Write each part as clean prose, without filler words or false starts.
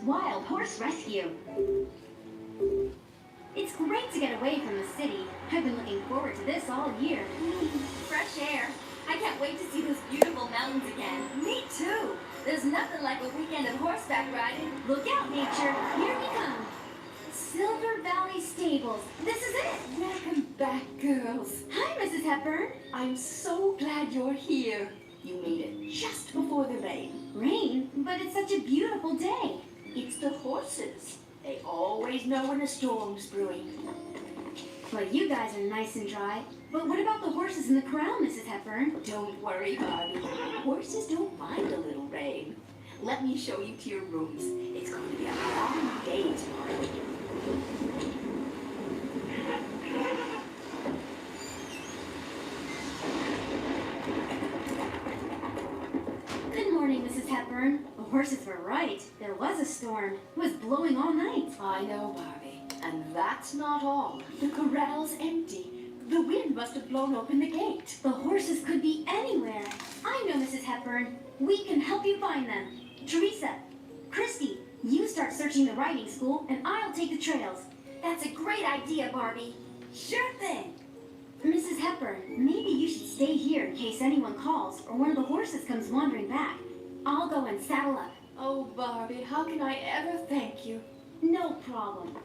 wild horse rescue. It's great to get away from the city. I've been looking forward to this all year. Fresh air. I can't wait to see those beautiful mountains again. Me too. There's nothing like a weekend of horseback riding. Look out, nature. Here we come. Silver Valley Stables. This is it. Welcome back, girls. Hi, Mrs. Hepburn. I'm so glad you're here. You made it just before the rain. Rain? But it's such a beautiful day. It's the horses. They always know when a storm's brewing. Well, you guys are nice and dry. But what about the horses in the corral, Mrs. Hepburn? Don't worry, Barbie. Horses don't mind a little rain. Let me show you to your rooms. It's going to be a long day tomorrow. Good morning, Mrs. Hepburn. The horses were right. There was a storm. It was blowing all night. I know, Barbie. And that's not all. The corral's empty. The wind must have blown open the gate. The horses could be anywhere. I know, Mrs. Hepburn. We can help you find them. Teresa, Christy, you start searching the riding school, and I'll take the trails. That's a great idea, Barbie. Sure thing. Mrs. Hepburn, maybe you should stay here in case anyone calls or one of the horses comes wandering back. I'll go and saddle up. Oh, Barbie, how can I ever thank you? No problem.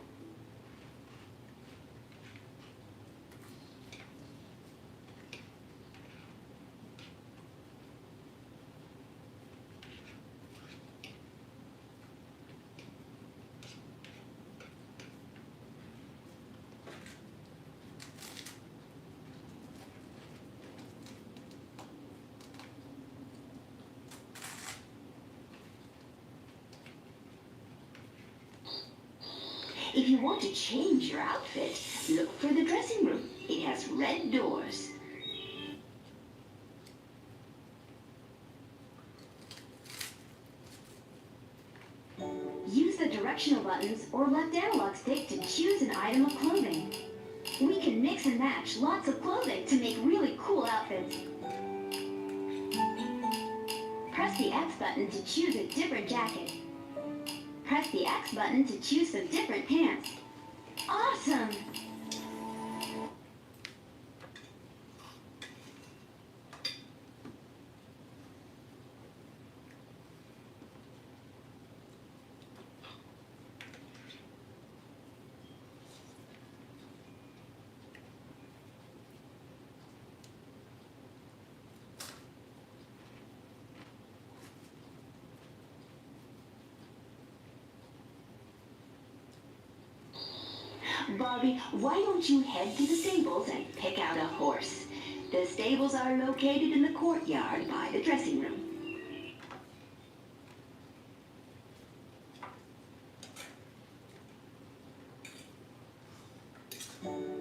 If you want to change your outfit, look for the dressing room. It has red doors. Use the directional buttons or left analog stick to choose an item of clothing. We can mix and match lots of clothing to make really cool outfits. Press the X button to choose a different jacket. Press the X button to choose some different pants. Awesome! Barbie, why don't you head to the stables and pick out a horse? The stables are located in the courtyard by the dressing room.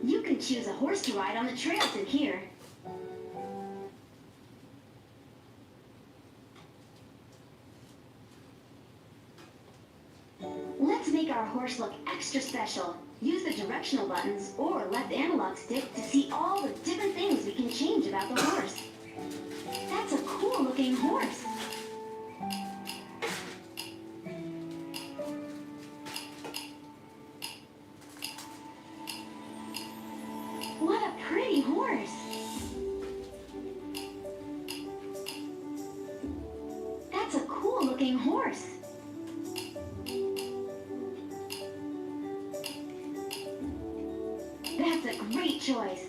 You can choose a horse to ride on the trails in here. Let's make our horse look extra special. Use the directional buttons or left analog stick to see all the different things we can change about the horse. That's a cool looking horse. What a pretty horse. That's a cool looking horse. That's a great choice.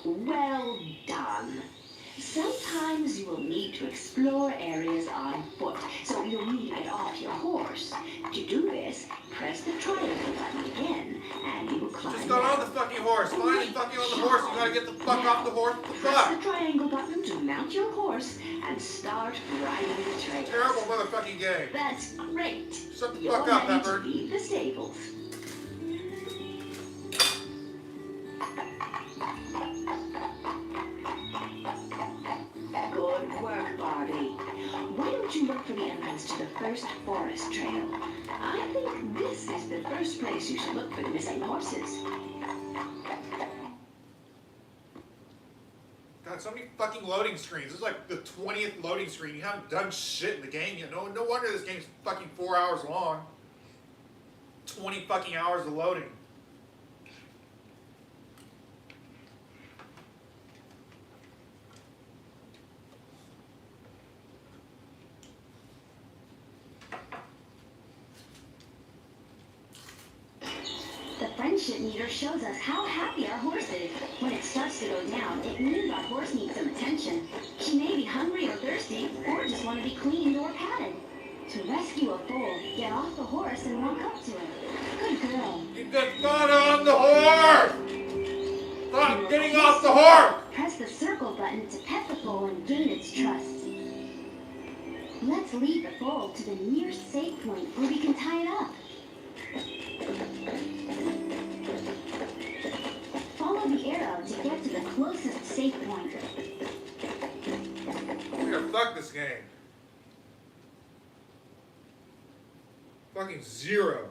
Well done. Sometimes you will need to explore areas on foot, so you'll need to get off your horse. To do this, press the triangle button again, and you will climb Just got on the down. fucking horse. Fine, you fucking on the horse. You gotta get the fuck off the horse. What the Press fuck? the triangle button to mount your horse and start riding the trail. Terrible motherfucking game. That's great. Shut the You're fuck up, ready to Pepper. leave the stables. Good work, Barbie. Why don't you look for the entrance to the first forest trail? I think this is the first place you should look for the missing horses. God, so many fucking loading screens. This is like the 20th loading screen. You haven't done shit in the game yet. No wonder this game's fucking 4 hours long. 20 fucking hours of loading. The friendship meter shows us how happy our horse is. When it starts to go down, it means our horse needs some attention. She may be hungry or thirsty, or just want to be cleaned or patted. To rescue a foal, get off the horse and walk up to it. Good girl. You just got on the horse! Stop getting off the horse! Press the circle button to pet the foal and gain its trust. Let's lead the foal to the nearest safe point where we can tie it up. Follow the arrow to get to the closest safe point. I'm gonna fuck this game. Fucking zero.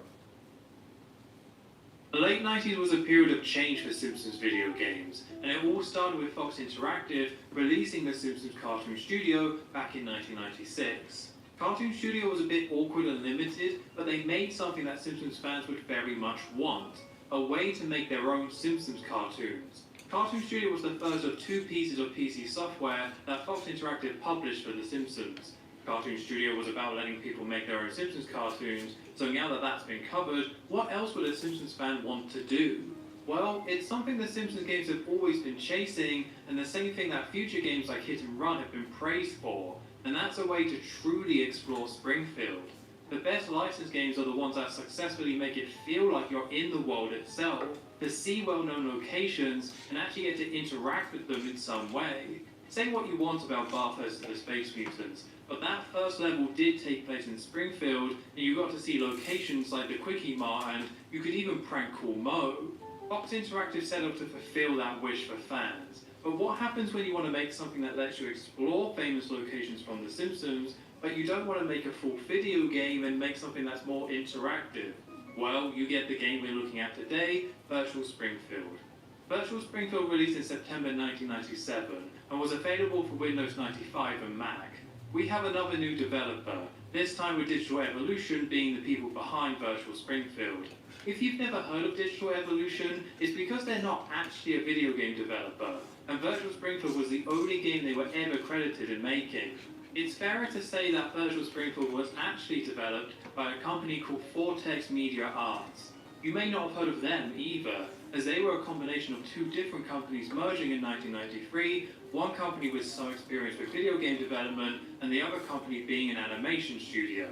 The late 90s was a period of change for Simpsons video games, and it all started with Fox Interactive releasing the Simpsons Cartoon Studio back in 1996. Cartoon Studio was a bit awkward and limited, but they made something that Simpsons fans would very much want, a way to make their own Simpsons cartoons. Cartoon Studio was the first of two pieces of PC software that Fox Interactive published for The Simpsons. Cartoon Studio was about letting people make their own Simpsons cartoons, so now that that's been covered, what else would a Simpsons fan want to do? Well, it's something the Simpsons games have always been chasing, and the same thing that future games like Hit and Run have been praised for, and that's a way to truly explore Springfield. The best licensed games are the ones that successfully make it feel like you're in the world itself, to see well-known locations, and actually get to interact with them in some way. Say what you want about Barfest and the Space Mutants, but that first level did take place in Springfield, and you got to see locations like the Quickie Mart, and you could even prank Cool Mo. Fox Interactive set up to fulfill that wish for fans. But what happens when you want to make something that lets you explore famous locations from The Simpsons, but you don't want to make a full video game and make something that's more interactive? Well, you get the game we're looking at today, Virtual Springfield. Virtual Springfield released in September 1997 and was available for Windows 95 and Mac. We have another new developer, this time with Digital Evolution being the people behind Virtual Springfield. If you've never heard of Digital Evolution, it's because they're not actually a video game developer, and Virtual Springfield was the only game they were ever credited in making. It's fairer to say that Virtual Springfield was actually developed by a company called Vortex Media Arts. You may not have heard of them either, as they were a combination of two different companies merging in 1993, one company with some experience with video game development, and the other company being an animation studio.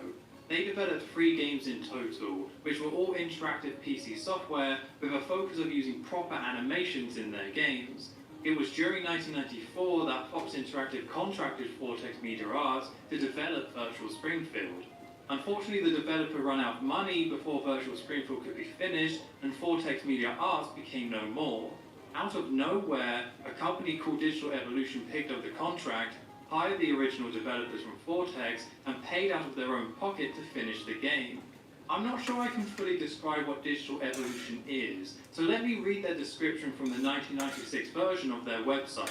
They developed 3 games in total, which were all interactive PC software with a focus of using proper animations in their games. It was during 1994 that Fox Interactive contracted Vortex Media Arts to develop Virtual Springfield. Unfortunately, the developer ran out of money before Virtual Springfield could be finished, and Vortex Media Arts became no more. Out of nowhere, a company called Digital Evolution picked up the contract, hired the original developers from Vortex, and paid out of their own pocket to finish the game. I'm not sure I can fully describe what Digital Evolution is, so let me read their description from the 1996 version of their website.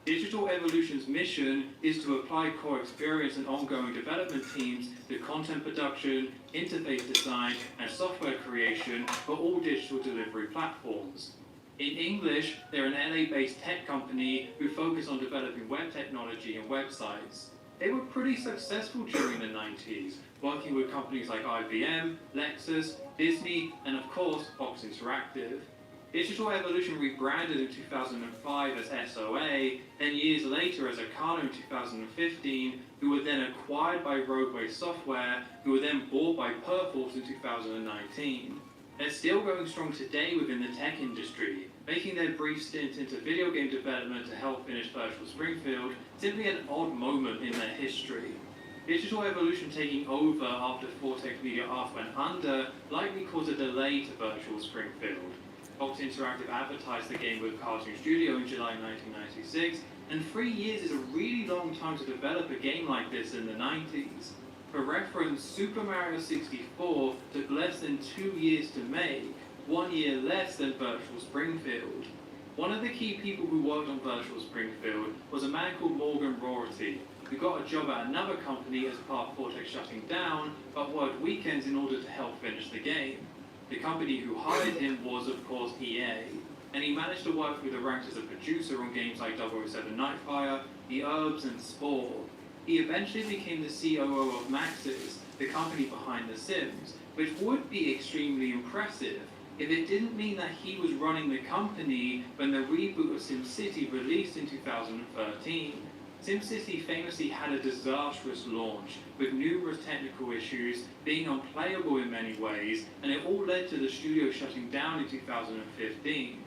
Digital Evolution's mission is to apply core experience and ongoing development teams to content production, interface design, and software creation for all digital delivery platforms. In English, they're an LA-based tech company who focus on developing web technology and websites. They were pretty successful during the 90s, working with companies like IBM, Lexus, Disney, and of course, Fox Interactive. Digital Evolution rebranded in 2005 as SOA, then years later as Arcano in 2015, who were then acquired by Roadway Software, who were then bought by Perforce in 2019. They're still going strong today within the tech industry, making their brief stint into video game development to help finish Virtual Springfield simply an odd moment in their history. Digital Evolution taking over after Vortex Media Arts went under likely caused a delay to Virtual Springfield. Fox Interactive advertised the game with Cartoon Studio in July 1996, and 3 years is a really long time to develop a game like this in the 90s. For reference, Super Mario 64 took less than 2 years to make, 1 year less than Virtual Springfield. One of the key people who worked on Virtual Springfield was a man called Morgan Rorty, who got a job at another company as part of Vortex shutting down, but worked weekends in order to help finish the game. The company who hired him was, of course, EA, and he managed to work through the ranks as a producer on games like 007 Nightfire, The Herbs, and Spore. He eventually became the COO of Maxis, the company behind The Sims, which would be extremely impressive if it didn't mean that he was running the company when the reboot of SimCity released in 2013. SimCity famously had a disastrous launch, with numerous technical issues, being unplayable in many ways, and it all led to the studio shutting down in 2015.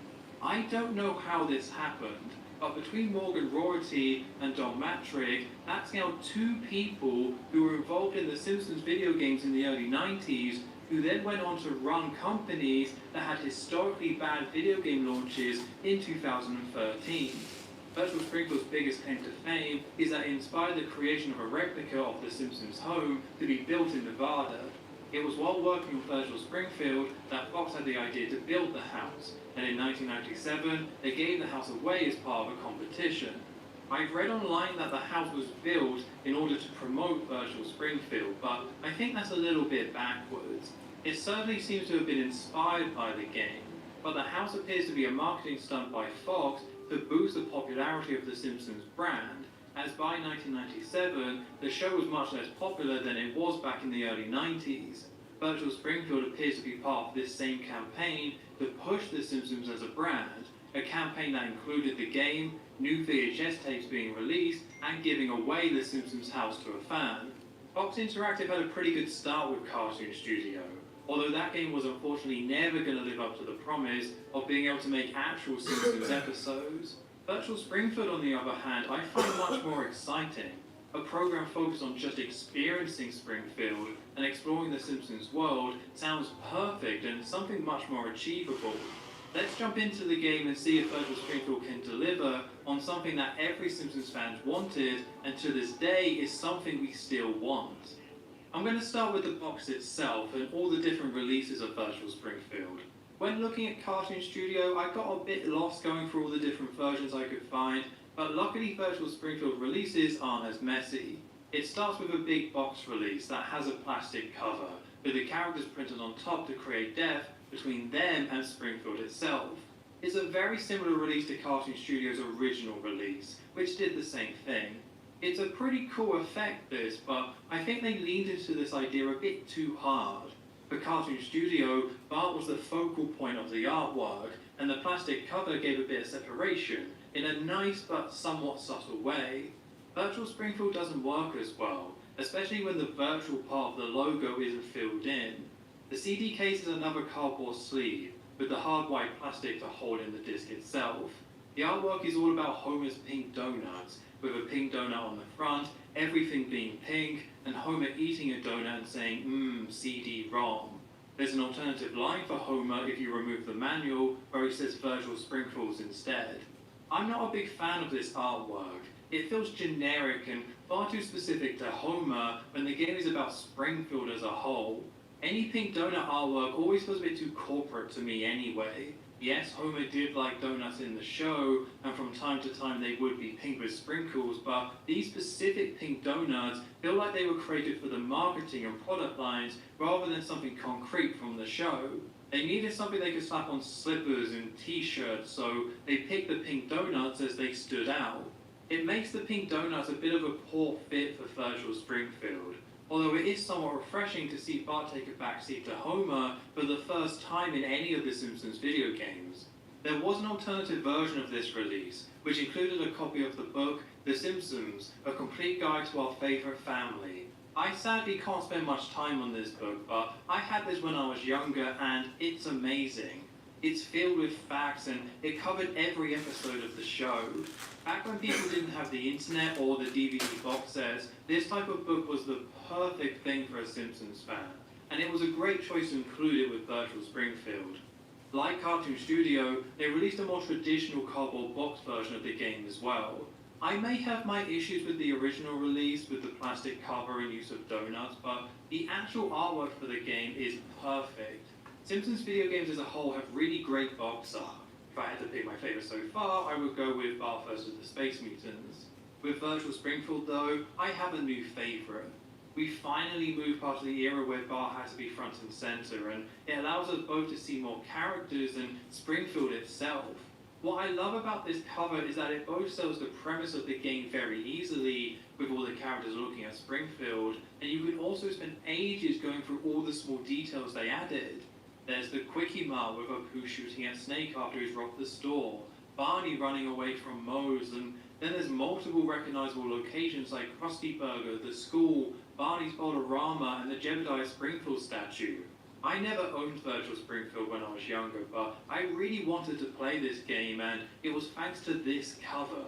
I don't know how this happened, but between Morgan Rorty and Don Mattrick, that's now 2 people who were involved in the Simpsons video games in the early 90s, who then went on to run companies that had historically bad video game launches in 2013. Virtual Springfield's biggest claim to fame is that it inspired the creation of a replica of the Simpsons home to be built in Nevada. It was while working on Virtual Springfield that Fox had the idea to build the house, and in 1997 they gave the house away as part of a competition. I've read online that the house was built in order to promote Virtual Springfield, but I think that's a little bit backwards. It certainly seems to have been inspired by the game, but the house appears to be a marketing stunt by Fox to boost the popularity of the Simpsons brand, as by 1997, the show was much less popular than it was back in the early 90s. Virtual Springfield appears to be part of this same campaign to push the Simpsons as a brand, a campaign that included the game, new VHS tapes being released, and giving away the Simpsons house to a fan. Fox Interactive had a pretty good start with Cartoon Studio, although that game was unfortunately never going to live up to the promise of being able to make actual Simpsons episodes. Virtual Springfield, on the other hand, I find much more exciting. A program focused on just experiencing Springfield and exploring the Simpsons world sounds perfect and something much more achievable. Let's jump into the game and see if Virtual Springfield can deliver on something that every Simpsons fan wanted and to this day is something we still want. I'm going to start with the box itself and all the different releases of Virtual Springfield. When looking at Cartoon Studio, I got a bit lost going through all the different versions I could find, but luckily Virtual Springfield releases aren't as messy. It starts with a big box release that has a plastic cover, with the characters printed on top to create depth between them and Springfield itself. It's a very similar release to Cartoon Studio's original release, which did the same thing. It's a pretty cool effect this, but I think they leaned into this idea a bit too hard. For Cartoon Studio, Bart was the focal point of the artwork, and the plastic cover gave a bit of separation, in a nice but somewhat subtle way. Virtual Springfield doesn't work as well, especially when the virtual part of the logo isn't filled in. The CD case is another cardboard sleeve, with the hard white plastic to hold in the disc itself. The artwork is all about Homer's pink donuts, with a pink donut on the front, everything being pink, and Homer eating a donut and saying, CD-ROM. There's an alternative line for Homer if you remove the manual, where he says Virtual Springfields instead. I'm not a big fan of this artwork. It feels generic and far too specific to Homer when the game is about Springfield as a whole. Any pink donut artwork always feels a bit too corporate to me anyway. Yes, Homer did like donuts in the show, and from time to time they would be pink with sprinkles, but these specific pink donuts feel like they were created for the marketing and product lines rather than something concrete from the show. They needed something they could slap on slippers and t-shirts, so they picked the pink donuts as they stood out. It makes the pink donuts a bit of a poor fit for Virtual Springfield, although it is somewhat refreshing to see Bart take a backseat to Homer for the first time in any of the Simpsons video games. There was an alternative version of this release, which included a copy of the book The Simpsons, A Complete Guide to Our Favorite Family. I sadly can't spend much time on this book, but I had this when I was younger and it's amazing. It's filled with facts and it covered every episode of the show. Back when people didn't have the internet or the DVD box sets, this type of book was the perfect thing for a Simpsons fan, and it was a great choice to include it with Virtual Springfield. Like Cartoon Studio, they released a more traditional cardboard box version of the game as well. I may have my issues with the original release with the plastic cover and use of donuts, but the actual artwork for the game is perfect. Simpsons video games as a whole have really great box art. If I had to pick my favourite so far, I would go with Bart vs. the Space Mutants. With Virtual Springfield though, I have a new favourite. We finally moved past the era where Bart had to be front and centre, and it allows us both to see more characters and Springfield itself. What I love about this cover is that it both sells the premise of the game very easily, with all the characters looking at Springfield, and you can also spend ages going through all the small details they added. There's the Quickie Mart with Apu shooting at Snake after he's robbed the store, Barney running away from Moe's, and then there's multiple recognizable locations like Krusty Burger, the school, Barney's Boulderama, and the Jebediah Springfield statue. I never owned Virtual Springfield when I was younger, but I really wanted to play this game, and it was thanks to this cover.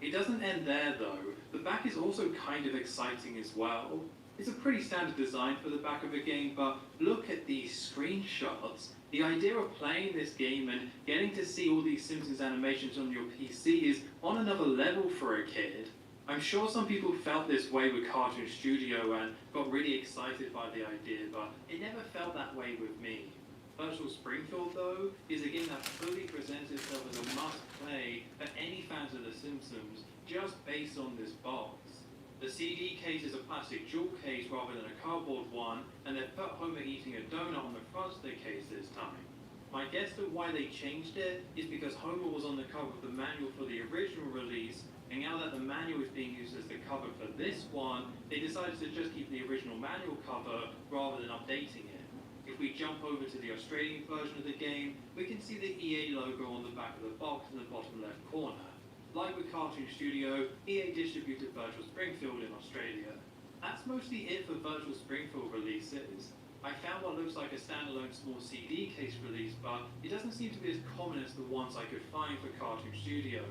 It doesn't end there though. The back is also kind of exciting as well. It's a pretty standard design for the back of a game, but look at these screenshots. The idea of playing this game and getting to see all these Simpsons animations on your PC is on another level for a kid. I'm sure some people felt this way with Cartoon Studio and got really excited by the idea, but it never felt that way with me. Virtual Springfield, though, is a game that fully presents itself as a must-play for any fans of The Simpsons, just based on this box. The CD case is a plastic jewel case rather than a cardboard one, and they've put Homer eating a donut on the front of the case this time. My guess at why they changed it is because Homer was on the cover of the manual for the original release, and now that the manual is being used as the cover for this one, they decided to just keep the original manual cover rather than updating it. If we jump over to the Australian version of the game, we can see the EA logo on the back of the box in the bottom left corner. Like with Cartoon Studio, EA distributed Virtual Springfield in Australia. That's mostly it for Virtual Springfield releases. I found what looks like a standalone small CD case release, but it doesn't seem to be as common as the ones I could find for Cartoon Studio.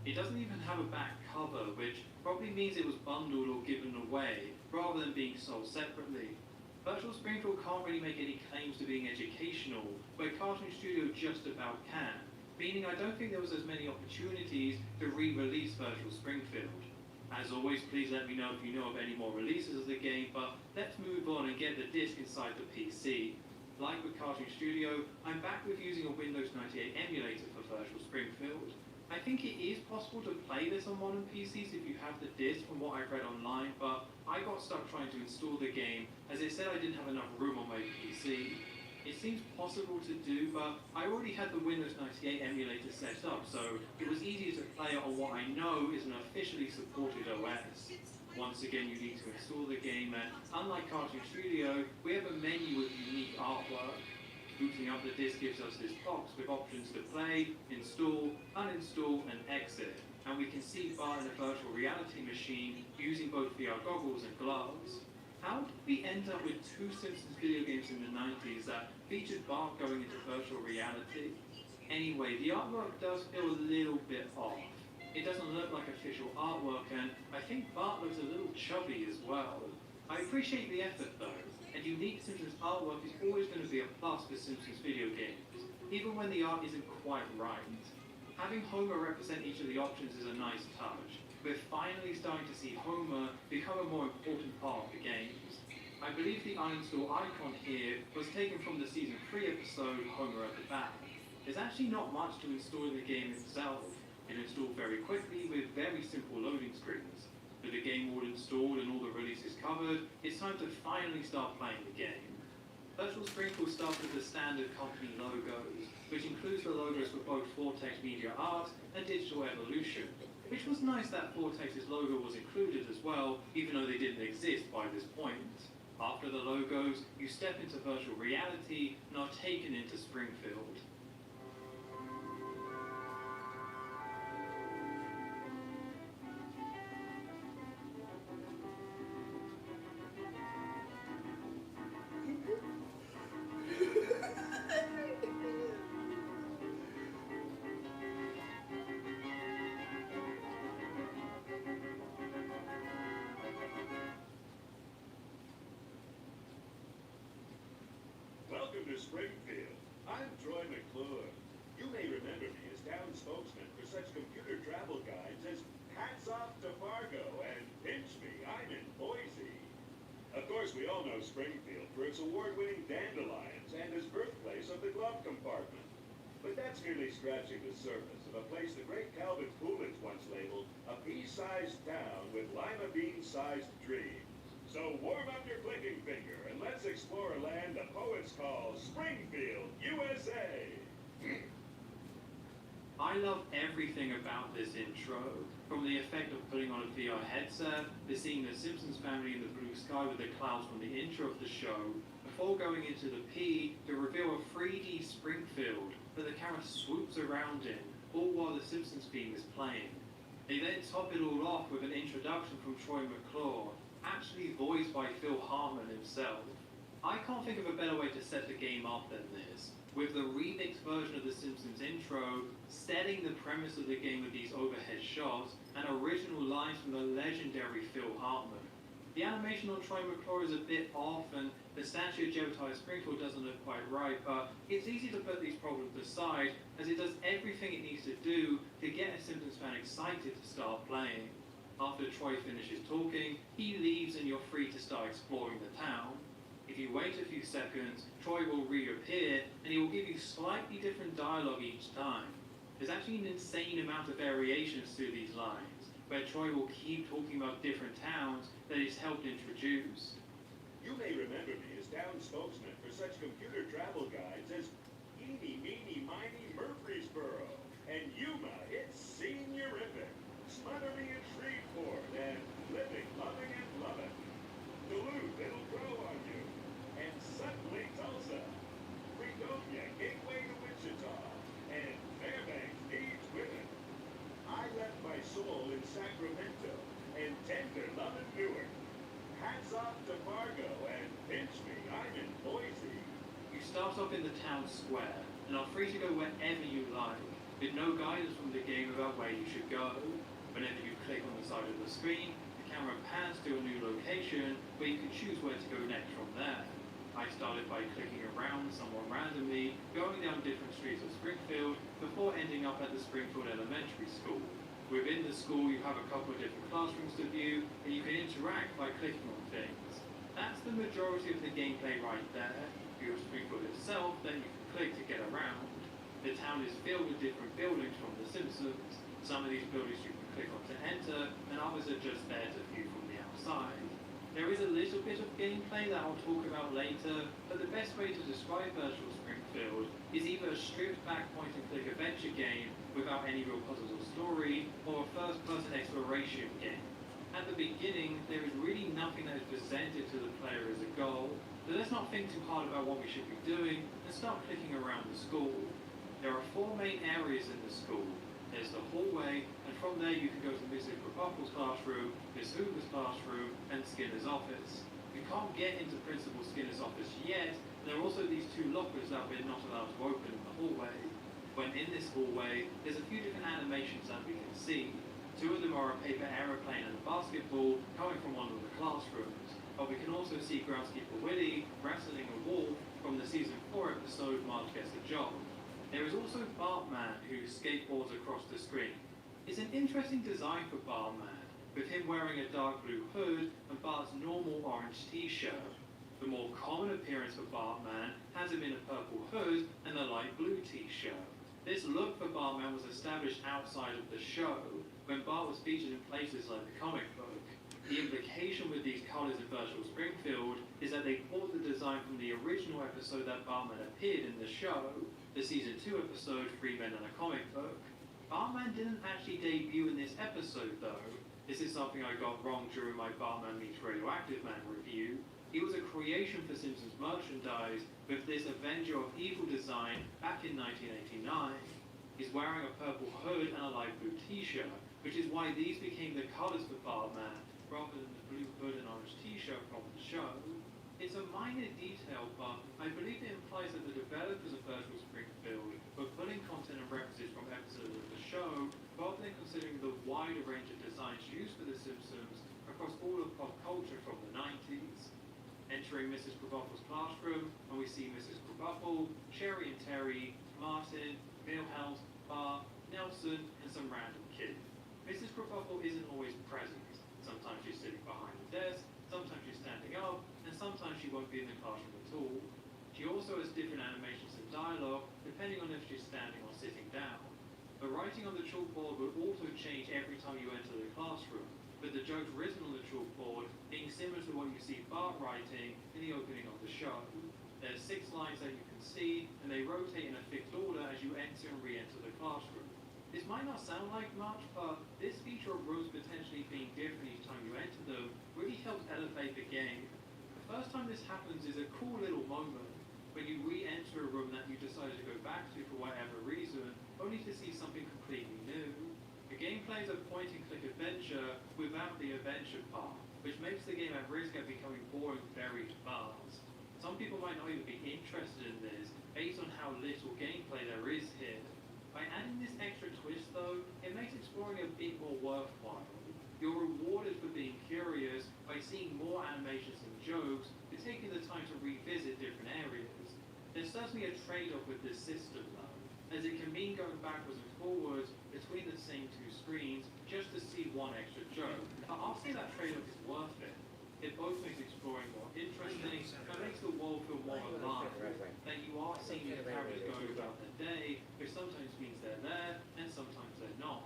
It doesn't even have a back cover, which probably means it was bundled or given away, rather than being sold separately. Virtual Springfield can't really make any claims to being educational, where Cartoon Studio just about can, meaning I don't think there was as many opportunities to re-release Virtual Springfield. As always, please let me know if you know of any more releases of the game, but let's move on and get the disc inside the PC. Like with Cartoon Studio, I'm back with using a Windows 98 emulator for Virtual Springfield. I think it is possible to play this on modern PCs if you have the disc from what I've read online, but I got stuck trying to install the game as it said I didn't have enough room on my PC. It seems possible to do, but I already had the Windows 98 emulator set up, so it was easier to play it on what I know is an officially supported OS. Once again, you need to install the game, and unlike Cartoon Studio, we have a menu with unique artwork. Booting up the disc gives us this box with options to play, install, uninstall, and exit. And we can see Bart in a virtual reality machine using both VR goggles and gloves. How did we end up with two Simpsons video games in the 90s that featured Bart going into virtual reality? Anyway, the artwork does feel a little bit off. It doesn't look like official artwork, and I think Bart looks a little chubby as well. I appreciate the effort though, and unique Simpsons artwork is always going to be a plus for Simpsons video games, even when the art isn't quite right. Having Homer represent each of the options is a nice touch. We're finally starting to see Homer become a more important part of the games. I believe the uninstall icon here was taken from the Season 3 episode Homer at the Back. There's actually not much to install in the game itself. It installed very quickly with very simple loading screens. With the game all installed and all the releases covered, it's time to finally start playing the game. Virtual Springfield starts with the standard company logos, which includes the logos for both Vortex Media Art and Digital Evolution, which was nice that Vortex's logo was included as well, even though they didn't exist by this point. After the logos, you step into virtual reality and are taken into Springfield. to Springfield. I'm Troy McClure. You may remember me as town spokesman for such computer travel guides as Hats Off to Fargo and Pinch Me, I'm in Boise. Of course, we all know Springfield for its award-winning dandelions and as birthplace of the glove compartment. But that's merely scratching the surface of a place the great Calvin Coolidge once labeled a pea-sized town with lima bean-sized dreams. So warm up your clicking finger and let's explore a land the poets call Springfield, USA. I love everything about this intro, from the effect of putting on a VR headset, to seeing the Simpsons family in the blue sky with the clouds from the intro of the show, before going into the P to reveal a 3D Springfield that the camera swoops around in, all while the Simpsons theme is playing. They then top it all off with an introduction from Troy McClure, actually voiced by Phil Hartman himself. I can't think of a better way to set the game up than this, with the remixed version of the Simpsons intro, setting the premise of the game with these overhead shots, and original lines from the legendary Phil Hartman. The animation on Troy McClure is a bit off, and the statue of Jebediah Springfield doesn't look quite right, but it's easy to put these problems aside, as it does everything it needs to do to get a Simpsons fan excited to start playing. After Troy finishes talking, he leaves and you're free to start exploring the town. If you wait a few seconds, Troy will reappear, and he will give you slightly different dialogue each time. There's actually an insane amount of variations to these lines, where Troy will keep talking about different towns that he's helped introduce. You may remember me as town spokesman for such computer travel guides as Eeny, Meeny, Miny, Murfreesboro, and Yuma, it's seniorific, Smother Me in Shreveport, and Living, Loving, and Loving. Duluth, it'll grow on you, and suddenly Tulsa, Fredonia, Gateway to Wichita, and Fairbanks needs women. I left my soul in Sacramento, and tender love in Newark. Hats off to Fargo, and Pinch Me, I'm in Boise. You start off in the town square, and are free to go wherever you like, with no guidance from the game about where you should go. Whenever you click on the side of the screen, the camera pans to a new location, where you can choose where to go next from there. I started by clicking around somewhat randomly, going down different streets of Springfield, before ending up at the Springfield Elementary School. Within the school, you have a couple of different classrooms to view, and you can interact by clicking on things. That's the majority of the gameplay right there. You have Springfield itself, then you can click to get around. The town is filled with different buildings from The Simpsons. Some of these buildings you can click on to enter, and others are just there to view from the outside. There is a little bit of gameplay that I'll talk about later, but the best way to describe Virtual Springfield is either a stripped-back point-and-click adventure game without any real puzzles or story, or a first-person exploration game. At the beginning, there is really nothing that is presented to the player as a goal, so let's not think too hard about what we should be doing, and start clicking around the school. There are 4 main areas in the school. There's the hallway, and from there you can go to Mrs. Krabappel's classroom, Miss Hoover's classroom, and Skinner's office. You can't get into Principal Skinner's office yet, and there are also these 2 lockers that we're not allowed to open in the hallway. When in this hallway, there's a few different animations that we can see. 2 of them are a paper aeroplane and a basketball coming from one of the classrooms, but we can also see groundskeeper Willie wrestling a wolf from the season 4 episode Marge Gets a Job. There is also Bartman, who skateboards across the screen. It's an interesting design for Bartman, with him wearing a dark blue hood and Bart's normal orange t-shirt. The more common appearance for Bartman has him in a purple hood and a light blue t-shirt. This look for Bartman was established outside of the show, when Bart was featured in places like the comic book. The implication with these colours in Virtual Springfield is that they bought the design from the original episode that Bartman appeared in the show, the Season 2 episode, 3 Men and a Comic Book. Bartman didn't actually debut in this episode though. This is something I got wrong during my Bartman meets Radioactive Man review. He was a creation for Simpsons merchandise with this Avenger of Evil design back in 1989. He's wearing a purple hood and a light blue t-shirt, which is why these became the colours for Bartman, rather than the blue hood and orange t-shirt from the show. It's a minor detail, but I believe it implies that the developers of Virtual Springfield were pulling content and references from episodes of the show, rather than considering the wider range of designs used for The Simpsons across all of pop culture from the 90s. entering Mrs. Krabappel's classroom, and we see Mrs. Krabappel, Cherry and Terry, Martin, Milhouse, Bart, Nelson, and some random kid. Mrs. Krabappel isn't always present. Sometimes she's sitting behind the desk, sometimes she's standing up, and sometimes she won't be in the classroom at all. She also has different animations and dialogue, depending on if she's standing or sitting down. The writing on the chalkboard will also change every time you enter the classroom, with the jokes written on the chalkboard being similar to what you see Bart writing in the opening of the show. There's 6 lines that you can see, and they rotate in a fixed order as you enter and re-enter the classroom. This might not sound like much, but this feature of rooms potentially being different each time you enter them really helps elevate the game. The first time this happens is a cool little moment, when you re-enter a room that you decided to go back to for whatever reason, only to see something completely new. The game plays a point-and-click adventure without the adventure part, which makes the game at risk of becoming boring very fast. Some people might not even be interested in this, based on how little gameplay there is here. By adding this extra twist though, it makes exploring a bit more worthwhile. You're rewarded for being curious by seeing more animations and jokes, and taking the time to revisit different areas. There's certainly a trade-off with this system though, as it can mean going backwards and forwards between the same 2 screens just to see one extra joke. But I'll say that trade-off is worth it. It both makes exploring more interesting and makes the world feel more alive. That you are seeing these characters going about their day, which sometimes means they're there and sometimes they're not.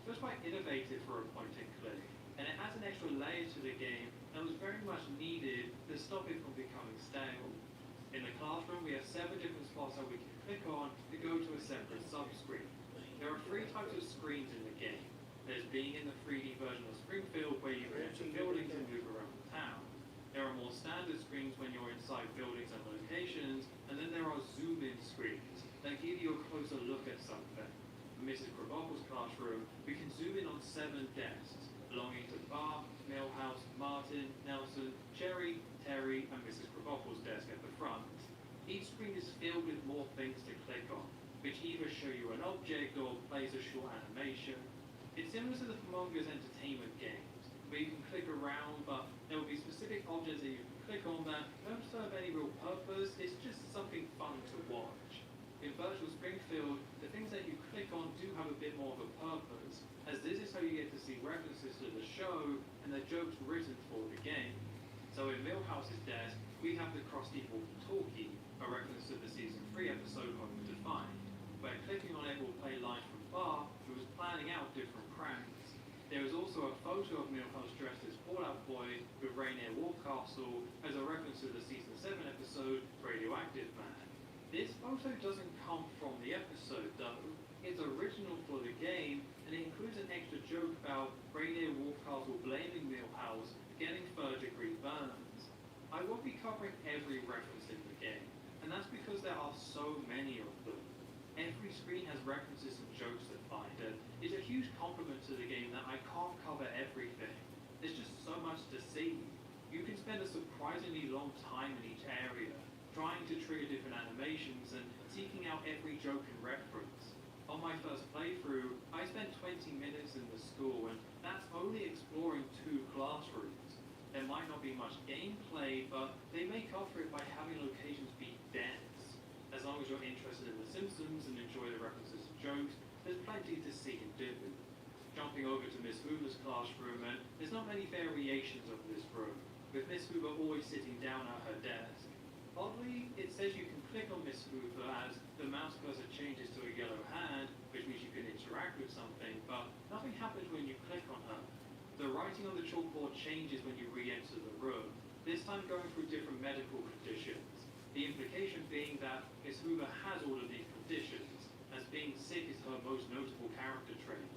So it's quite innovative for a point and click, and it adds an extra layer to the game that was very much needed to stop it from becoming stale. In the classroom, we have 7 different spots that we can click on to go to a separate sub-screen. There are 3 types of screens in the game. There's being in the 3D version of Springfield, where you can enter buildings and move around the town. There are more standard screens when you're inside buildings and locations, and then there are zoom-in screens that give you a closer look at something. In Mrs. Krabappel's classroom, we can zoom in on 7 desks, belonging to Bart, Milhouse, Martin, Nelson, Cherry, Terry, and Mrs. Krabappel's desk at the front. Each screen is filled with more things to click on, which either show you an object or plays a short animation. It's similar to the Among Us entertainment games, where you can click around, but there will be specific objects that you can click on that don't serve any real purpose, it's just something fun to watch. In Virtual Springfield, the things that you click on do have a bit more of a purpose, as this is how you get to see references to the show and the jokes written for the game. So in Milhouse's desk, we have the Krusty walkie-talkie, a reference to the Season 3 episode Home Defined, where clicking on it will play lines from Bart, who was planning out different pranks. There is also a photo of Milhouse dressed as Fallout Boy with Rainier Warcastle as a reference to the Season 7 episode Radioactive Man. This photo doesn't come from the episode though. It's original for the game, and it includes an extra joke about Rainier Warcastle blaming Milhouse for getting 3rd-degree burns. I won't be covering every reference in the game, and that's because there are so many of them. Every screen has references and jokes that find it. It's a huge compliment to the game that I can't cover everything. There's just so much to see. You can spend a surprisingly long time in each area, trying to trigger different animations and seeking out every joke and reference. On my first playthrough, I spent 20 minutes in the school, and that's only exploring 2 classrooms. There might not be much gameplay, but they make up for it by having locations be dense. As long as you're interested in The Simpsons and enjoy the references and jokes, there's plenty to see and do. Jumping over to Miss Hoover's classroom, and there's not many variations of this room, with Miss Hoover always sitting down at her desk. Oddly, it says you can click on Miss Hoover as the mouse cursor changes to a yellow hand, which means you can interact with something, but nothing happens when you click on her. The writing on the chalkboard changes when you re-enter the room, this time going through different medical conditions. The implication being that Miss Hoover has all of these conditions, as being sick is her most notable character trait.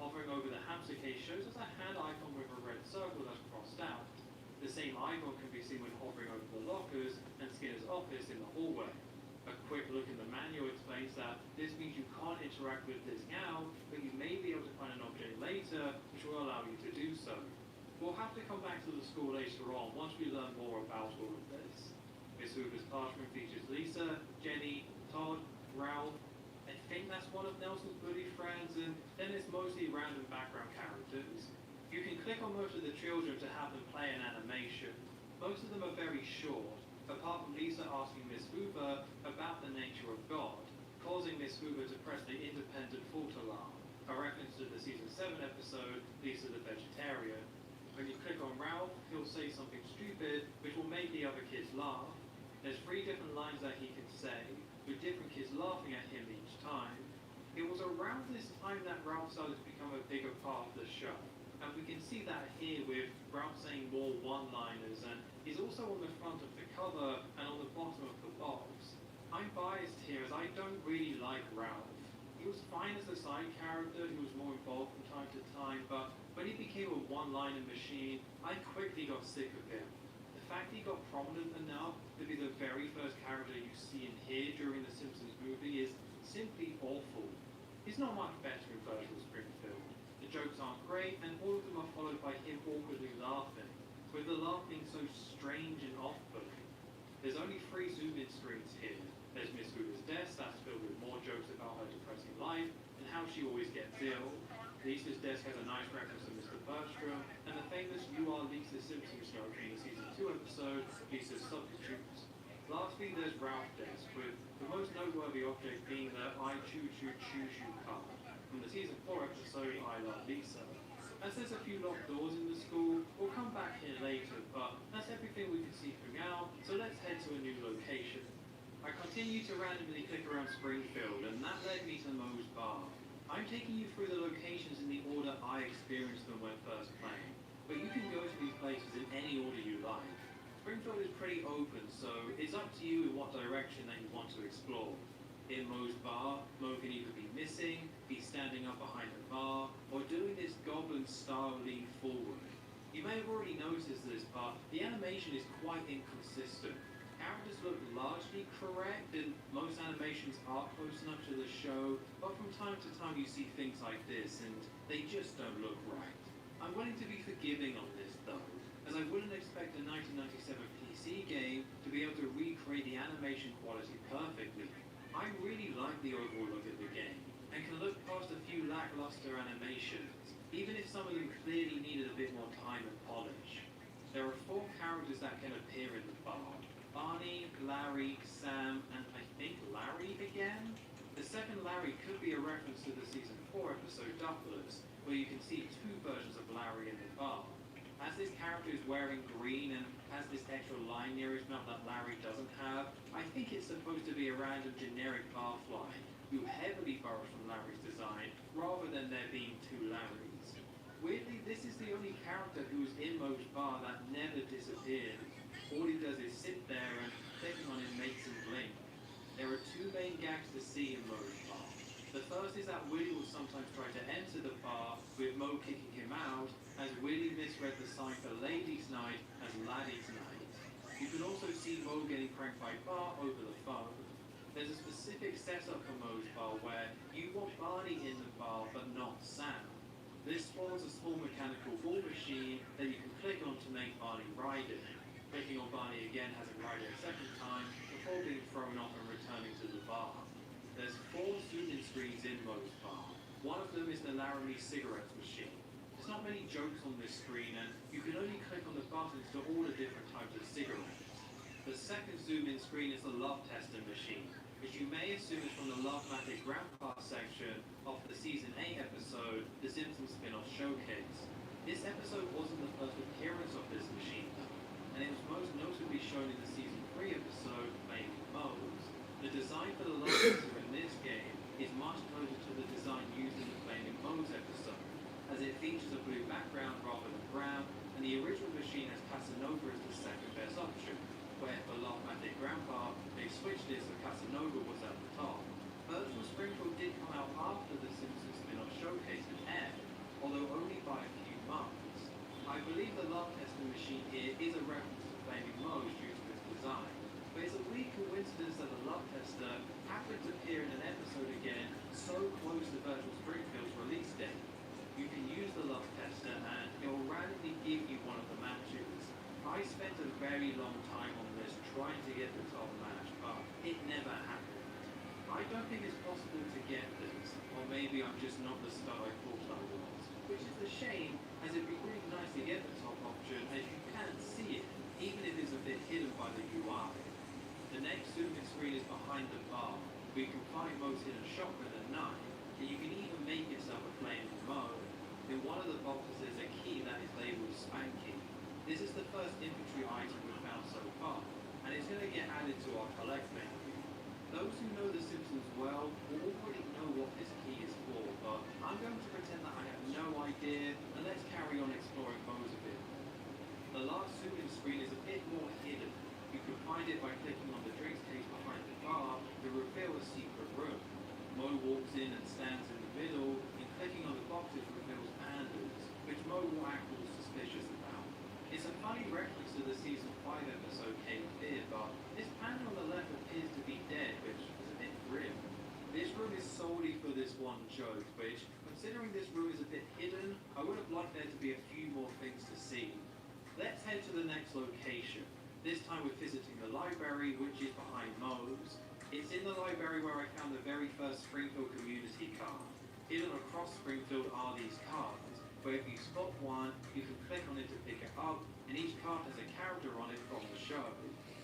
Hovering over the hamster case shows us a hand icon with a red circle that's crossed out. The same icon can be seen when hovering over the lockers and Skinner's office in the hallway. A quick look in the manual explains that this means you can't interact with this now, but you may be able to find an object later, which will allow you to do so. We'll have to come back to the school later on once we learn more about all of this. Miss Hoover's classroom features Lisa, Jenny, Todd, Ralph. I think that's one of Nelson's bully friends, and then it's mostly random background characters. You can click on most of the children to have them play an animation. Most of them are very short, apart from Lisa asking Miss Hoover about the nature of God, causing Miss Hoover to press the independent fault alarm, a reference to the season 7 episode, Lisa the Vegetarian. When you click on Ralph, he'll say something stupid, which will make the other kids laugh. There's 3 different lines that he can say, with different kids laughing at him each time. It was around this time that Ralph started to become a bigger part of the show. And we can see that here with Ralph saying more one-liners, and he's also on the front of the cover and on the bottom of the box. I'm biased here as I don't really like Ralph. He was fine as a side character who was more involved from time to time, but when he became a one-liner machine, I quickly got sick of him. The fact he got prominent enough to be the very first character you see and hear during the Simpsons movie is simply awful. He's not much better in Virgil Springfield. The jokes aren't great, and all of them are followed by him awkwardly laughing, with the laugh being so strange and off-putting. There's only 3 zoom-in screens here. There's Miss Hoover's desk, that's filled with more jokes about her depressing life, and how she always gets ill. Lisa's desk has a nice reference to Mr. Bergstrom, and the famous You Are Lisa Simpson joke from the season 2 episode, Lisa's Substitutes. Lastly, there's Ralph's desk, with the most noteworthy object being the I Choo Choo Choose You card from the season 4 episode I Love Lisa. As there's a few locked doors in the school, we'll come back here later, but that's everything we can see for now, so let's head to a new location. I continue to randomly click around Springfield, and that led me to Moe's Bar. I'm taking you through the locations in the order I experienced them when first playing, but you can go to these places in any order you like. Springfield is pretty open, so it's up to you in what direction that you want to explore. In Moe's Bar, Moe can either be missing, be standing up behind the bar, or doing this goblin-style lean forward. You may have already noticed this, but the animation is quite inconsistent. Characters look largely correct, and most animations are close enough to the show, but from time to time you see things like this, and they just don't look right. I'm willing to be forgiving on this, though, as I wouldn't expect a 1997 PC game to be able to recreate the animation quality perfectly. I really like the overall look of the game, and can look past a few lackluster animations, even if some of them clearly needed a bit more time and polish. There are 4 characters that can appear in the bar: Barney, Larry, Sam, and I think Larry again? The second Larry could be a reference to the season 4 episode Doublers, where you can see 2 versions of Larry in the bar. As this character is wearing green and has this extra line near his mouth that Larry doesn't have, I think it's supposed to be a random generic barfly who heavily borrows from Larry's design rather than there being 2 Larrys. Weirdly, this is the only character who is in Moe's Bar that never disappeared. All he does is sit there and clicking on him makes him blink. There are 2 main gags to see in Moe's Bar. The first is that Willie will sometimes try to enter the bar with Moe kicking him out, as Willie misread the sign for Ladies' Night as Laddie's Night. You can also see Moe getting pranked by Bart over the phone. There's a specific setup for Moe's Bar where you want Barney in the bar but not Sam. This spawns a small mechanical ball machine that you can click on to make Barney ride it. Clicking on Barney again has him ride it a second time before being thrown off and returning to the bar. There's 4 zoom-in screens in Moe's Bar. One of them is the Laramie cigarettes machine. There's not many jokes on this screen, and you can only click on the buttons to order different types of cigarettes. The second zoom-in screen is the Love Tester machine, which you may assume is from the Love-Matic Grandpa section of the Season 8 episode, The Simpsons Spin-Off Showcase. This episode wasn't the first appearance of this machine, though, and it was most notably shown in the Season 3 episode, Baby Moe's. The design for the Love Tester in this game is much closer to the design used in the Flaming Moe's episode, as it features a blue background rather than brown, and the original machine has Casanova as the second best option, where for Love-Matic Grandpa, they switched it so Casanova was at the top. Virtual Springfield did come out after the Simpsons spin-off Showcase had aired, although only by a few months. I believe the Love Tester machine here is a reference to Flaming Moe's due to its design, but it's a weird coincidence that the Love Tester happened to appear in an episode again so close to Virtual Springfield's release date. You can use the Love Tester and it will randomly give you one of the matches. I spent a very long time on this trying to get the top match, but it never happened. I don't think it's possible to get this, or maybe I'm just not the star I thought I was, which is a shame, as it'd be really nice to get the top option as you can't see it. even if it's a bit hidden by the UI. The next zoom-in screen is behind the bar, where you can find Mo's hidden shotgun at night, and you can even make yourself a flaming Mo. In one of the boxes there's a key that is labeled Spanky. This is the first inventory item we've found so far, and it's going to get added to our collect menu. Those who know The Simpsons well will already know what this key is for, but I'm going to pretend that I have no idea, and let's carry on exploring Mo's a bit. The last zoom-in screen is a bit more hidden. You can find it by clicking on the drinks case behind the bar to reveal a secret room. Mo walks in and stands in the middle, and clicking on the boxes reveals pandas, which Mo will act all suspicious about. It's a funny reference to the season 5 episode Cape Fear, but this panda on the left appears to be dead, which is a bit grim. This room is solely for this one joke, which, considering this room is a bit hidden, I would have liked there to be a few more things to see. Let's head to the next location. This time we're visiting the library, which is behind Mo's. It's in the library where I found the very first Springfield community card. Hidden across Springfield are these cards, where if you spot one, you can click on it to pick it up, and each card has a character on it from the show.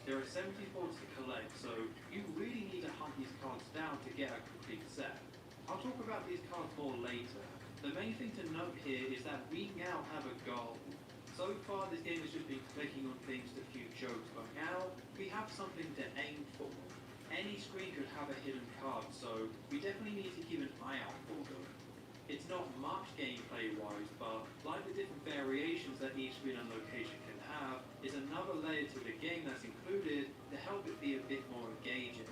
There are 74 to collect, so you really need to hunt these cards down to get a complete set. I'll talk about these cards more later. The main thing to note here is that we now have a goal. So far, this game has just been clicking on things to few jokes, but now we have something to aim for. Any screen could have a hidden card, so we definitely need to keep an eye out for them. It's not much gameplay-wise, but like the different variations that each screen and location can have, is another layer to the game that's included to help it be a bit more engaging.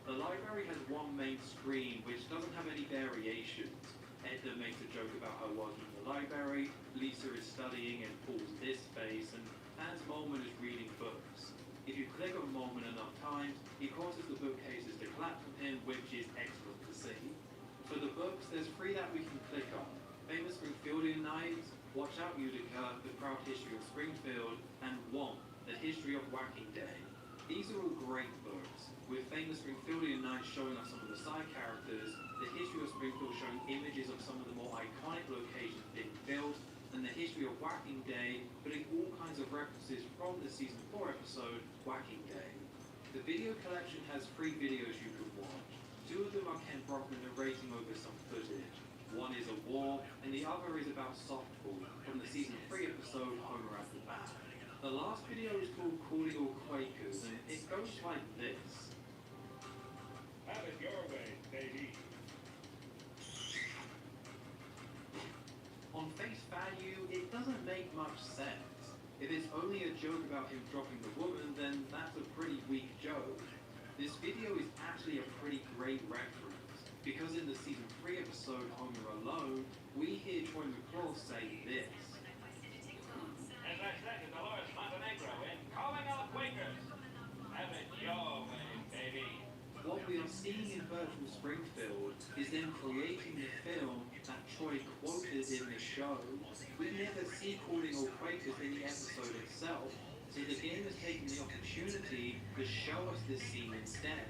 The library has one main screen, which doesn't have any variations. Edna makes a joke about her working in the library, Lisa is studying and pulls this space, and Hans Molman is reading books. If you click on Molman enough times, he causes the bookcases to collapse on him, which is excellent to see. For the books, there's 3 that we can click on. Famous Springfieldian Nights, Watch Out Utica, The Proud History of Springfield, and Womp, The History of Whacking Day. These are all great books, with Famous Springfieldian Nights showing us some of the side characters, The History of Springfield showing images of some of the more iconic locations being built, and The History of Whacking Day putting all kinds of references from the season 4 episode, Whacking Day. The video collection has 3 videos you can watch. 2 of them are Ken Brockman narrating over some footage. One is a war, and the other is about softball from the season 3 episode, Homer at the Bat. The last video is called Calling All Quakers, and it goes like this. Have it your way, baby. On face value, it doesn't make much sense. If it's only a joke about him dropping the woman, then that's a pretty weak joke. This video is actually a pretty great reference, because in the season 3 episode Homer Alone, we hear Troy McClaw say this. As I said to Dolores Montenegro in Calling All Quakers, have it your way, baby. What we are seeing in Virtual Springfield is them creating the film that Troy quoted in the show. We never see Calling All Quakers in the episode itself, so the game has taken the opportunity to show us this scene instead.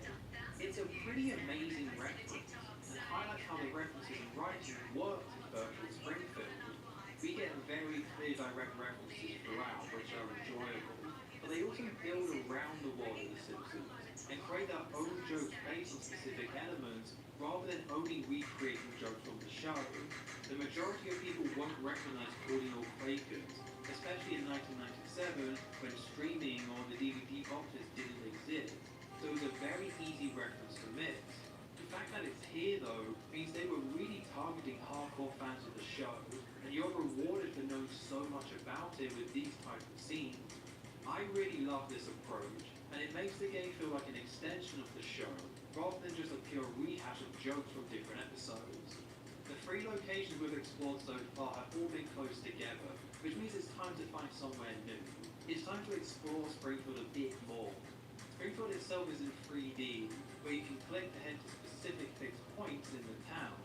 It's a pretty amazing reference, and highlights how the references and writing worked in Virtual Springfield. We get very clear direct references throughout, which are enjoyable, but they also build around the world of The Simpsons and create their own jokes based on specific elements rather than only recreating jokes from the show. The majority of people won't recognize Calling All Quakers, especially in 1997 when streaming or the DVD boxes didn't exist, so it was a very easy reference to miss. The fact that it's here though means they were really targeting hardcore fans of the show, and you're rewarded for knowing so much about it with these types of scenes. I really love this approach, and it makes the game feel like an extension of the show, rather than just a pure rehash of jokes from different episodes. The 3 locations we've explored so far have all been close together, which means it's time to find somewhere new. It's time to explore Springfield a bit more. Springfield itself is in 3D, where you can click to head to specific fixed points in the town.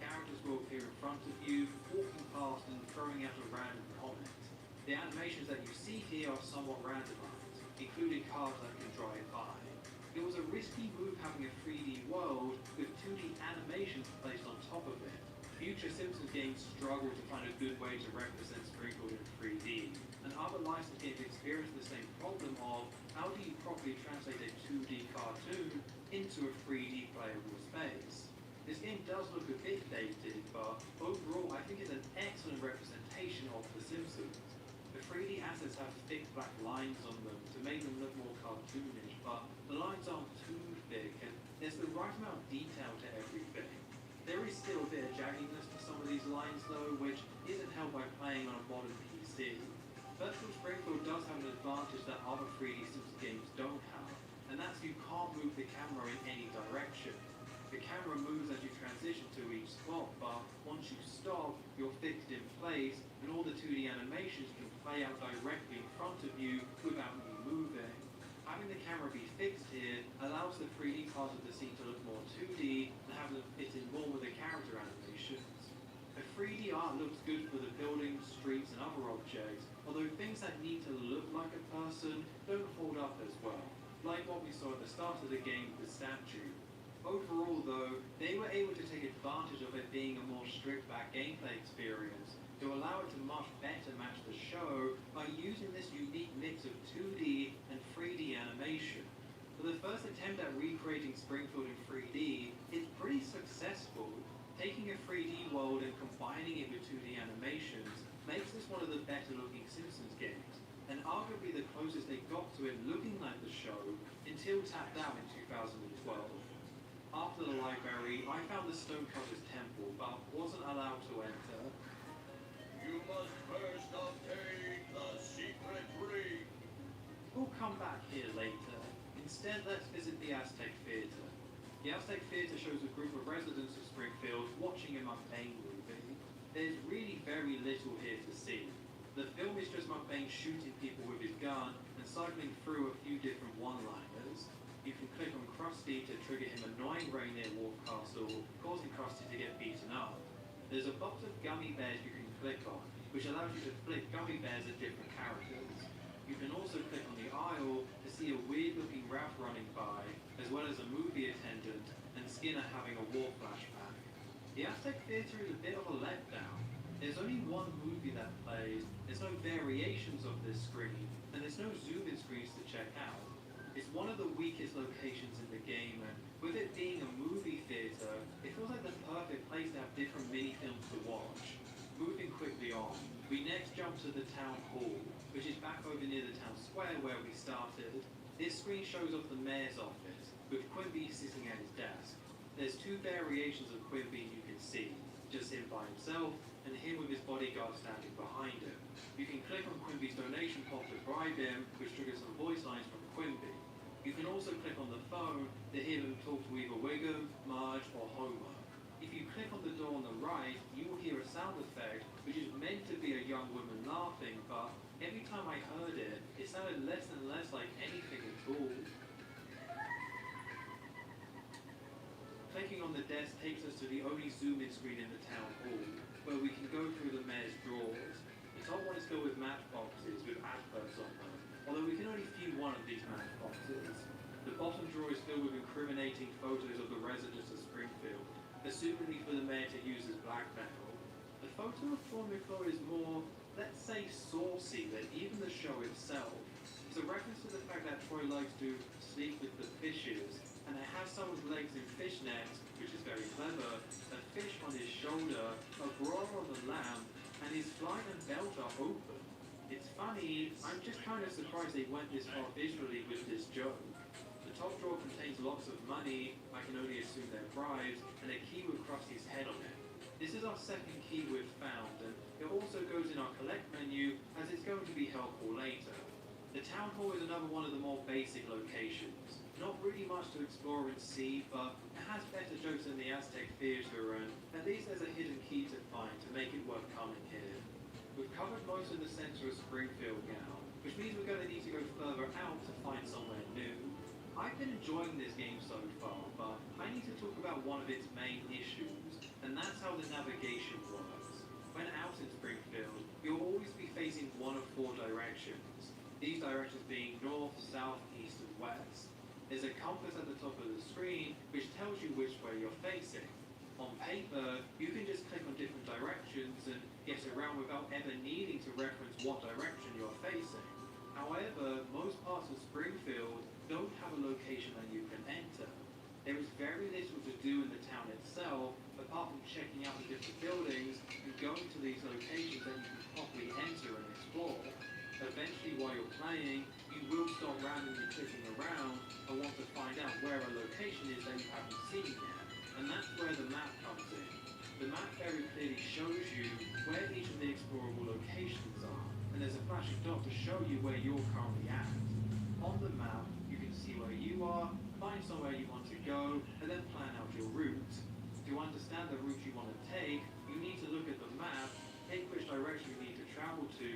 Characters will appear in front of you, walking past and throwing out a random comment. The animations that you see here are somewhat randomized, including cars that can drive by. It was a risky move having a 3D world with 2D animations placed on top of it. Future Simpsons games struggle to find a good way to represent Springfield in 3D, and other licensed games experience the same problem of how do you properly translate a 2D cartoon into a 3D playable space. This game does look a bit dated, but overall I think it's an excellent representation of The Simpsons. The 3D assets have thick black lines on them to make them look more cartoonish, but the lines aren't too thick and there's the right amount of detail to everything. There is still a bit of jagginess to some of these lines though, which isn't helped by playing on a modern PC. Virtual Springfield does have an advantage that other 3D Simpsons games don't have, and that's you can't move the camera in any direction. The camera moves as you transition to each spot, but once you stop, you're fixed in place, and all the 2D animations can play out directly in front of you without you moving. Having the camera be fixed here allows the 3D parts of the scene to look more 2D and have them fit in more with the character animations. The 3D art looks good for the buildings, streets, and other objects, although things that need to look like a person don't hold up as well, like what we saw at the start of the game with the statue. Overall though, they were able to take advantage of it being a more stripped-back gameplay experience to allow it to much better match the show by using this unique mix of 2D and 3D animation. For the first attempt at recreating Springfield in 3D, it's pretty successful. Taking a 3D world and combining it with 2D animations makes this one of the better looking Simpsons games, and arguably the closest they got to it looking like the show until tapped out in 2012. After the library, I found the Stonecutter's Temple, but wasn't allowed to enter. You must first obtain the secret ring. We'll come back here later. Instead, let's visit the Aztec Theater. The Aztec Theater shows a group of residents of Springfield watching a mukbang movie. There's really very little here to see. The film is just mukbang shooting people with his gun and cycling through a few different one-liners. You can click on Krusty to trigger him annoying rain near Wolf Castle, causing Krusty to get beaten up. There's a box of gummy bears you can click on, which allows you to flick gummy bears at different characters. You can also click on the aisle to see a weird-looking Ralph running by, as well as a movie attendant and Skinner having a war flashback. The Aztec Theater is a bit of a letdown. There's only one movie that plays, there's no variations of this screen, and there's no zoom-in screens to check out. It's one of the weakest locations in the game, and with it being a movie theater, it feels like the perfect place to have different mini-films to watch. Moving quickly on, we next jump to the town hall, which is back over near the town square where we started. This screen shows off the mayor's office, with Quimby sitting at his desk. There's two variations of Quimby you can see, just him by himself, and him with his bodyguard standing behind him. You can click on Quimby's donation pot to bribe him, which triggers some voice lines from Quimby. You can also click on the phone to hear him talk to either Wiggum, Marge, or Homer. If you click on the door on the right, you will hear a sound effect, which is meant to be a young woman laughing, but every time I heard it, it sounded less and less like anything at all. Clicking on the desk takes us to the only zoom-in screen in the town hall, where we can go through the mayor's drawers. The top one is filled with matchboxes with adverts on them, although we can only view one of these matchboxes. The bottom drawer is filled with incriminating photos of the residents of Springfield, assumingly for the mayor to use as blackmail. The photo of Troy McClure is more, let's say, saucy than even the show itself. It's a reference to the fact that Troy likes to sleep with the fishes, and it has someone's legs in fishnets, which is very clever, a fish on his shoulder, a bra on the lamp, and his flight and belt are open. It's funny, I'm just kind of surprised they went this far visually with this joke. The top drawer contains lots of money, I can only assume they're bribes, and a key with Krusty's head on it. This is our second key we've found, and it also goes in our collect menu, as it's going to be helpful later. The town hall is another one of the more basic locations. Not really much to explore and see, but it has better jokes than the Aztec Theater, and at least there's a hidden key to find to make it worth coming here. We've covered most of the centre of Springfield now, which means we're going to need to go further out to find somewhere new. I've been enjoying this game so far, but I need to talk about one of its main issues, and that's how the navigation works. When out in Springfield, you'll always be facing one of four directions. These directions being north, south, east, and west. There's a compass at the top of the screen which tells you which way you're facing. On paper, you can just click on different directions and get around without ever needing to reference what direction you're facing. However, most parts of Springfield don't have a location that you can enter. There is very little to do in the town itself, apart from checking out the different buildings and going to these locations that you can properly enter and explore. Eventually, while you're playing, you will start randomly clicking around and want to find out where a location is that you haven't seen yet. And that's where the map comes in. The map very clearly shows you where each of the explorable locations are, and there's a flashing dot to show you where you're currently at. On the map, you can see where you are, find somewhere you want to go, and then plan out your route. To understand the route you want to take, you need to look at the map, pick which direction you need to travel to,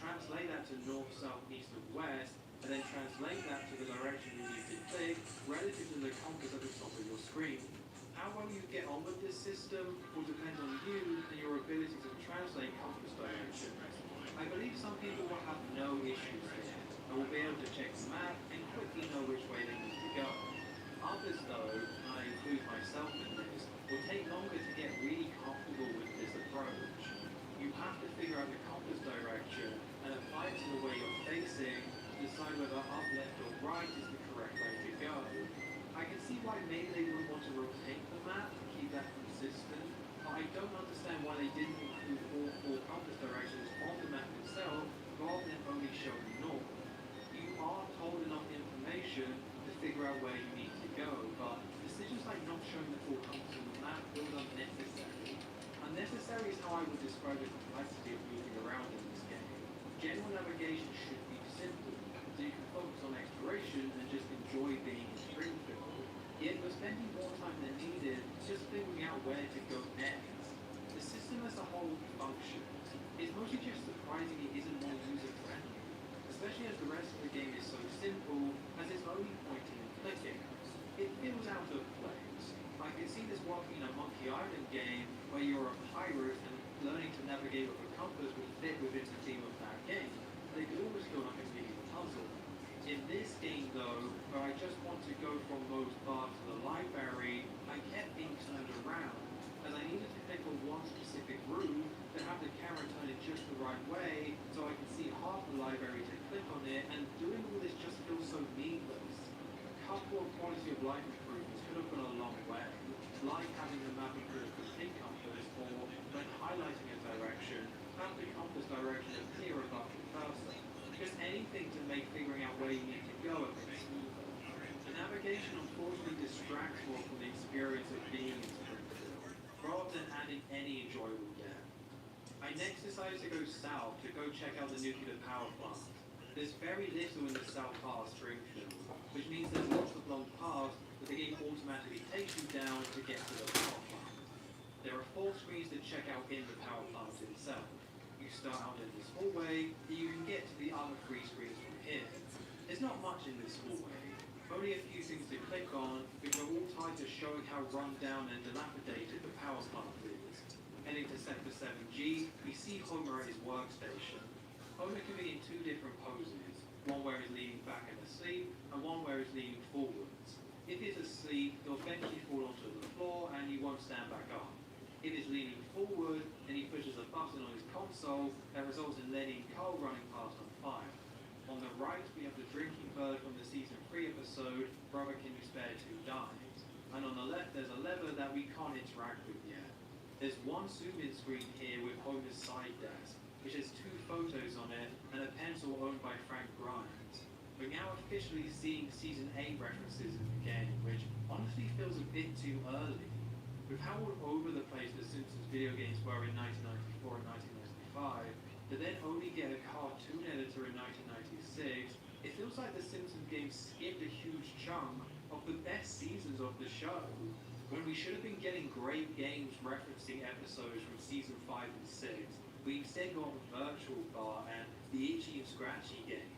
translate that to north, south, east, and west, and then translate that to the direction you need to click relative to the compass at the top of your screen. How well you get on with this system will depend on you and your ability to translate compass directions. I believe some people will have no issues here and will be able to check the map and quickly know which way they need to go. Others though, and I include myself in this, will take longer to get really comfortable with this approach. You have to figure out the compass direction and apply it to the way you're facing to decide whether up, left or right is the correct way to go. I can see why maybe they wouldn't want to rotate the map to keep that consistent, but I don't understand why they didn't include all four compass directions on the map itself rather than only showing north. You are told enough information to figure out where you need to go, but decisions like not showing the full compass on the map feels unnecessary. Unnecessary is how I would describe the complexity of moving around in this game. General navigation should be simple, so you can focus on exploration and just enjoy being in Springfield. Yet we're spending more time than needed just figuring out where to go next. The system as a whole functions. It's mostly just surprising it isn't more user-friendly, especially as the rest of the game is so simple as it's only pointing and clicking. It feels out of place. I can see this working in a Monkey Island game where you're a pirate and learning to navigate with a compass would fit within the theme of that game, but it could always feel like a mini puzzle. In this game though, where I just want to go from most bar to the library, I kept being turned around, as I needed to click on one specific route to have the camera turn it just the right way so I could see half the library to click on it, and doing all this just feels so needless. A couple of quality of life improvements could have gone a long way, like having the map include a complete compass, or when highlighting a direction, have the compass direction appear above the cursor. Just anything to make figuring out where you need to go a bit smoother. The navigation unfortunately distracts more from the experience of being in Springfield, rather than adding any enjoyable depth. I next decided to go south to go check out the nuclear power plant. There's very little in the south part of Springfield, which means there's lots of long paths that the game automatically takes you down to get to the power plant. There are 4 screens to check out in the power plant itself. You start out in this hallway, and you can get to the other 3 screens from here. There's not much in this hallway, only a few things to click on, which are all tied to showing how run down and dilapidated the power plant is. Heading to Sector 7G, we see Homer at his workstation. Homer can be in 2 different poses, one where he's leaning back and asleep, and one where he's leaning forwards. If he's asleep, he'll eventually fall onto the floor and he won't stand back up. If he's leaning forward, then he pushes a button on his console that results in letting coal running past on fire. On the right, we have the drinking bird from the Season 3 episode, Brother Can You Spare 2 Dimes. And on the left, there's a lever that we can't interact with yet. There's one zoom-in screen here with Homer's side desk, which has 2 photos on it and a pencil owned by Frank Grimes. We're now officially seeing Season 8 references in the game, which honestly feels a bit too early. With how all over the place the Simpsons video games were in 1994 and 1995, to then only get a cartoon editor in 1996, it feels like the Simpsons games skipped a huge chunk of the best seasons of the show, when we should have been getting great games referencing episodes from Season 5 and 6. We instead got Virtual Bar and the Itchy and Scratchy game.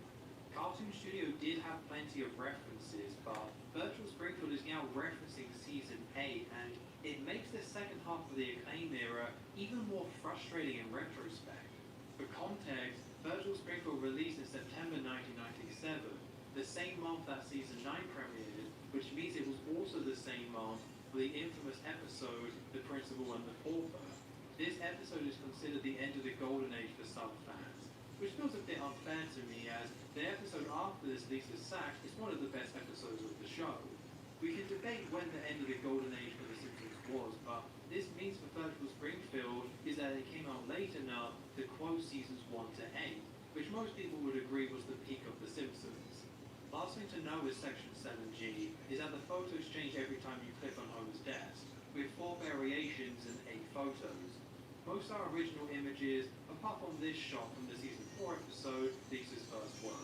Cartoon Studio did have plenty of references, but Virtual Springfield is now referencing Season 8, and it makes the second half of the Acclaim era even more frustrating in retrospect. For context, Virtual Springfield released in September 1997, the same month that Season 9 premiered, which means it was also the same month for the infamous episode The Principal and the Pauper. This episode is considered the end of the golden age for some fans, which feels a bit unfair to me as the episode after this, Lisa's sacked, is one of the best episodes of the show. We can debate when the end of the golden age for The Simpsons was, but this means for Vertical Springfield is that it came out late enough to quote seasons 1 to 8, which most people would agree was the peak of The Simpsons. Last thing to know with Section 7G is that the photos change every time you click on Homer's desk, with 4 variations and 8 photos. Most are original images, apart from this shot from the season 4 episode, Lisa's first work.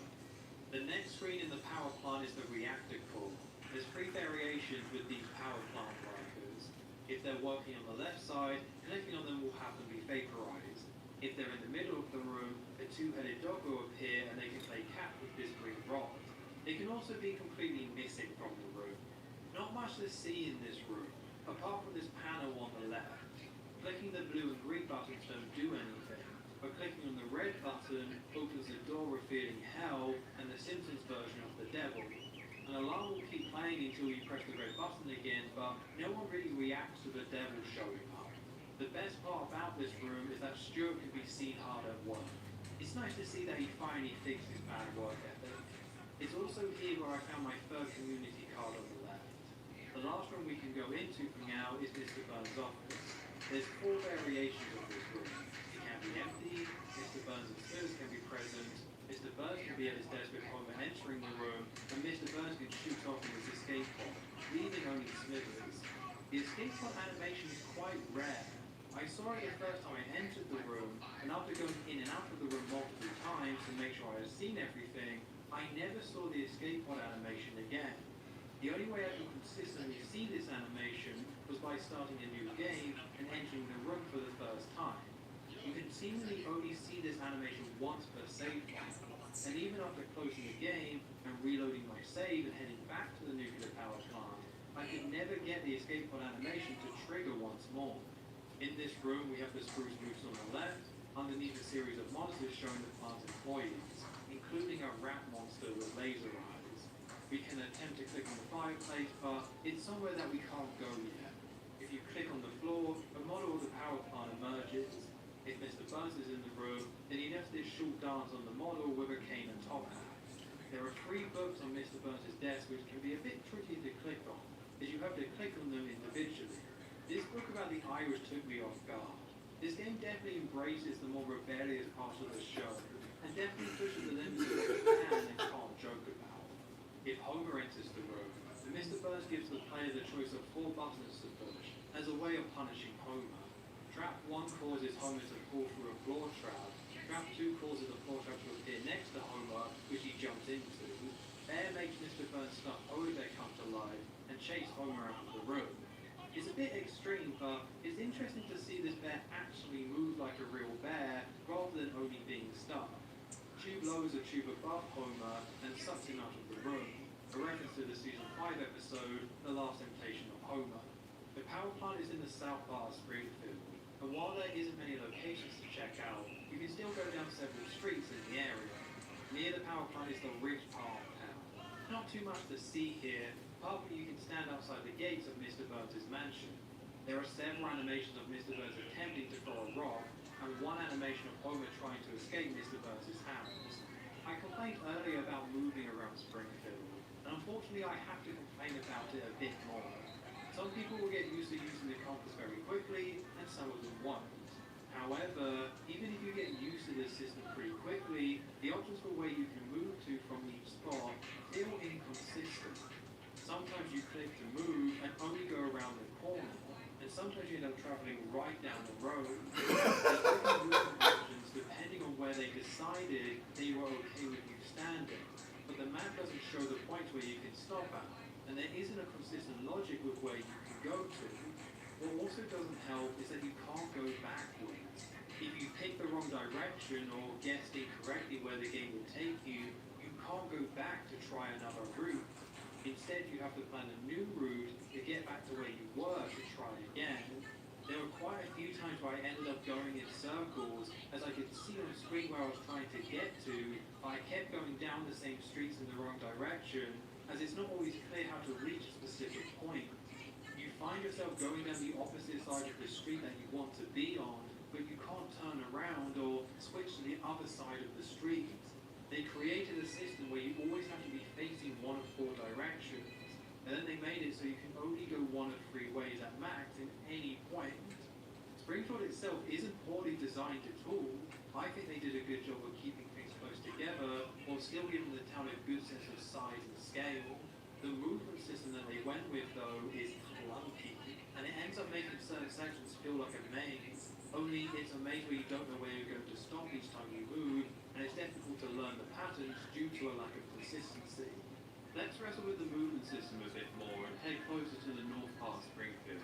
The next screen in the power plant is the reactor core. There's 3 variations with these power plant workers. If they're working on the left side, clicking on them will have them be vaporized. If they're in the middle of the room, a 2-headed dog will appear and they can play cat with this green rod. They can also be completely missing from the room. Not much to see in this room, apart from this panel on the left. Clicking the blue and green buttons don't do anything, but clicking on the red button opens the door revealing hell and the Simpsons version of the devil. An alarm will keep playing until you press the red button again, but no one really reacts to the devil showing up. The best part about this room is that Stuart can be seen hard at work. It's nice to see that he finally fixed his bad work ethic. It's also here where I found my third community card on the left. The last room we can go into for now is Mr. Burns' office. There's 4 variations of this room. It can be empty, Mr. Burns and Smithers can be present, Mr. Burns can be at his desk with Homer entering the room, and Mr. Burns can shoot off in his escape pod, leaving only Smithers. The escape pod animation is quite rare. I saw it the first time I entered the room, and after going in and out of the room multiple times to make sure I had seen everything, I never saw the escape pod animation again. The only way I could consistently see this animation was by starting a new game and entering the room for the first time. You can seemingly only see this animation once per save file, and even after closing the game and reloading my save and heading back to the nuclear power plant, I could never get the escape pod animation to trigger once more. In this room we have the Spruce Moose on the left, underneath a series of monsters showing the plant's employees, including a rat monster with laser eyes. We can attempt to click on the fireplace, but it's somewhere that we can't go yet. If you click on the floor, a model of the power plant emerges. If Mr. Burns is in the room, then he does this short dance on the model with a cane and top hat. There are 3 books on Mr. Burns' desk which can be a bit tricky to click on, as you have to click on them individually. This book about the Irish took me off guard. This game definitely embraces the more rebellious parts of the show, and definitely pushes the limits of what you can and can't joke about. If Homer enters the room, then Mr. Burns gives the player the choice of 4 buttons to push, as a way of punishing Homer. Trap 1 causes Homer to fall through a floor trap, Trap 2 causes a floor trap to appear next to Homer, which he jumps into. Bear makes Mr. Burns stuff Homer come to life, and chase Homer out of the room. It's a bit extreme, but it's interesting to see this bear actually move like a real bear, rather than only being stuck. Tube lowers a tube above Homer and sucks him out of the room, a reference to the season 5 episode, The Last Temptation of Homer. The power plant is in the south part of Springfield, and while there isn't many locations to check out, you can still go down several streets in the area. Near the power plant is the rich part of town. Not too much to see here, apart from you can stand outside the gates of Mr. Burns' mansion. There are several animations of Mr. Burns attempting to throw a rock, and 1 animation of Homer trying to escape Mr. Burns' house. I complained earlier about moving around Springfield, and unfortunately I have to complain about it a bit more. Some people will get used to using the compass very quickly, and some of them won't. However, even if you get used to this system pretty quickly, the options for where you can move to from each spot feel inconsistent. Sometimes you click to move and only go around the corner, and sometimes you end up traveling right down the road. There's different movement options depending on where they decided that you were okay with you standing, but the map doesn't show the points where you can stop at, and there isn't a consistent logic with where you can go to. What also doesn't help is that you can't go backwards. If you pick the wrong direction or guessed incorrectly where the game will take you, you can't go back to try another route. Instead, you have to plan a new route to get back to where you were to try again. There were quite a few times where I ended up going in circles, as I could see on the screen where I was trying to get to, but I kept going down the same streets in the wrong direction, as it's not always clear how to reach a specific point. You find yourself going down the opposite side of the street that you want to be on, but you can't turn around or switch to the other side of the street. They created a system where you always have to be facing one of 4 directions, and then they made it so you can only go one of 3 ways at max in any point. Springfield itself isn't poorly designed at all. I think they did a good job of keeping things close together, while still giving the town a good sense of size and scale. The movement system that they went with, though, is clunky, and it ends up making certain sections feel like a maze. Only it's a maze where you don't know where you're going to stop each time you move, and it's difficult to learn the patterns due to a lack of consistency. Let's wrestle with the movement system a bit more and head closer to the north part of Springfield.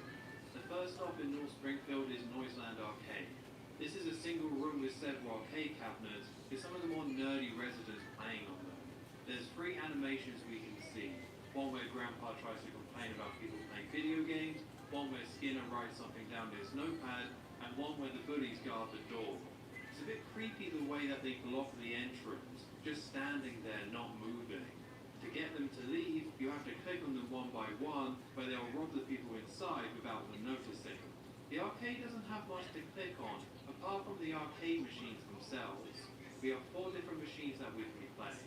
The first stop in North Springfield is Noiseland Arcade. This is a single room with several arcade cabinets, with some of the more nerdy residents playing on them. There's 3 animations we can see. One where Grandpa tries to complain about people playing video games, one where Skinner writes something down his notepad, and one where the bullies guard the door. It's a bit creepy the way that they block the entrance, just standing there not moving. To get them to leave, you have to click on them one by one, where they'll rob the people inside without them noticing. The arcade doesn't have much to click on, apart from the arcade machines themselves. We have 4 different machines that we can play.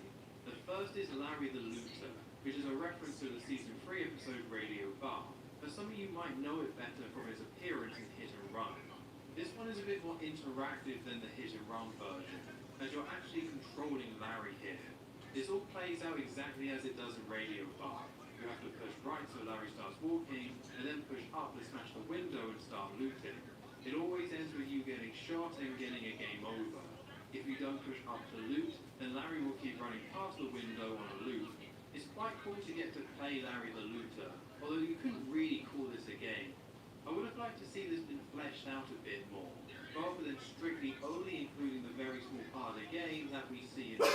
The first is Larry the Looter, which is a reference to the Season 3 episode Radio Bar, but some of you might know it better from his appearance in Hit and Run. This one is a bit more interactive than the Hit and Run version, as you're actually controlling Larry here. This all plays out exactly as it does in Radio Bar. You have to push right so Larry starts walking, and then push up to smash the window and start looting. It always ends with you getting shot and getting a game over. If you don't push up to loot, then Larry will keep running past the window on a loop. It's quite cool to get to play Larry the Looter, although you couldn't really call this a game. I would have liked to see this been fleshed out a bit more, rather than strictly only including the very small part of the game that we see in the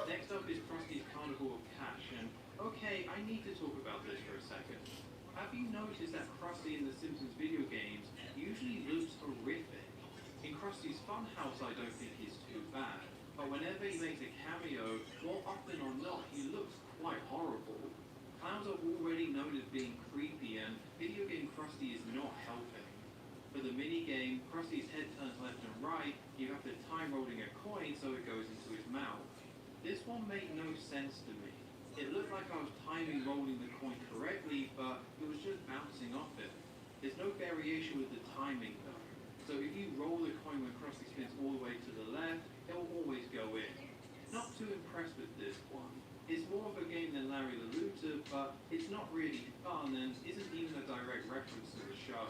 Next up is Krusty's Carnival of Cash, and okay, I need to talk about this for a second. Have you noticed that Krusty in the Simpsons video games usually looks horrific? In Krusty's Funhouse I don't think he's too bad, but whenever he makes a cameo, more often or not, he looks quite horrible. Clowns are already known as being creepy, and video game Krusty is not helping. For the minigame, Krusty's head turns left and right, you have to time rolling a coin so it goes into his mouth. This one made no sense to me. It looked like I was timing rolling the coin correctly, but it was just bouncing off it. There's no variation with the timing though, so if you roll the coin when Krusty spins all the way to the left, it will always go in. Not too impressed with this one. It's more of a game than Larry the Looter, but it's not really fun and isn't even a direct reference to the show.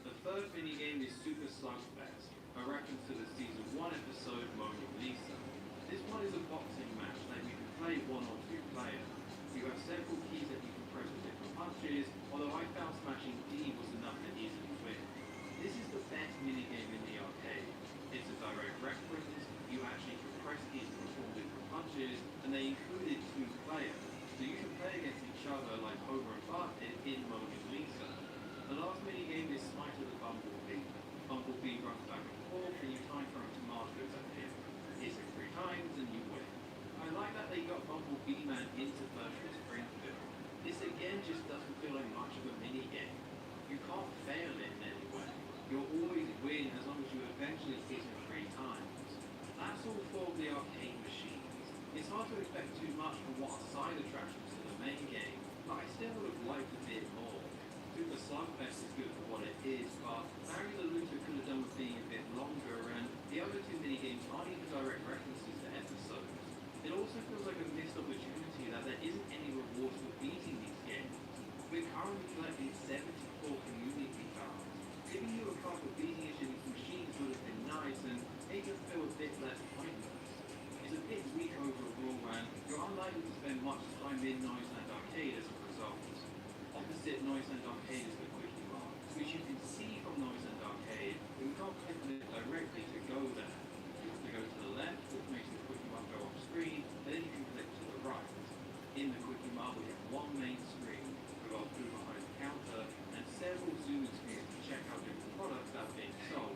The third minigame is Super Slugfest, a reference to the Season 1 episode Mona Lisa. This one is a boxing match that you can play 1 or 2 players. You have several keys that you can press with different punches, although I found smashing D was enough to easily win. This is the best minigame in the arcade. It's a direct reference, you actually can press keys to perform different punches, and they included 2 players, so you can play against each other like Homer and Bart did in Mona Lisa. The last minigame is Smite of the Bumblebee. Bumblebee runs back and forth, and you time throwing tomatoes at him. Hit it 3 times and you win. I like that they got Bumblebee Man into Virtual Springfield. This again just doesn't feel like much of a minigame. You can't fail it in any way. You'll always win as long as you eventually hit it 3 times. That's all 4 of the arcade machines. It's hard to expect too much from what are side attractions to the main game, but I still would have liked a bit more. Super Slugfest is good for what it is, but Larry the Looter could have done with being a bit longer, and the other 2 minigames aren't even direct references to episodes. It also feels like a missed opportunity that there isn't any rewards for beating these games. We're currently collecting 74 community cards. Giving you a card for beating each of these machines would have been nice and make it feel a bit less pointless. It's a bit weak overall, and you're unlikely to spend much time in Noiseland Arcade as a result. Opposite Noiseland Arcade is the Quickie Mart, which you can see from Noiseland Arcade, but you can't click on it directly to go there. You have to go to the left, which makes the Quickie Mart go off screen, and then you can click to the right. In the Quickie Mart we have 1 main screen, with our food behind the counter, and several zoom screens to check out different products that are being sold.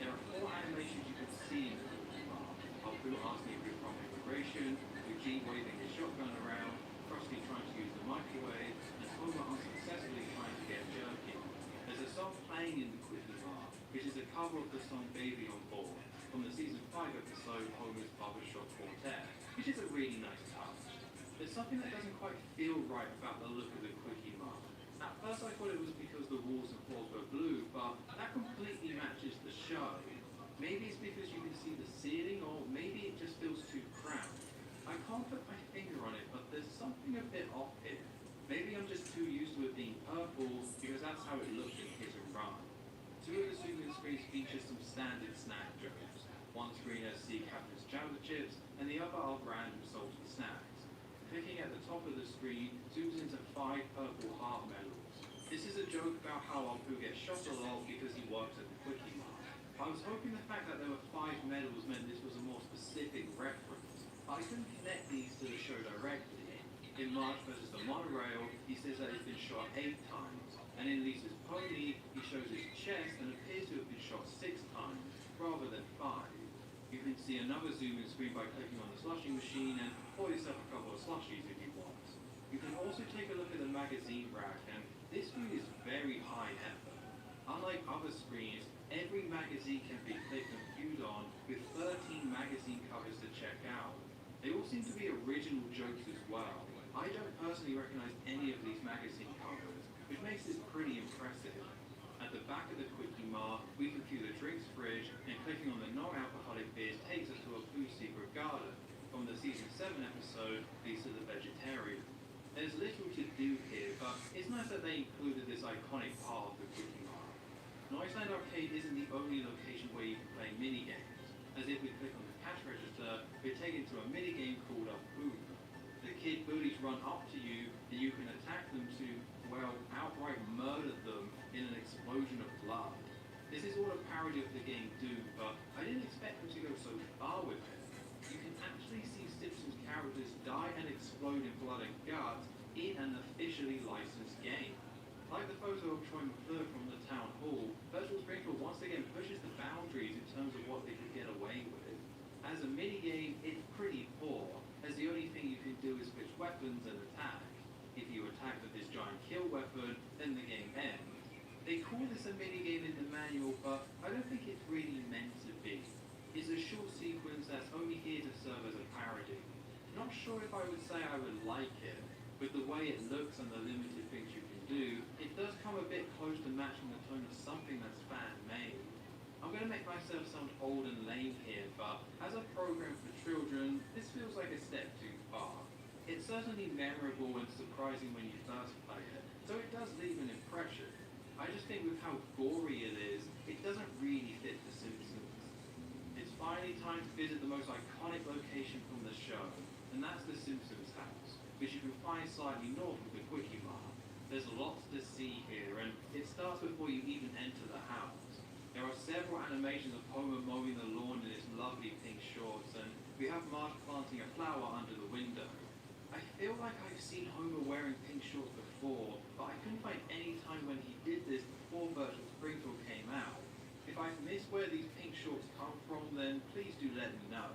There are 4 animations you can see in the Quickie Mart. Our food asking if you're from immigration, Eugene waving his shotgun around, Krusty trying to use the microwave, and Homer unsuccessfully trying to get cover of the song Baby on Board from the season 5 episode Homer's Barbershop Quartet, which is a really nice touch. There's something that doesn't quite feel right about the look of the Quickie Mart. At first I thought it was because the walls and floors were blue, but that completely matches the show. Maybe it's because you can see the ceiling, or maybe it just feels too cramped. I can't put my finger on it, but there's something a bit off here. Maybe I'm just too used to it being purple, because that's how it looked in Hit and Run. Two of the zoom-in screens feature some standard snack jokes. One screen has Sea Captain's Chowder Chips, and the other are random salty snacks. Clicking at the top of the screen zooms into 5 purple heart medals. This is a joke about how Apu gets shot a lot because he works at the Quickie Mart. I was hoping the fact that there were 5 medals meant this was a more specific reference. I couldn't connect these to the show directly. In March vs. the Monorail, he says that he's been shot 8 times, and in Lisa's Pony, he shows his chest and appears to have been shot 6 times, rather than 5. You can see another zoom-in screen by clicking on the slushing machine and pour yourself a couple of slushies if you want. You can also take a look at the magazine rack, and this screen is very high effort. Unlike other screens, every magazine can be clicked and viewed on, with 13 magazine covers to check out. They all seem to be original jokes as well. I don't personally recognize any of these magazine covers, which makes this pretty impressive. At the back of the Quickie Mart, we can view the drinks fridge, and clicking on the non-alcoholic beers takes us to a Pooh's Secret Garden from the season 7 episode, Lisa the Vegetarian. There's little to do here, but it's nice that they included this iconic part of the Quickie Mart. Noiseland Arcade isn't the only location where you can play minigames, as if we click on the cash register, we're taken to a minigame called a Boom. The kid bullies run up to you, and you can attack them to, well, outright murder them in an explosion of blood. This is all a parody of the game Doom, but I didn't expect them to go so far with it. You can actually see Simpsons characters die and explode in blood and guts in an officially licensed game. Like the photo of Troy McClure from the town hall, Virtual Springfield once again pushes the boundaries in terms of what they could get away with. As a minigame, it's pretty poor, as the only thing you can do is switch weapons and attack. If you attack with this giant kill weapon, then the game ends. They call this a minigame in the manual, but I don't think it's really meant to be. It's a short sequence that's only here to serve as a parody. Not sure if I would say I would like it. With the way it looks and the limited things you can do, it does come a bit close to matching the tone of something that's fan-made. I'm going to make myself sound old and lame here, but as a program for children, this feels like a step too far. It's certainly memorable and surprising when you first play it, so it does leave an impression. I just think with how gory it is, it doesn't really fit The Simpsons. It's finally time to visit the most iconic location from the show, and that's the Simpsons house, which you can find slightly north of the Quickie Mart. There's lots to see here, and it starts before you even enter the house. There are several animations of Homer mowing the lawn in his lovely pink shorts, and we have Marge planting a flower under the window. I feel like I've seen Homer wearing pink shorts before, but I couldn't find any time when he did this before Virtual Springfield came out. If I've missed where these pink shorts come from, then please do let me know.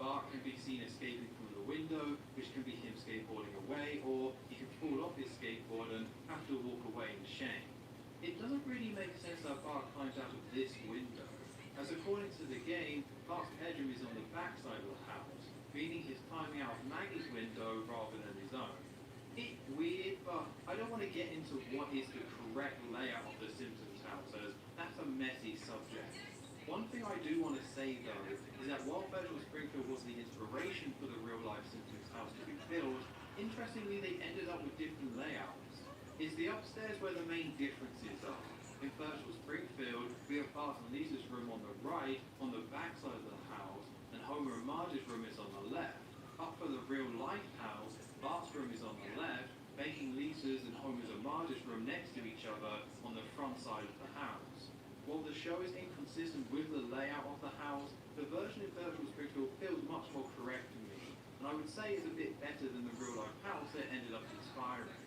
Bart can be seen escaping from the window, which can be him skateboarding away, or he can fall off his skateboard and have to walk away in shame. It doesn't really make sense that Bart climbs out of this window, as according to the game, Bart's bedroom is on the back side of the house, meaning he's climbing out of Maggie's window rather than his own. It's weird, but I don't want to get into what is the correct layout of the Simpsons house, as that's a messy subject. One thing I do want to say though, is that while Virtual Springfield was the inspiration for the real-life Simpsons house to be built, interestingly they ended up with different layouts. It's the upstairs where the main differences are. In Virtual Springfield, we have Bart and Lisa's room on the right, on the back side of the house, and Homer and Marge's room is on the left. Up for the real-life house, Bart's room is on the left, making Lisa's and Homer's and Marge's room next to each other on the front side of the house. While the show is inconsistent with the layout of the house, the version in Virtual Springfield feels much more correct to me, and I would say it's a bit better than the real-life house it ended up inspiring.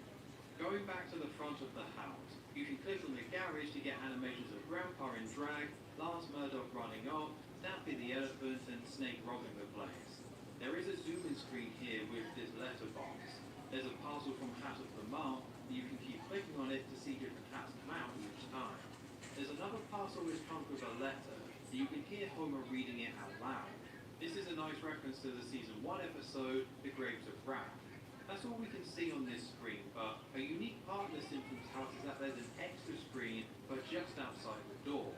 Going back to the front of the house, you can click on the garage to get animations of Grandpa in drag, Lance Murdoch running off, Stampy the elephant, and Snake robbing the place. There is a zoom-in screen here with this letterbox. There's a parcel from Hat of the Month, and you can keep clicking on it to see different hats come out each time. There's another parcel which comes with a letter, and you can hear Homer reading it out loud. This is a nice reference to the season 1 episode, The Grapes of Wrath. That's all we can see on this screen, but a unique part of the Simpsons house is that there's an extra screen, but just outside the door.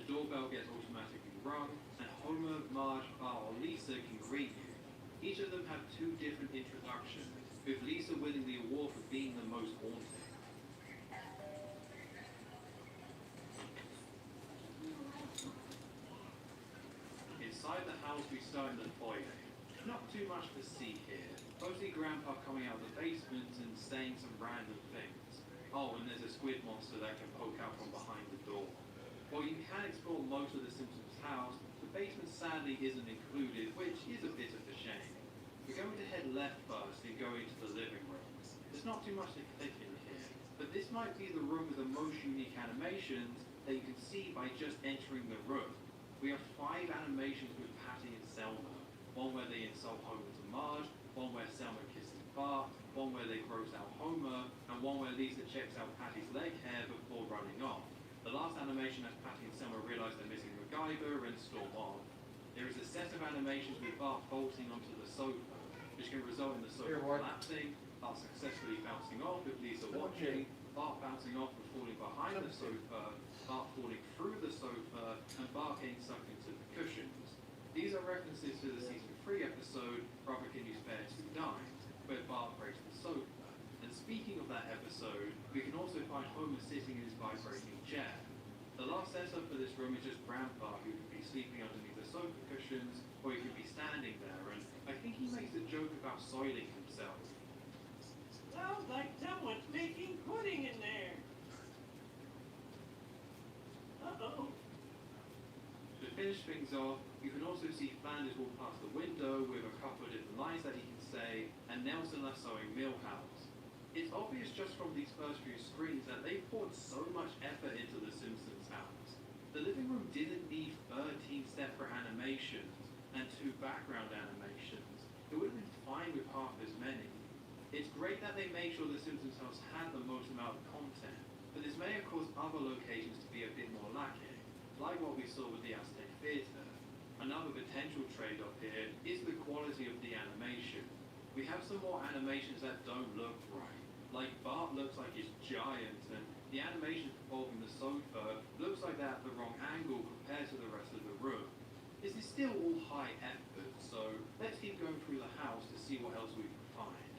The doorbell gets automatically rung, and Homer, Marge, Bart, or Lisa can greet you. Each of them have 2 different introductions, with Lisa winning the award for being the most haunting. Inside the house, we start in the foyer. Not too much to see here. Mostly Grandpa coming out of the basement and saying some random things. Oh, and there's a squid monster that can poke out from behind the door. While you can explore most of the Simpsons house, the basement sadly isn't included, which is a bit of a shame. We're going to head left first and go into the living room. There's not too much to click in here, but this might be the room with the most unique animations that you can see by just entering the room. We have 5 animations with Patty and Selma. One where they insult Homer to Marge, one where Selma kisses Bart, one where they gross out Homer, and one where Lisa checks out Patty's leg hair before running off. The last animation has Patty and Selma realize they're missing MacGyver and storm off. There is a set of animations with Bart bolting onto the sofa, which can result in the sofa collapsing, Bart successfully bouncing off with Lisa watching, Bart bouncing off and falling behind the sofa, Bart falling through the sofa, and Bart getting sucked into the cushions. These are references to the season 3 episode, Brother Can You Spare 2 Dimes, where Bart breaks the sofa. And speaking of that episode, we can also find Homer sitting in his vibrating chair. The last setup for this room is just Grandpa, who could be sleeping underneath the sofa cushions, or he could be standing there, and I think he makes a joke about soiling himself. Sounds like someone's making pudding in there. Uh-oh. To finish things off, you can also see Flanders walk past the window with a couple of different lines that he can say, and Nelson Lassoing Millhouse. It's obvious just from these first few screens that they poured so much effort into the Simpsons house. The living room didn't need 13 separate animations and 2 background animations. It would have been fine with half as many. It's great that they made sure the Simpsons house had the most amount of content, but this may have caused other locations to be a bit more lacking, like what we saw with the Aztec Theatre. Another potential trade-off here is the quality of the animation. We have some more animations that don't look right. Like Bart looks like he's giant, and the animation involving the sofa looks like they're at the wrong angle compared to the rest of the room. This is still all high effort, so let's keep going through the house to see what else we can find.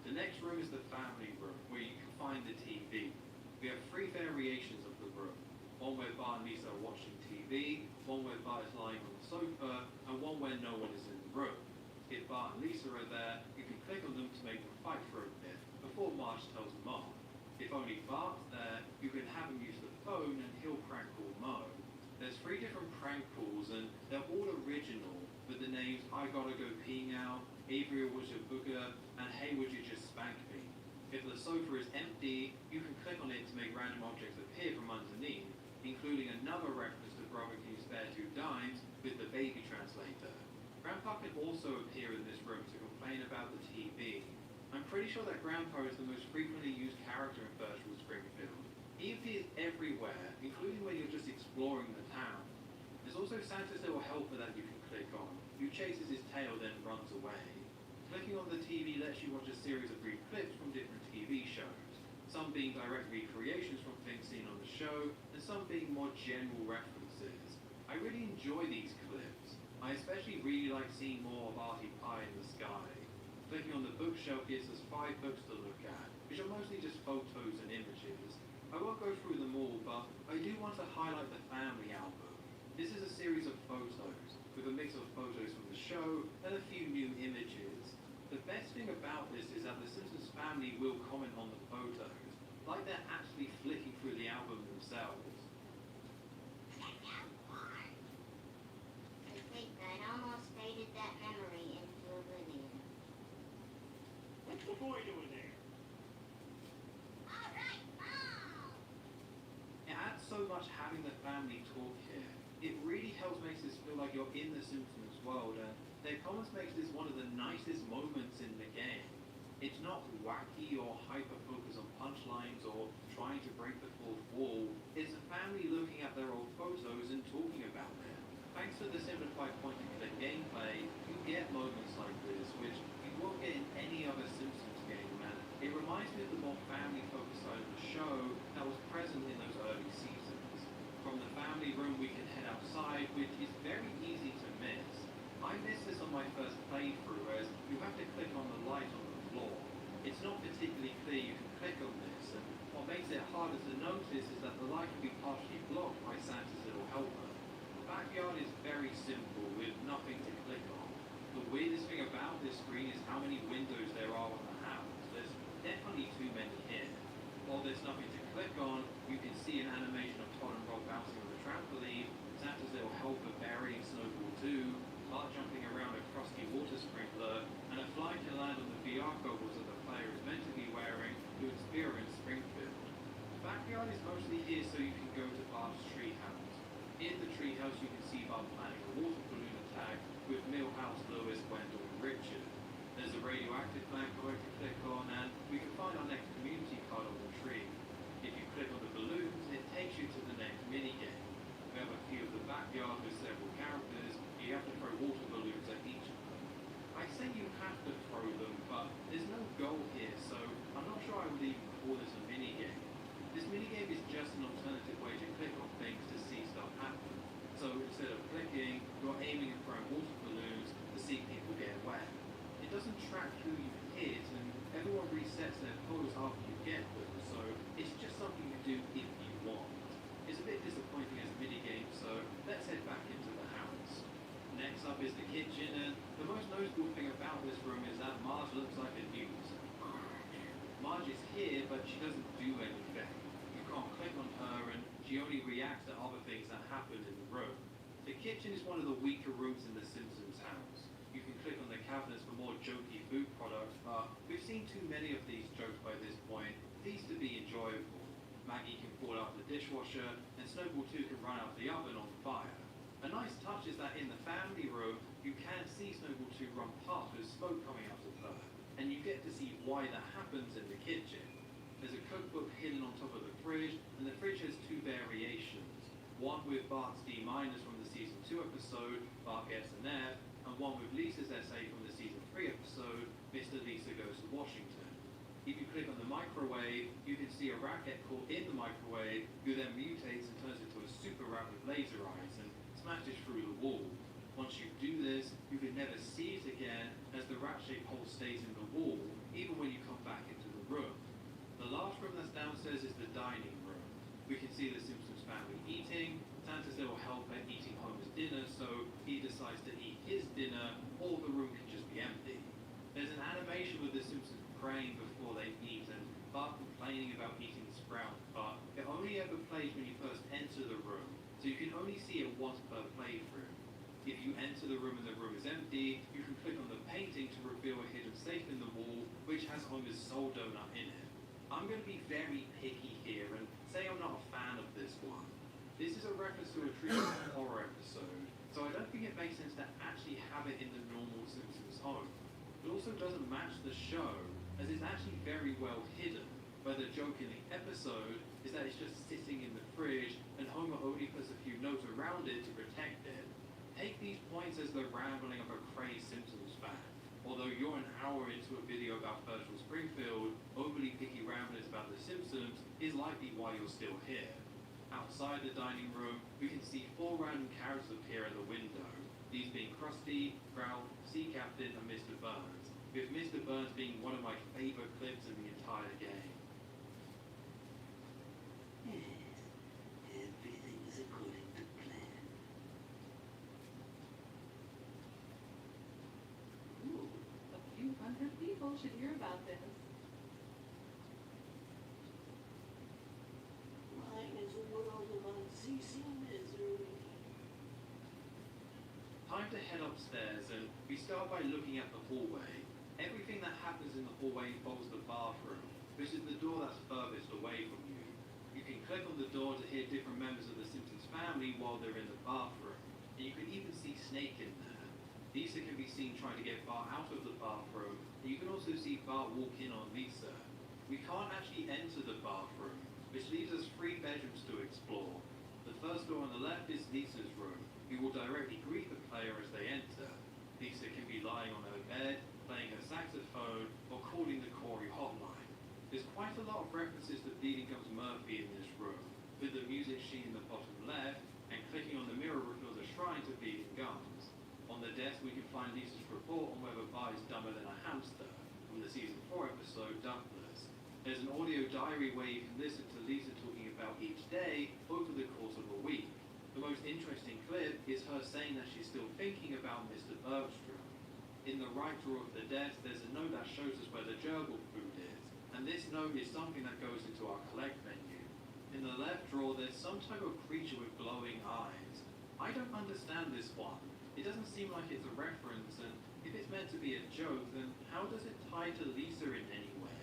The next room is the family room, where you can find the TV. We have 3 variations of the room. One where Bart and Lisa are watching TV, one where Bart is lying on the sofa, and one where no one is in the room. If Bart and Lisa are there, you can click on them to make them fight for a bit, before Marge tells them off. If only Bart's there, you can have him use the phone and he'll prank call Mo. There's 3 different prank calls and they're all original, with the names I Gotta Go Pee Now, Avery Was Your Booger, and Hey Would You Just Spank Me. If the sofa is empty, you can click on it to make random objects appear from underneath, including another reference to Brother Can You Spare 2 Dimes with the baby translator. Grandpa can also appear in this room to complain about the TV. I'm pretty sure that Grandpa is the most frequently used character in Virtual Springfield. He appears everywhere, including when you're just exploring the town. There's also Santa's little helper that you can click on, who chases his tail then runs away. Clicking on the TV lets you watch a series of brief clips from different TV shows, some being direct recreations from things seen on the show, and some being more general references. I really enjoy these clips. I especially really like seeing more of Artie Pie in the sky. Clicking on the bookshelf gives us 5 books to look at, which are mostly just photos and images. I won't go through them all, but I do want to highlight the family album. This is a series of photos, with a mix of photos from the show and a few new images. The best thing about this is that the Simpsons family will comment on the photos, like they're actually flicking through the album themselves. I think I'd almost faded that memory into oblivion. What's the boy doing there? All right, Mom! It adds so much having the family talk here. It really helps make this feel like you're in the Simpsons world, and their comments makes this one of the nicest moments in the game. It's not wacky or hyper-focused on punchlines or trying to break the fourth wall. It's a family looking at their old photos and talking about them. Thanks to the simplified point-and-click gameplay, you get moments like this, which you won't get in any other Simpsons game, and it reminds me of the more family-focused side of the show that was present in those early seasons. From the family room, we can head outside, which is very easy to miss. I missed this on my first playthrough, as you have to click on the light on the floor. It's not particularly clear you can click on this, and what makes it harder to notice is that the light can be partially blocked by Santa's little helper. The backyard is very simple, with nothing to click on. The weirdest thing about this screen is how many windows there are on the house. There's definitely too many here. While there's nothing to click on, you can see an animation of Todd and Rob bouncing on the trampoline, Santa's little helper burying Snowball 2, Bart jumping around a crusty water sprinkler, and a fly can land on the VR goggles that the player is meant to be wearing to experience Springfield. The backyard is mostly here so you can go to Bart's treehouse. In the treehouse you can see Bart planning a water balloon attack with Milhouse, Lois, Wendell, and Richard. There's a radioactive plant going to click on, and we can find our next community card on the tree. If you click on the balloons, it takes you to the next minigame. We have a few of the backyard with several characters. You have to throw water balloons at each of them. I say you have to throw them, but there's no goal here, so I'm not sure I would even call this a minigame. This minigame is just an alternative way to click on things to see stuff happen. So instead of clicking, you're aiming and throwing water balloons to see people get wet. It doesn't track who you hit, and everyone resets their pose after you get them, so it's just something you do if you want. It's a bit disappointing as a minigame, so let's head back into the house. Next up is the kitchen, and the most noticeable thing about this room is that Marge looks like a newt. Marge is here, but she doesn't do anything. You can't click on her, and she only reacts to other things that happen in the room. The kitchen is one of the weaker rooms in the Simpsons house. You can click on the cabinets for more jokey food products, but we've seen too many of these jokes by this point for these to be enjoyable. Maggie can fall out the dishwasher, and Snowball 2 can run out the oven on fire. A nice touch is that in the family room, you can see Snowball 2 run past with smoke coming out of her, and you get to see why that happens in the kitchen. There's a cookbook hidden on top of the fridge, and the fridge has two variations. One with Bart's D- from the season 2 episode, Bart Gets an F, and one with Lisa's essay from the season 3 episode, Mr. Lisa Goes to Washington. If you click on the microwave, you can see a rat get caught in the microwave, who then mutates and turns into a super rat with laser eyes and smashes through the wall. Once you do this, you can never see it again, as the rat-shaped hole stays in the wall, even when you come back into the room. The last room that's downstairs is the dining room. We can see the Simpsons family eating, Santa's little helper eating Homer's dinner, so he decides to eat his dinner, or the room can just be empty. There's an animation with the Simpsons praying before they eat, and Bart complaining about eating sprout, but it only ever plays when you first enter the room, so you can only see it once per playthrough. If you enter the room and the room is empty, you can click on the painting to reveal a hidden safe in the wall, which has Homer's soul donut in it. I'm going to be very picky here and say I'm not a fan of this one. This is a reference to a Treehouse horror episode, so I don't think it makes sense to actually have it in the normal Simpsons home. It also doesn't match the show, as it's actually very well hidden, where the joke in the episode is that it's just sitting in the fridge and Homer only puts a few notes around it to protect it. Take these points as the rambling of a crazed Simpsons fan. Although you're an hour into a video about Virtual Springfield, overly picky ramblings about The Simpsons is likely why you're still here. Outside the dining room, we can see 4 random characters appear at the window, these being Krusty, Ralph, Sea Captain, and Mr. Burns, with Mr. Burns being one of my favourite clips in the entire game. Yes, everything is according to plan. Ooh, a few hundred people should hear about this. Mine is a world of unceasing misery. Time to head upstairs, and we start by looking at the hallway. Everything that happens in the hallway involves the bathroom, which is the door that's furthest away from you. You can click on the door to hear different members of the Simpsons family while they're in the bathroom, and you can even see Snake in there. Lisa can be seen trying to get Bart out of the bathroom, and you can also see Bart walk in on Lisa. We can't actually enter the bathroom, which leaves us 3 bedrooms to explore. The first door on the left is Lisa's room, who will directly greet the player as they enter. Lisa can be lying on her bed, playing her saxophone, or calling the Corey hotline. There's quite a lot of references to Bleeding Gums Murphy in this room, with the music sheet in the bottom left, and clicking on the mirror reveals a shrine to Bleeding Gums. On the desk we can find Lisa's report on whether Bart is dumber than a hamster, from the season 4 episode Dumplers. There's an audio diary where you can listen to Lisa talking about each day over the course of a week. The most interesting clip is her saying that she's still thinking about Mr. Bergstrom. In the right drawer of the desk, there's a note that shows us where the gerbil food is, and this note is something that goes into our collect menu. In the left drawer, there's some type of creature with glowing eyes. I don't understand this one. It doesn't seem like it's a reference, and if it's meant to be a joke, then how does it tie to Lisa in any way?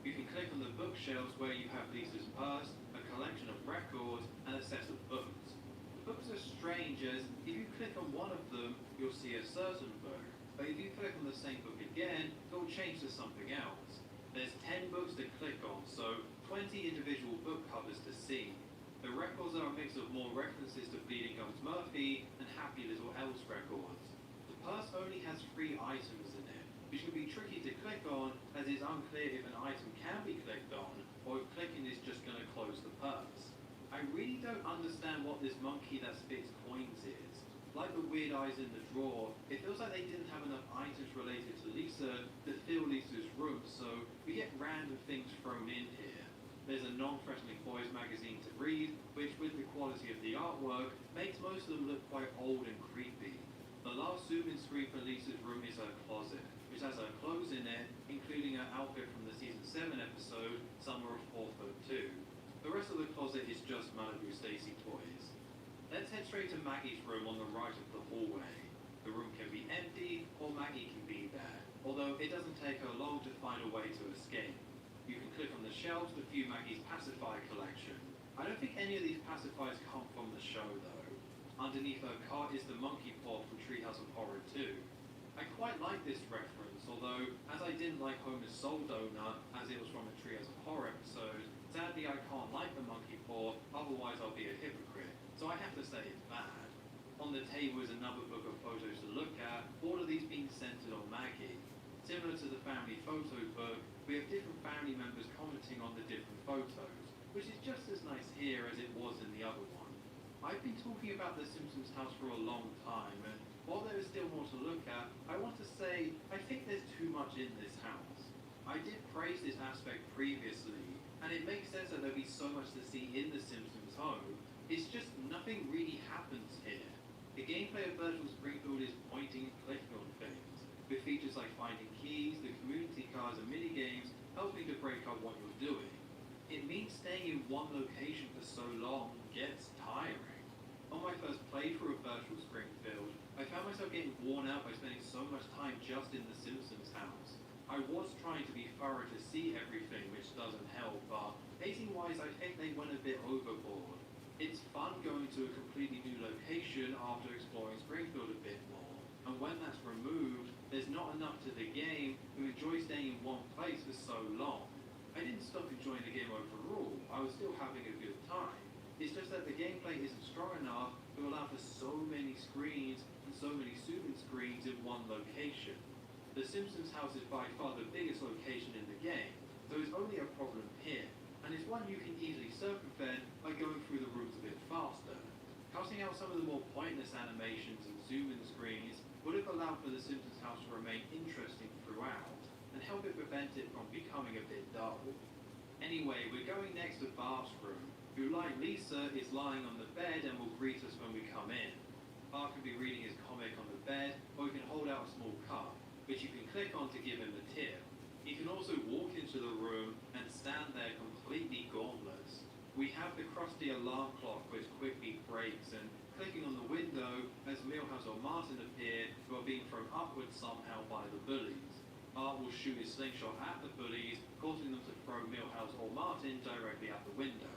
You can click on the bookshelves where you have Lisa's purse, a collection of records, and a set of books. The books are strange as if you click on one of them, you'll see a certain book, but if you click on the same book again, it will change to something else. There's 10 books to click on, so 20 individual book covers to see. The records are a mix of more references to Bleeding Gums Murphy and Happy Little Elves records. The purse only has 3 items in it, which can be tricky to click on as it's unclear if an item can be clicked on or if clicking is just going to close the purse. I really don't understand what this monkey that spits coins is. Like the weird eyes in the drawer, it feels like they didn't have enough items related to Lisa to fill Lisa's room, so we get random things thrown in here. There's a non-threatening boys magazine to read, which with the quality of the artwork, makes most of them look quite old and creepy. The last zoom-in screen for Lisa's room is her closet, which has her clothes in it, including her outfit from the season 7 episode, Summer of 442. The rest of the closet is just Malibu Stacy toys. Let's head straight to Maggie's room on the right of the hallway. The room can be empty, or Maggie can be there, although it doesn't take her long to find a way to escape. You can click on the shelves to view Maggie's pacifier collection. I don't think any of these pacifiers come from the show though. Underneath her cot is the monkey paw from Treehouse of Horror 2. I quite like this reference, although as I didn't like Homer's Soul Donut, as it was from a Treehouse of Horror episode, sadly I can't like the monkey paw, otherwise I'll be a hypocrite, so I have to say it's bad. On the table is another book of photos to look at, all of these being centered on Maggie. Similar to the family photo book, we have different family members commenting on the different photos, which is just as nice here as it was in the other one. I've been talking about the Simpsons house for a long time, and while there is still more to look at, I want to say I think there's too much in this house. I did praise this aspect previously, and it makes sense that there'll be so much to see in the Simpsons home. It's just nothing really happens here. The gameplay of Virtual Springfield is pointing and clicking on things, with features like finding keys, the community cards and minigames helping to break up what you're doing. It means staying in one location for so long gets tiring. On my first playthrough of Virtual Springfield, I found myself getting worn out by spending so much time just in the Simpsons house. I was trying to be thorough to see everything, which doesn't help, but pacing-wise I think they went a bit overboard. It's fun going to a completely new location after exploring Springfield a bit more, and when that's removed, there's not enough to the game to enjoy staying in one place for so long. I didn't stop enjoying the game overall, I was still having a good time. It's just that the gameplay isn't strong enough to allow for so many screens and so many zoom-in screens in one location. The Simpsons house is by far the biggest location in the game, so it's only a problem here, and it's one you can easily circumvent by going through the rooms a bit faster. Cutting out some of the more pointless animations and zoom-in screens would have allowed for the Simpsons house to remain interesting throughout, and help it prevent it from becoming a bit dull. Anyway, we're going next to Bart's room, who, like Lisa, is lying on the bed and will greet us when we come in. Bart can be reading his comic on the bed, or he can hold out a small cup, which you can click on to give him a tip. He can also walk into the room and stand there completely gauntlet. We have the crusty alarm clock which quickly breaks, and clicking on the window as Milhouse or Martin appear who are being thrown upwards somehow by the bullies. Bart will shoot his slingshot at the bullies, causing them to throw Milhouse or Martin directly out the window.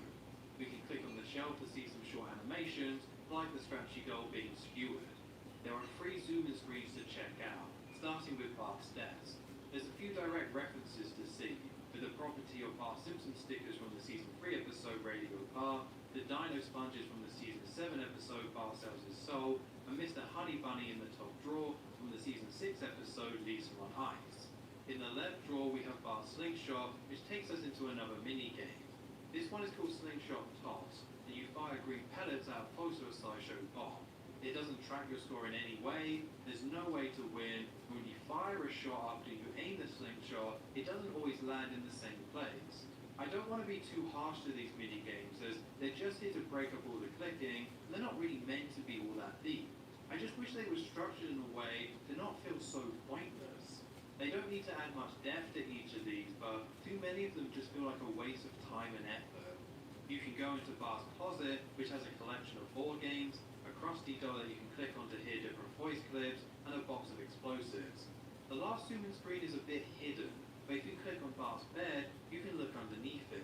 We can click on the shelf to see some short animations, like the scratchy doll being skewered. There are 3 zoom-in screens to check out, starting with Bart's desk. There's a few direct references to see. with the property of Bart Simpson stickers from the season 3 episode Radio Bar, the Dino Sponges from the season 7 episode Bart Sells His Soul, and Mr. Honey Bunny in the top drawer from the season 6 episode Leaves Him on Ice. In the left drawer we have Bart's Slingshot, which takes us into another mini-game. This one is called Slingshot Toss, and you fire green pellets out close to a sideshow bomb. It doesn't track your score in any way, there's no way to win. When you fire a shot after you aim the slingshot, it doesn't always land in the same place. I don't want to be too harsh to these mini games, as they're just here to break up all the clicking, and they're not really meant to be all that deep. I just wish they were structured in a way to not feel so pointless. They don't need to add much depth to each of these, but too many of them just feel like a waste of time and effort. You can go into Bart's Closet, which has a collection of board games, a crusty doll that you can click on to hear different voice clips, and a box of explosives. The last zoom-in screen is a bit hidden, but if you click on Bart's bed, you can look underneath it.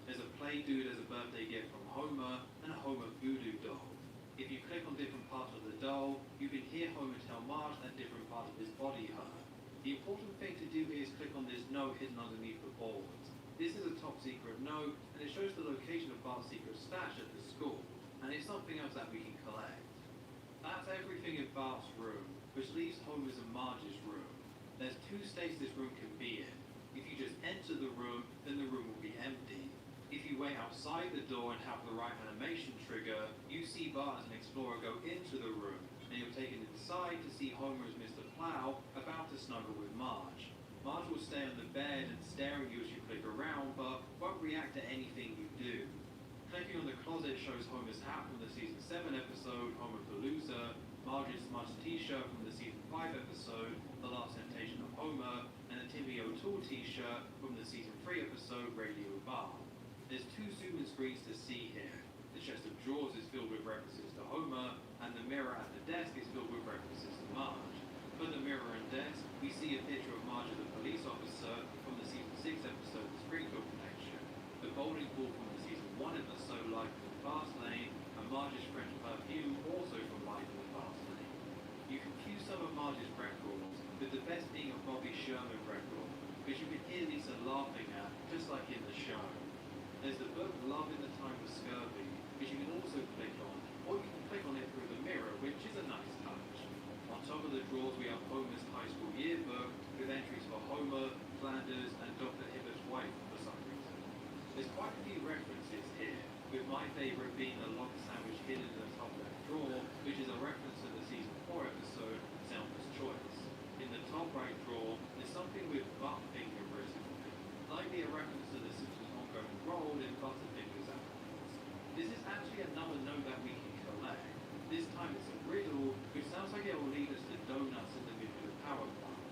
There's a Play Dude as a birthday gift from Homer, and a Homer voodoo doll. If you click on different parts of the doll, you can hear Homer tell Marge that different parts of his body hurt. The important thing to do here is click on this note hidden underneath the boards. This is a top secret note, and it shows the location of Bart's secret stash at the school, and it's something else that we can collect. That's everything in Bart's room, which leaves Homer's and Marge's room. There's 2 states this room can be in. If you just enter the room, then the room will be empty. If you wait outside the door and have the right animation trigger, you see Bart as an explorer go into the room, and you're taken inside to see Homer as Mr. Plow about to snuggle with Marge. Marge will stay on the bed and stare at you as you click around, but won't react to anything you do. Clicking on the closet shows Homer's hat from the season 7 episode, Homer Palooza, Marge's smudged t-shirt from the season 5 episode, The Last Temptation of Homer, and a Timmy O'Toole t-shirt from the season 3 episode, Radio Bar. There's 2 zoom-in screens to see here. The chest of drawers is filled with references to Homer, and the mirror at the desk is filled with references to Marge. For the mirror and desk, we see a picture of Marge as a police officer from the season 6 episode, The Springfield Connection, the bowling ball from the season 1 episode, Life in the Fast Lane, and Marge's French perfume, also from Life in the Fast Lane. You can cue some of Marge's records, with the best being a Bobby Sherman record, which you can hear Lisa laughing at, just like in the show. There's the book Love in the Time of Scurvy, which you can also click on, or you can click on it through the mirror, which is a nice touch. On top of the drawers we have Homer's high school yearbook, with entries for Homer, Flanders, and Dr. Hibbert's wife for some reason. There's quite a few references here, with my favourite being the log sandwich hidden in the top left drawer, which is a reference to the season 4 episode, Selma's Choice. In the top right drawer, there's something with Butterfinger written on it, likely a reference to the Simpsons' ongoing role in Butterfinger's episodes. This is actually another note that we can collect. This time it's a riddle, which sounds like it will lead us to donuts in the nuclear power plant.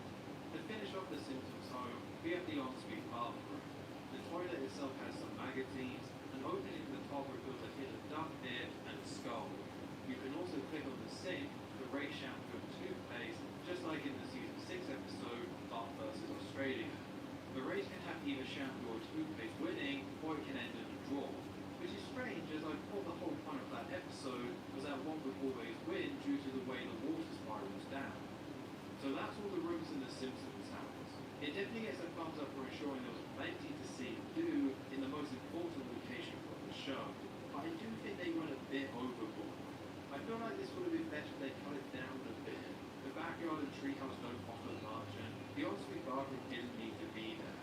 To finish off the Simpsons home, we have the ensuite bathroom. The toilet itself has some magazines, and opening the top reveals a hidden duck ear and a skull. You can also click on the sink for Ray shampoo and toothpaste, just like in the season 6 episode, Bart vs. Australia. The Rays can have either shampoo or toothpaste winning, or it can end in a draw. Which is strange, as I thought the whole point of that episode was that one would always win due to the way the water spirals down. So that's all the rooms in the Simpsons house. It definitely gets a thumbs up for ensuring there was plenty to see and do in the most important location for the show, but I do think they went a bit overboard. I feel like this would have been better if they cut it down a bit. The backyard and treehouse don't offer much, and the ensuite bathroom didn't need to be there.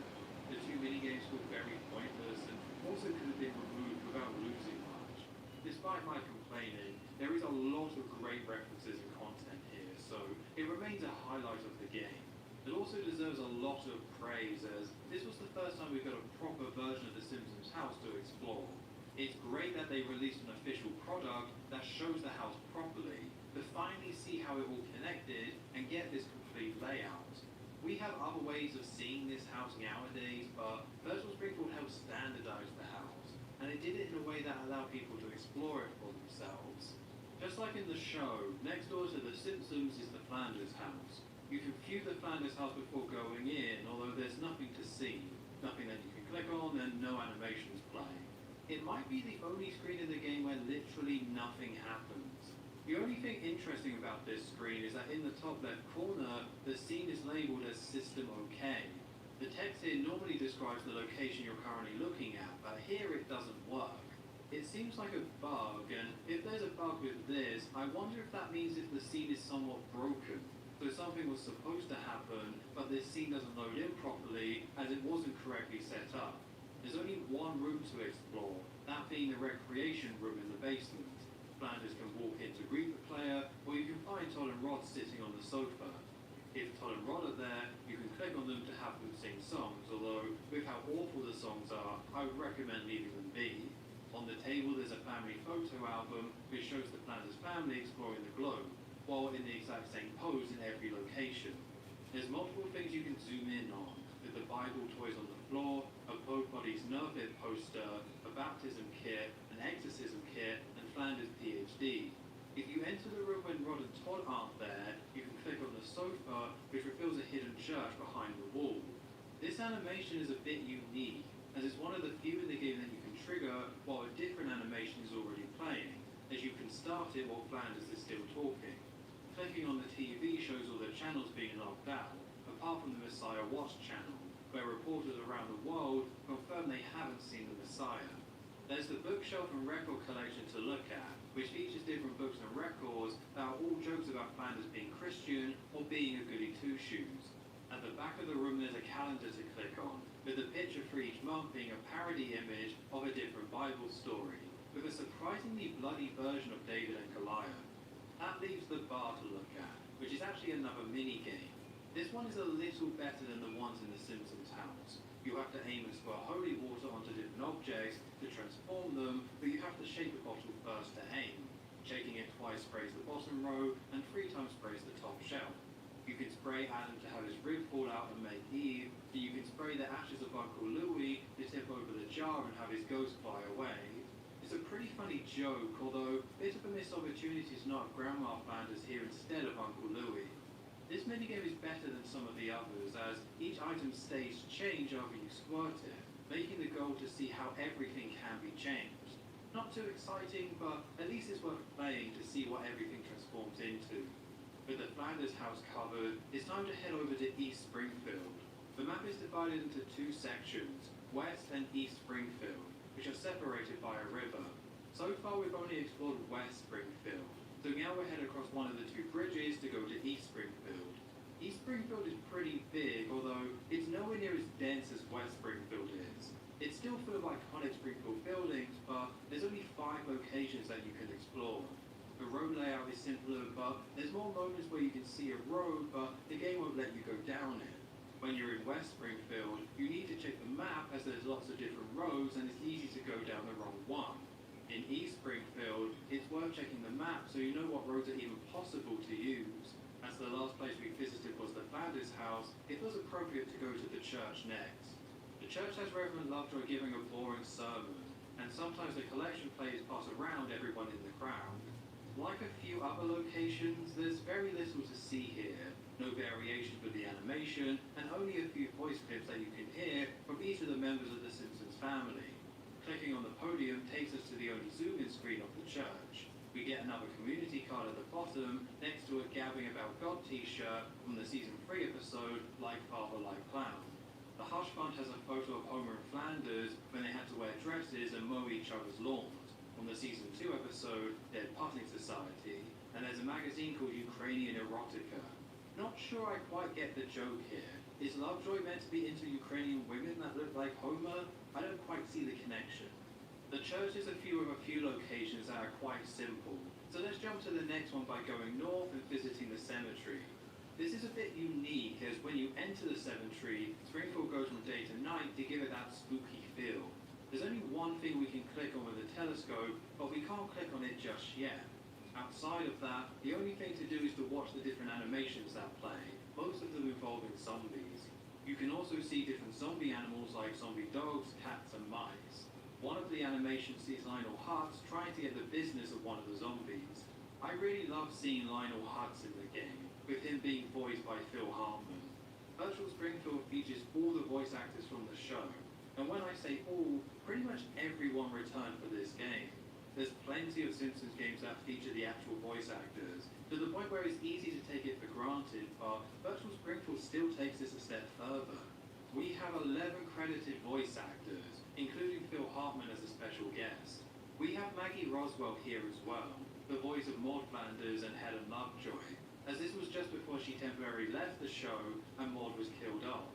The 2 minigames were very pointless and also could have been removed without losing much. Despite my complaining, there is a lot of great references and content here, so it remains a highlight of the game. It also deserves a lot of praise, as this was the first time we got a proper version of The Simpsons house to explore. It's great that they released an official product that shows the house properly, to finally see how it all connected and get this complete layout. We have other ways of seeing this house nowadays, but Virtual Springfield helped standardize the house, and it did it in a way that allowed people to explore it for themselves. Just like in the show, next door to The Simpsons is the Flanders house. You can view the Flanders house before going in, although there's nothing to see, nothing that you can click on, and no animations playing. It might be the only screen in the game where literally nothing happens. The only thing interesting about this screen is that in the top left corner, the scene is labelled as System OK. The text here normally describes the location you're currently looking at, but here it doesn't work. It seems like a bug, and if there's a bug with this, I wonder if that means if the scene is somewhat broken. So something was supposed to happen, but this scene doesn't load in properly as it wasn't correctly set up. There's only one room to explore, that being the recreation room in the basement. Flanders can walk in to greet the player, or you can find Todd and Rod sitting on the sofa. If Todd and Rod are there, you can click on them to have them sing songs, although with how awful the songs are, I would recommend leaving them be. On the table there's a family photo album which shows the Flanders family exploring the globe, while in the exact same pose in every location. There's multiple things you can zoom in on, with the Bible toys on the floor, a Pope Body's Nervit poster, a baptism kit, an exorcism kit, and Flanders' PhD. If you enter the room when Rod and Todd aren't there, you can click on the sofa, which reveals a hidden church behind the wall. This animation is a bit unique, as it's one of the few in the game that you can trigger while a different animation is already playing, as you can start it while Flanders is still talking. Clicking on the TV shows all the channels being logged out, apart from the Messiah Watch channel, where reporters around the world confirm they haven't seen the Messiah. There's the bookshelf and record collection to look at, which features different books and records that are all jokes about Flanders being Christian or being a goody two-shoes. At the back of the room there's a calendar to click on, with the picture for each month being a parody image of a different Bible story, with a surprisingly bloody version of David and Goliath. That leaves the bar to look at, which is actually another mini-game. This one is a little better than the ones in the Simpsons house. You have to aim and squirt holy water onto different objects to transform them, but you have to shake the bottle first to aim. Shaking it twice sprays the bottom row, and 3 times sprays the top shelf. You can spray Adam to have his rib fall out and make Eve, and you can spray the ashes of Uncle Louie to tip over the jar and have his ghost fly away. It's a pretty funny joke, although a bit of a missed opportunity to not have Grandma Flanders here instead of Uncle Louie. This minigame is better than some of the others, as each item's states change after you squirt it, making the goal to see how everything can be changed. Not too exciting, but at least it's worth playing to see what everything transforms into. With the Flanders house covered, it's time to head over to East Springfield. The map is divided into 2 sections, West and East Springfield, which are separated by a river. So far we've only explored West Springfield, so now we're headed across one of the 2 bridges to go to East Springfield. East Springfield is pretty big, although it's nowhere near as dense as West Springfield is. It's still full of iconic Springfield buildings, but there's only 5 locations that you can explore. The road layout is simpler, but there's more moments where you can see a road, but the game won't let you go down it. When you're in West Springfield, you need to check the map as there's lots of different roads and it's easy to go down the wrong one. In East Springfield, it's worth checking the map so you know what roads are even possible to use. As the last place we visited was the Flanders house, it was appropriate to go to the church next. The church has Reverend Lovejoy giving a boring sermon, and sometimes the collection plates pass around everyone in the crowd. Like a few other locations, there's very little to see here. No variations with the animation, and only a few voice clips that you can hear from each of the members of the Simpsons family. Clicking on the podium takes us to the only zoom-in screen of the church. We get another community card at the bottom, next to a Gabbing About God t-shirt from the Season 3 episode, Like Father, Like Clown. The Hush Fund has a photo of Homer and Flanders when they had to wear dresses and mow each other's lawns, from the Season 2 episode, Dead Putting Society, and there's a magazine called Ukrainian Erotica. Not sure I quite get the joke here. Is Lovejoy meant to be into Ukrainian women that look like Homer? I don't quite see the connection. The church is a few locations that are quite simple, so let's jump to the next one by going north and visiting the cemetery. This is a bit unique, as when you enter the cemetery, Springfield goes from day to night to give it that spooky feel. There's only one thing we can click on with the telescope, but we can't click on it just yet. Outside of that, the only thing to do is to watch the different animations that play, most of them involving zombies. You can also see different zombie animals like zombie dogs, cats and mice. One of the animations sees Lionel Hutz trying to get the business of one of the zombies. I really love seeing Lionel Hutz in the game, with him being voiced by Phil Hartman. Virtual Springfield features all the voice actors from the show, and when I say all, pretty much everyone returned for this game. There's plenty of Simpsons games that feature the actual voice actors, to the point where it's easy to take it for granted, but Virtual Springfield still takes this a step further. we have 11 credited voice actors, including Phil Hartman as a special guest. We have Maggie Roswell here as well, the voice of Maud Flanders and Helen Lovejoy, as this was just before she temporarily left the show and Maud was killed off.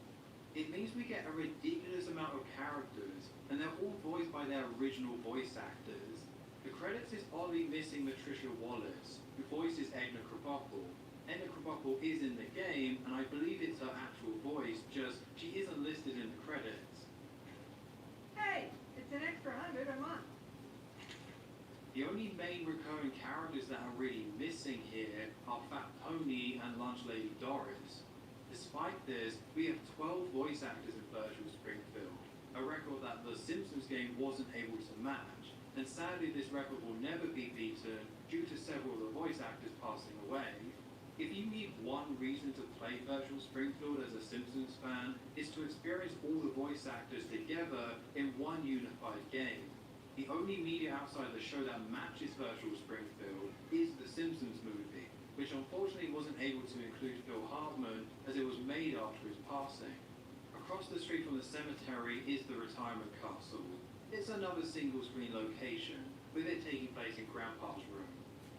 It means we get a ridiculous amount of characters, and they're all voiced by their original voice actors. The credits is oddly missing Patricia Wallace, who voices Edna Krabappel. Edna Krabappel is in the game, and I believe it's her actual voice, just she isn't listed in the credits. Hey, it's an extra $100 a month. The only main recurring characters that are really missing here are Fat Pony and Lunch Lady Doris. Despite this, we have 12 voice actors in Virtual Springfield, a record that The Simpsons game wasn't able to match, and sadly this record will never be beaten due to several of the voice actors passing away. If you need one reason to play Virtual Springfield as a Simpsons fan, it's to experience all the voice actors together in one unified game. The only media outside the show that matches Virtual Springfield is The Simpsons movie, which unfortunately wasn't able to include Phil Hartman as it was made after his passing. Across the street from the cemetery is the retirement castle. It's another single-screen location, with it taking place in Grandpa's room.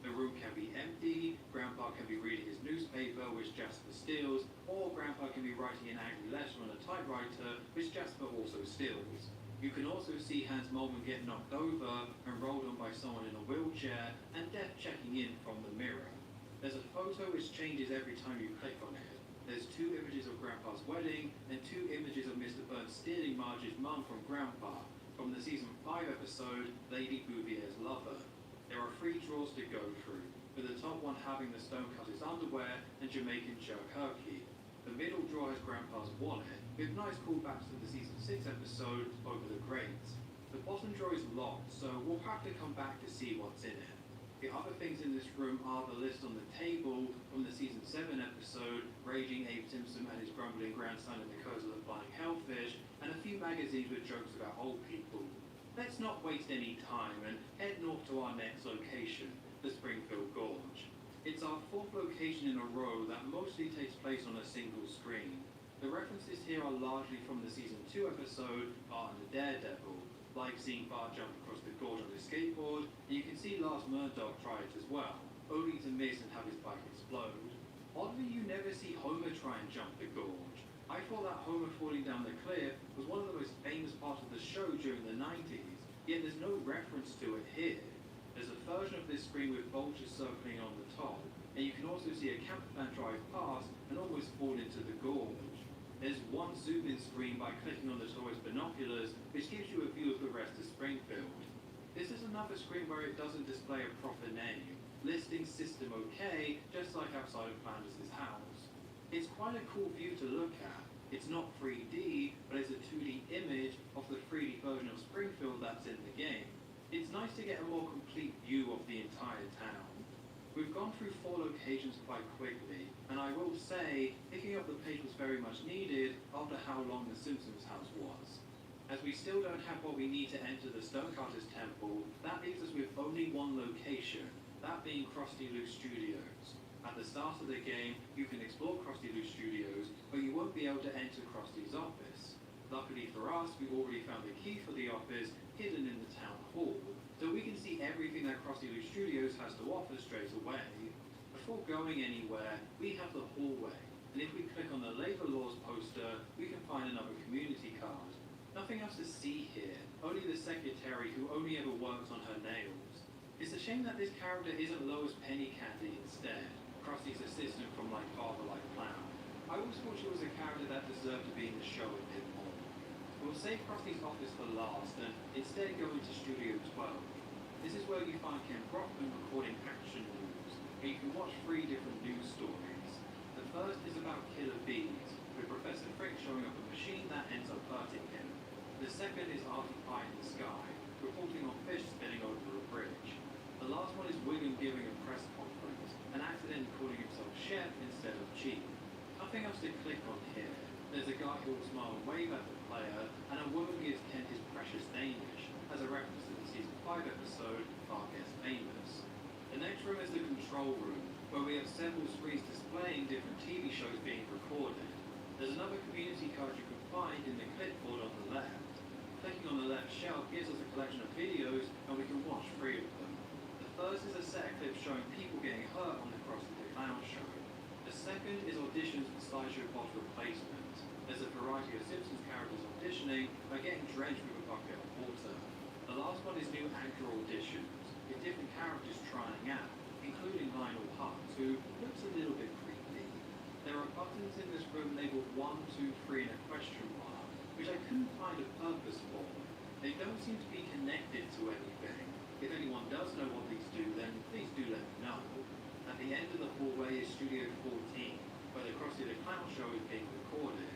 The room can be empty, Grandpa can be reading his newspaper, which Jasper steals, or Grandpa can be writing an angry letter on a typewriter, which Jasper also steals. You can also see Hans Molman get knocked over and rolled on by someone in a wheelchair, and Death checking in from the mirror. There's a photo which changes every time you click on it. There's 2 images of Grandpa's wedding, and 2 images of Mr. Burns stealing Marge's mum from Grandpa, from the season 5 episode, Lady Bouvier's Lover. There are 3 drawers to go through, with the top one having the Stonecutter's underwear and Jamaican jerky. The middle drawer has Grandpa's wallet, with nice callbacks to the season 6 episode, Over the Grates. The bottom drawer is locked, so we'll have to come back to see what's in it. The other things in this room are the list on the table from the season 7 episode, Raging Abe Simpson and his grumbling grandson in the Curse of the Flying Hellfish, and a few magazines with jokes about old people. Let's not waste any time and head north to our next location, the Springfield Gorge. It's our 4th location in a row that mostly takes place on a single screen. The references here are largely from the season 2 episode, Bart and the Daredevil, like seeing Bart jump across the gorge on his skateboard, and you can see Lars Murdoch try it as well, only to miss and have his bike explode. Oddly, you never see Homer try and jump the gorge. I thought that Homer falling down the cliff was one of the most famous parts of the show during the 90s, yet there's no reference to it here. There's a version of this screen with vultures circling on the top, and you can also see a campervan drive past and almost fall into the gorge. There's one zoom-in screen by clicking on the tourist binoculars, which gives you a view of the rest of Springfield. This is another screen where it doesn't display a proper name, listing System OK, just like outside of Flanders' house. It's quite a cool view to look at. It's not 3D, but it's a 2D image of the 3D version of Springfield that's in the game. It's nice to get a more complete view of the entire town. We've gone through 4 locations quite quickly, and I will say, picking up the pace was very much needed after how long the Simpsons house was. As we still don't have what we need to enter the Stonecutter's temple, that leaves us with only one location, that being Krusty Lou Studios. At the start of the game, you can explore Krusty Lou Studios, but you won't be able to enter Krusty's office. Luckily for us, we already found the key for the office hidden in the town hall, so we can see everything that Krusty Lou Studios has to offer straight away. Before going anywhere, we have the hallway, and if we click on the labor laws poster, we can find another community card. Nothing else to see here, only the secretary who only ever works on her nails. It's a shame that this character isn't Lois Penny Candy instead, Krusty's assistant from Like Father Like Clown. I always thought she was a character that deserved to be in the show a bit more. We'll save Krusty's office for last and instead go into Studio 12. This is where you find Ken Brockman recording action news, where you can watch 3 different news stories. The first is about killer bees, with Professor Frick showing up a machine that ends up hurting him. The second is Artie Pie in the Sky, reporting on fish spinning over a bridge. The last one is William giving a press conference, and accidentally calling himself Chef instead of Chief. Nothing else to click on here. There's a guy who will smile and wave at the player, and a woman gives Ken his precious Danish, as a reference to the season 5 episode, Far Guest Famous. The next room is the control room, where we have several screens displaying different TV shows being recorded. There's another community card you can find in the clipboard on the left. Clicking on the left shelf gives us a collection of videos, and we can watch 3 of them. The first is a set of clips showing people getting hurt on the Krusty the Clown show. The second is auditions for slideshow bottle replacements. There's a variety of Simpsons characters auditioning by getting drenched with a bucket of water. The last one is new anchor auditions, with different characters trying out, including Lionel Hutz, who looks a little bit creepy. There are buttons in this room labeled 1, 2, 3 and a question mark, which I couldn't find a purpose for. They don't seem to be connected to anything. If anyone does know what these do, then please do let me know. At the end of the hallway is Studio 14, where the Krusty the Clown show is being recorded.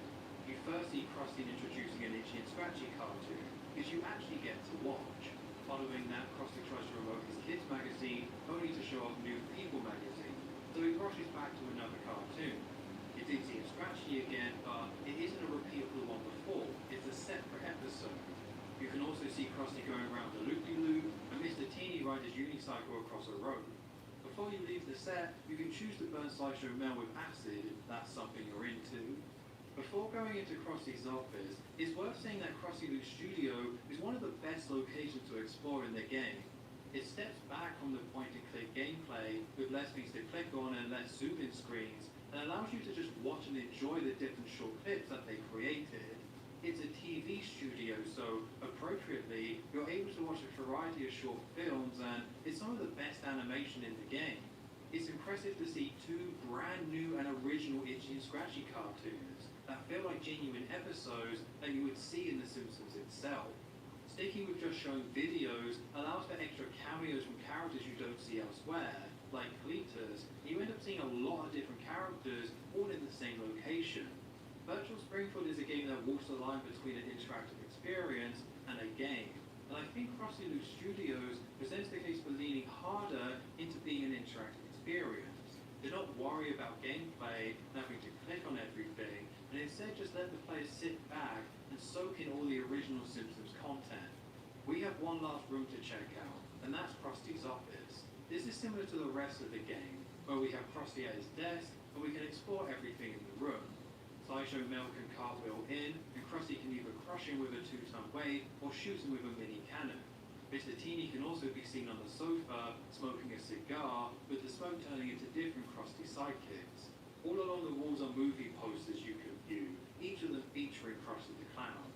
You first see Krusty introducing an Itchy and Scratchy cartoon, which you actually get to watch. Following that, Krusty tries to remote his kids magazine, only to show off New People magazine, so he rushes back to another cartoon. It's Itchy and Scratchy again, but it isn't a repeat of the one before, it's a separate episode. You can also see Krusty going around the loop-de-loop, and Mr. Teeny rides his unicycle across a road. Before you leave the set, you can choose to burn Slideshow Mel with acid if that's something you're into. Before going into Krusty's office, it's worth saying that Krusty Luke's studio is one of the best locations to explore in the game. It steps back from the point-and-click gameplay with less things to click on and less zoom-in screens, and allows you to just watch and enjoy the different short clips that they created. It's a TV studio, so appropriately, you're able to watch a variety of short films, and it's some of the best animation in the game. It's impressive to see 2 brand new and original Itchy and Scratchy cartoons that feel like genuine episodes that you would see in The Simpsons itself. Sticking with just showing videos allows for extra cameos from characters you don't see elsewhere, like Cletus, and you end up seeing a lot of different characters all in the same location. Virtual Springfield is a game that walks the line between an interactive experience and a game, and I think Krusty Luke Studios presents the case for leaning harder into being an interactive experience. Do not worry about gameplay and having to click on everything, and instead just let the players sit back and soak in all the original Simpsons content. We have one last room to check out, and that's Krusty's office. This is similar to the rest of the game, where we have Krusty at his desk, and we can explore everything in the room. Slideshow Mel can cartwheel in, and Krusty can either crush him with a 2-ton weight or shoot him with a mini cannon. Mr. Teeny can also be seen on the sofa, smoking a cigar, with the smoke turning into different Krusty sidekicks. All along the walls are movie posters you can view, each of them featuring Krusty the Clown.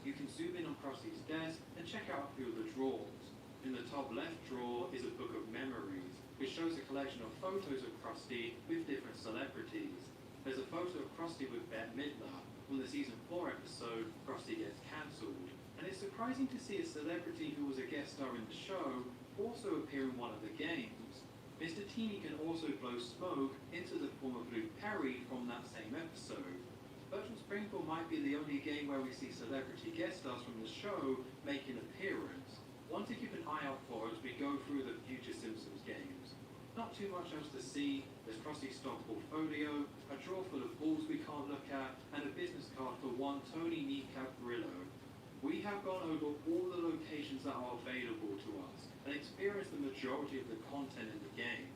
You can zoom in on Krusty's desk and check out a few of the drawers. In the top left drawer is a book of memories, which shows a collection of photos of Krusty with different celebrities. There's a photo of Krusty with Bette Midler from the season 4 episode Krusty Gets Cancelled, and it's surprising to see a celebrity who was a guest star in the show also appear in one of the games. Mr. Teeny can also blow smoke into the form of Luke Perry from that same episode. Virtual Springfield might be the only game where we see celebrity guest stars from the show make an appearance. One to keep an eye out for as we go through the future Simpsons games. Not too much else to see. There's Krusty's stock portfolio, a drawer full of balls we can't look at, and a business card for one Tony Kneecap Grillo. We have gone over all the locations that are available to us and experienced the majority of the content in the game.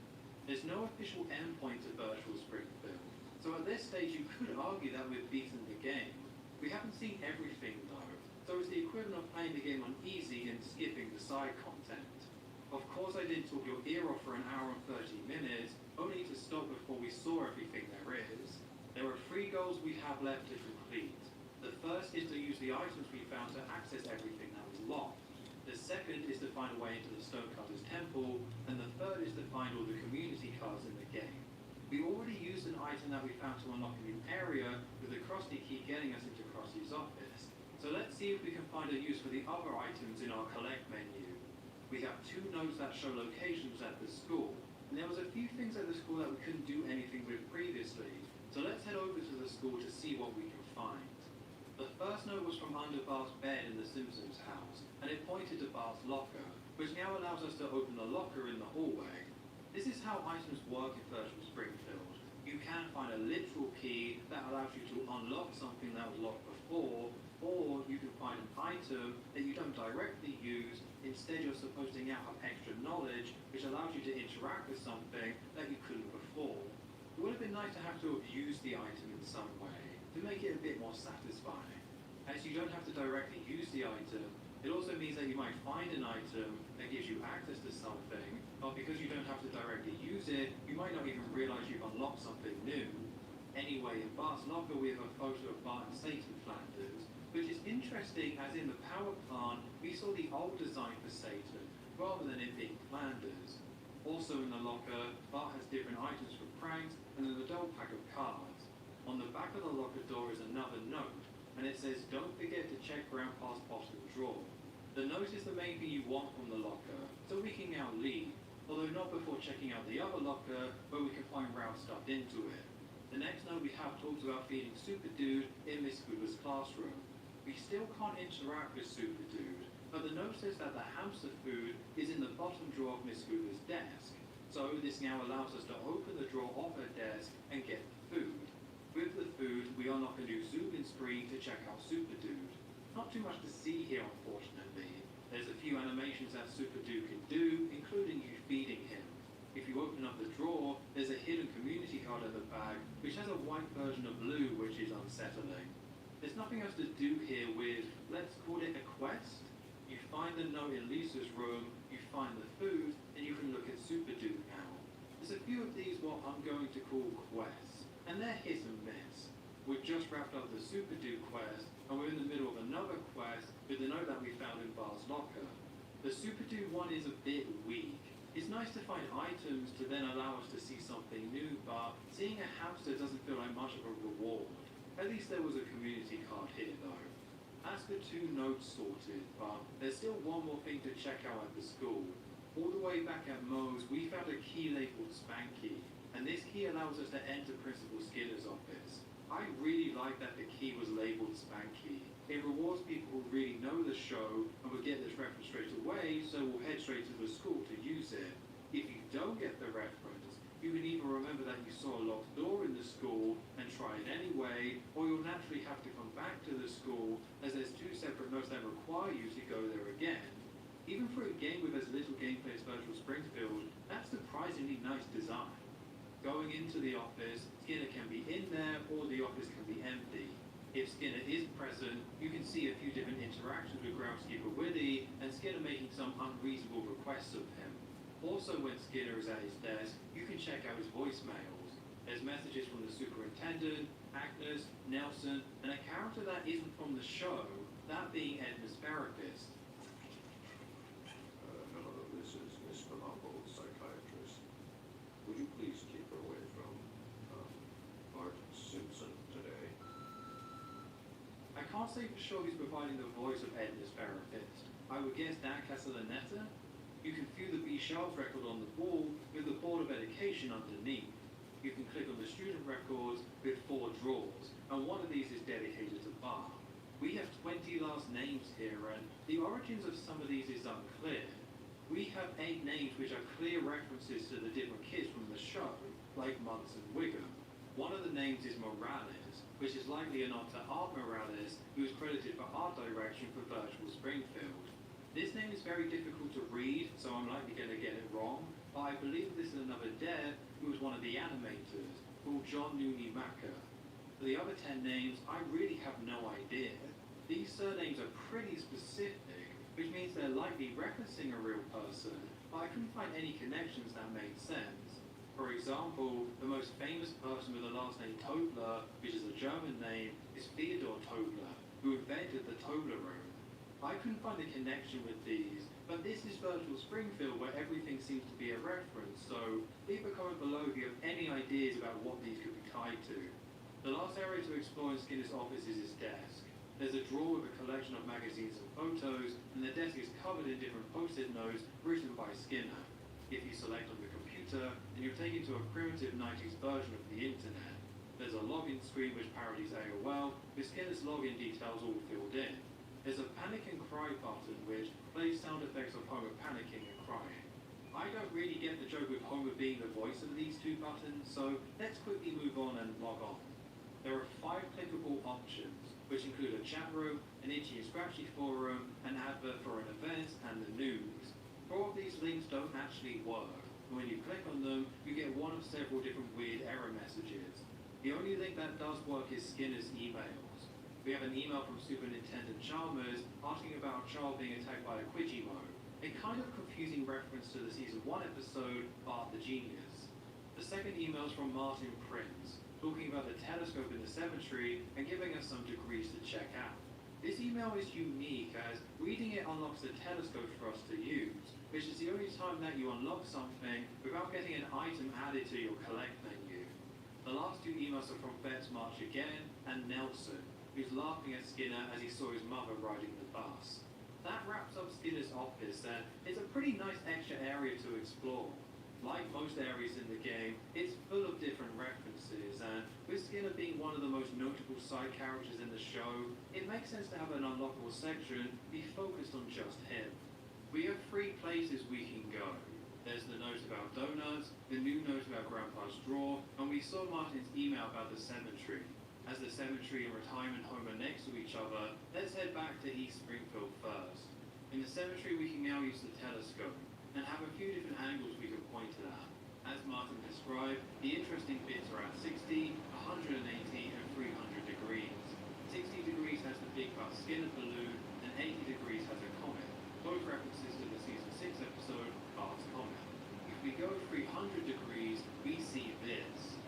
There's no official endpoint to Virtual Springfield, so at this stage you could argue that we've beaten the game. We haven't seen everything though, so it's the equivalent of playing the game on easy and skipping the side content. Of course I didn't talk your ear off for an hour and 30 minutes, only to stop before we saw everything there is. There are 3 goals we have left to complete. The first is to use the items we found to access everything that was locked. The second is to find a way into the Stonecutter's temple, and the third is to find all the community cards in the game. We already used an item that we found to unlock a new area, with the Krusty key getting us into Krusty's office. So let's see if we can find a use for the other items in our collect menu. We have 2 notes that show locations at the school, and there was a few things at the school that we couldn't do anything with previously, so let's head over to the school to see what we can find. The first note was from under Bart's bed in the Simpsons house, and it pointed to Bart's locker, which now allows us to open the locker in the hallway. This is how items work in Virtual Springfield. You can find a literal key that allows you to unlock something that was locked before, or you can find an item that you don't directly use. Instead, you're supposed to now have extra knowledge, which allows you to interact with something that you couldn't before. It would have been nice to have to have used the item in some way, to make it a bit more satisfying. As you don't have to directly use the item, it also means that you might find an item that gives you access to something, but because you don't have to directly use it, you might not even realize you've unlocked something new. Anyway, in Bart's locker we have a photo of Bart and Satan Flanders, which is interesting as in the power plant we saw the old design for Satan, rather than it being Flanders. Also in the locker, Bart has different items for pranks and an adult pack of cards. On the back of the locker door is another note, and it says, "Don't forget to check Grandpa's bottom drawer." The note is the main thing you want from the locker, so we can now leave, although not before checking out the other locker where we can find Ralph stuffed into it. The next note we have talks about feeding Super Dude in Miss Cooper's classroom. We still can't interact with Super Dude, but the note says that the hamster food is in the bottom drawer of Miss Cooper's desk, so this now allows us to open the drawer of her desk and get the food. With the food, we unlock a new zoom-in screen to check out Super Dude. Not too much to see here, unfortunately. There's a few animations that Super Dude can do, including you feeding him. If you open up the drawer, there's a hidden community card in the bag, which has a white version of blue, which is unsettling. There's nothing else to do here with, let's call it a quest. You find the note in Lisa's room, you find the food, and you can look at Super Dude now. There's a few of these what I'm going to call quests, and they're hit and miss. We've just wrapped up the Super Dude quest, and we're in the middle of another quest with the note that we found in Bart's locker. The Super Dude one is a bit weak. It's nice to find items to then allow us to see something new, but seeing a hamster doesn't feel like much of a reward. At least there was a community card here though. That's the two notes sorted, but there's still one more thing to check out at the school. All the way back at Moe's, we found a key labeled Spanky, and this key allows us to enter Principal Skinner's office. I really like that the key was labeled Spanky. It rewards people who really know the show and will get this reference straight away, so we'll head straight to the school to use it. If you don't get the reference, you can either remember that you saw a locked door in the school and try it anyway, or you'll naturally have to come back to the school as there's two separate notes that require you to go there again. Even for a game with as little gameplay as Virtual Springfield, that's surprisingly nice design. Going into the office, Skinner can be in there or the office can be empty. If Skinner is present, you can see a few different interactions with groundskeeper Willie and Skinner making some unreasonable requests of him. Also when Skinner is at his desk, you can check out his voicemails. There's messages from the superintendent, Agnes, Nelson, and a character that isn't from the show, that being Edna's therapist. Hello, this is Miss Melancholic's psychiatrist. Would you please keep her away from, Bart Simpson today? I can't say for sure who's providing the voice of Edna's therapist. I would guess Dan Castellaneta. You can view the B. Sharps record on the wall with the Board of Education underneath. You can click on the student records with 4 drawers, and one of these is dedicated to Bart. We have 20 last names here, and the origins of some of these is unclear. We have 8 names which are clear references to the different kids from the show, like Muntz and Wiggum. One of the names is Morales, which is likely a nod to Art Morales, who is credited for art direction for Virtual Springfield. This name is very difficult to read, so I'm likely going to get it wrong, but I believe this is another dev who was one of the animators, called John Nooney Macker. For the other 10 names, I really have no idea. These surnames are pretty specific, which means they're likely referencing a real person, but I couldn't find any connections that made sense. For example, the most famous person with the last name Tobler, which is a German name, is Theodor Tobler, who invented the Toblerone. I couldn't find a connection with these, but this is Virtual Springfield where everything seems to be a reference, so leave a comment below if you have any ideas about what these could be tied to. The last area to explore in Skinner's office is his desk. There's a drawer with a collection of magazines and photos, and the desk is covered in different post-it notes written by Skinner. If you select on the computer, then you're taken to a primitive 90s version of the internet. There's a login screen which parodies AOL, with Skinner's login details all filled in. There's a panic and cry button which plays sound effects of Homer panicking and crying. I don't really get the joke with Homer being the voice of these 2 buttons, so let's quickly move on and log on. There are 5 clickable options, which include a chat room, an Itchy and Scratchy forum, an advert for an event, and the news. 4 of these links don't actually work, and when you click on them, you get one of several different weird error messages. The only link that does work is Skinner's emails. We have an email from Superintendent Chalmers asking about a child being attacked by a Quidgimo, a kind of confusing reference to the season 1 episode, Bart the Genius. The second email is from Martin Prince, talking about the telescope in the cemetery and giving us some degrees to check out. This email is unique as reading it unlocks the telescope for us to use, which is the only time that you unlock something without getting an item added to your collect menu. The last two emails are from Bet's March Again and Nelson, who's laughing at Skinner as he saw his mother riding the bus. That wraps up Skinner's office and it's a pretty nice extra area to explore. Like most areas in the game, it's full of different references, and with Skinner being one of the most notable side characters in the show, it makes sense to have an unlockable section be focused on just him. We have 3 places we can go. There's the note about donuts, the new note about Grandpa's drawer, and we saw Martin's email about the cemetery. As the cemetery and retirement home are next to each other, let's head back to East Springfield first. In the cemetery we can now use the telescope, and have a few different angles we can point it at. As Martin described, the interesting bits are at 60, 180 and 300 degrees. 60 degrees has the big butt Skinner balloon, and 80 degrees has a comet, both references to the season 6 episode, Bart's Comet. If we go 300 degrees, we see this.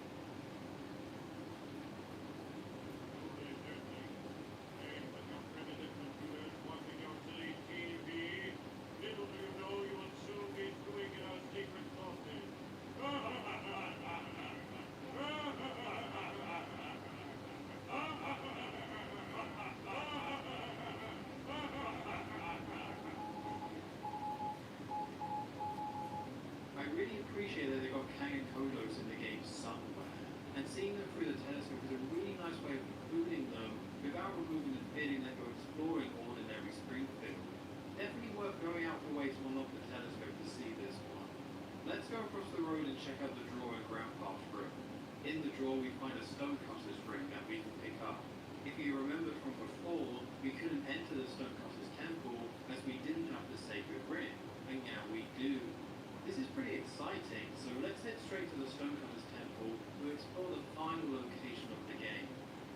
I really appreciate that they got Kang and Kodos in the game somewhere, and seeing them through the telescope is a really nice way of including them without removing the feeling that you're exploring ordinary Springfield. Definitely worth going out the way to unlock the telescope to see this one. Let's go across the road and check out the drawer in Grandpa's room. In the drawer we find a stonecutter's ring that we can pick up. If you remember from before, we couldn't enter the stonecutter's temple as we didn't have the sacred ring, and now we do. This is pretty exciting, so let's head straight to the Stonecutter's Temple to explore the final location of the game.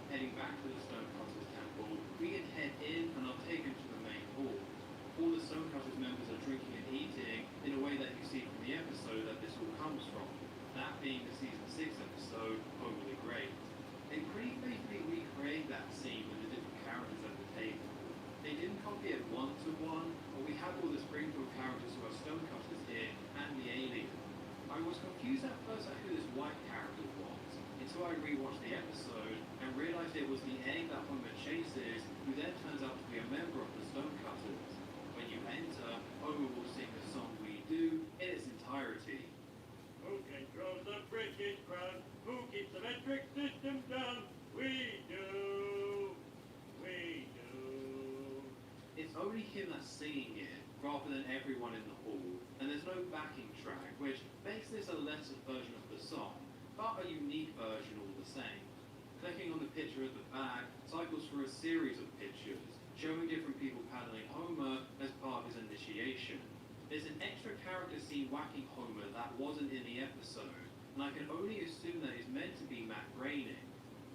Heading back to the Stonecutter's Temple, we can head in and are taken to the main hall. All the Stonecutter's members are drinking and eating in a way that you see from the episode that this all comes from, that being the season 6 episode, Home of the Great. They pretty faithfully recreate that scene with the different characters at the table. They didn't copy it one-to-one, but we have all the Springfield characters who are Stonecutters here, and the alien. I was confused at first at who this white character was, until I rewatched the episode and realized it was the egg that Homer chases, who then turns out to be a member of the Stonecutters. When you enter, Homer will sing the song We Do in its entirety. Who controls the British crown? Who keeps the metric system down? We do. We do. It's only him that's singing it, rather than everyone in the hall, and there's no backing track, which makes this a lesser version of the song, but a unique version all the same. Clicking on the picture at the back cycles through a series of pictures, showing different people paddling Homer as part of his initiation. There's an extra character scene whacking Homer that wasn't in the episode, and I can only assume that it's meant to be Matt Groening.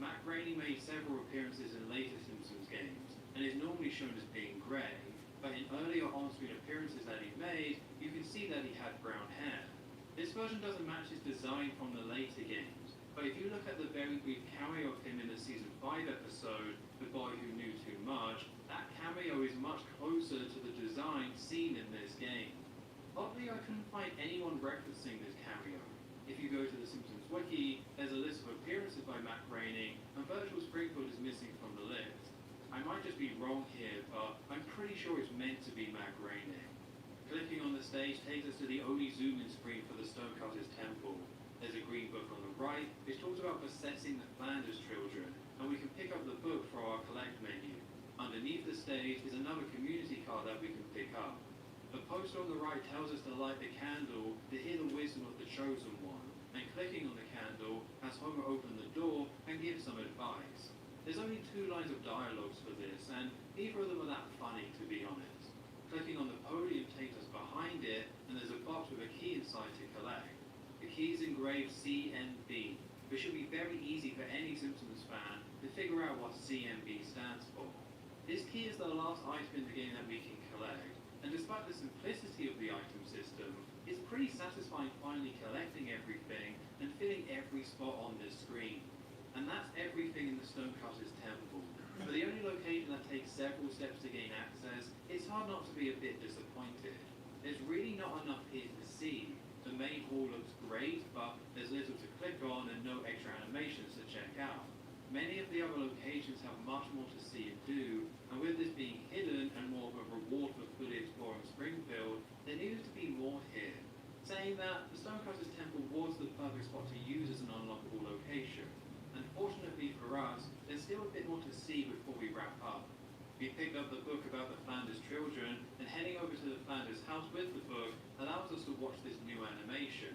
Matt Groening made several appearances in later Simpsons games, and is normally shown as being grey, but in earlier on-screen appearances that he made, you can see that he had brown hair. This version doesn't match his design from the later games, but if you look at the very brief cameo of him in the season 5 episode, The Boy Who Knew Too Much, that cameo is much closer to the design seen in this game. Oddly, I couldn't find anyone referencing this cameo. If you go to the Simpsons wiki, there's a list of appearances by Matt Groening, and Virtual Springfield is missing from the list. I might just be wrong here, but I'm pretty sure it's meant to be Matt Groening. Clicking on the stage takes us to the only zoom-in screen for the Stonecutter's Temple. There's a green book on the right, which talks about possessing the Flanders children, and we can pick up the book for our collect menu. Underneath the stage is another community card that we can pick up. The poster on the right tells us to light the candle to hear the wisdom of the chosen one, and clicking on the candle has Homer open the door and give some advice. There's only 2 lines of dialogues for this, and neither of them are that funny, to be honest. Clicking on the podium takes us behind it, and there's a box with a key inside to collect. The key is engraved C and B, which should be very easy for any Simpsons fan to figure out what CMB stands for. This key is the last item in the game that we can collect, and despite the simplicity of the item system, it's pretty satisfying finally collecting everything and filling every spot on this screen. And that's everything in the Stonecutter's Temple. For the only location that takes several steps to gain access, it's hard not to be a bit disappointed. There's really not enough here to see. The main hall looks great, but there's little to click on and no extra animations to check out. Many of the other locations have much more to see and do, and with this being hidden and more of a reward for fully exploring Springfield, there needed to be more here. Saying that, the Stonecutter's Temple was the perfect spot to use as an unlockable location. Unfortunately for us, there's still a bit more to see before we wrap up. We picked up the book about the Flanders children, and heading over to the Flanders house with the book allows us to watch this new animation.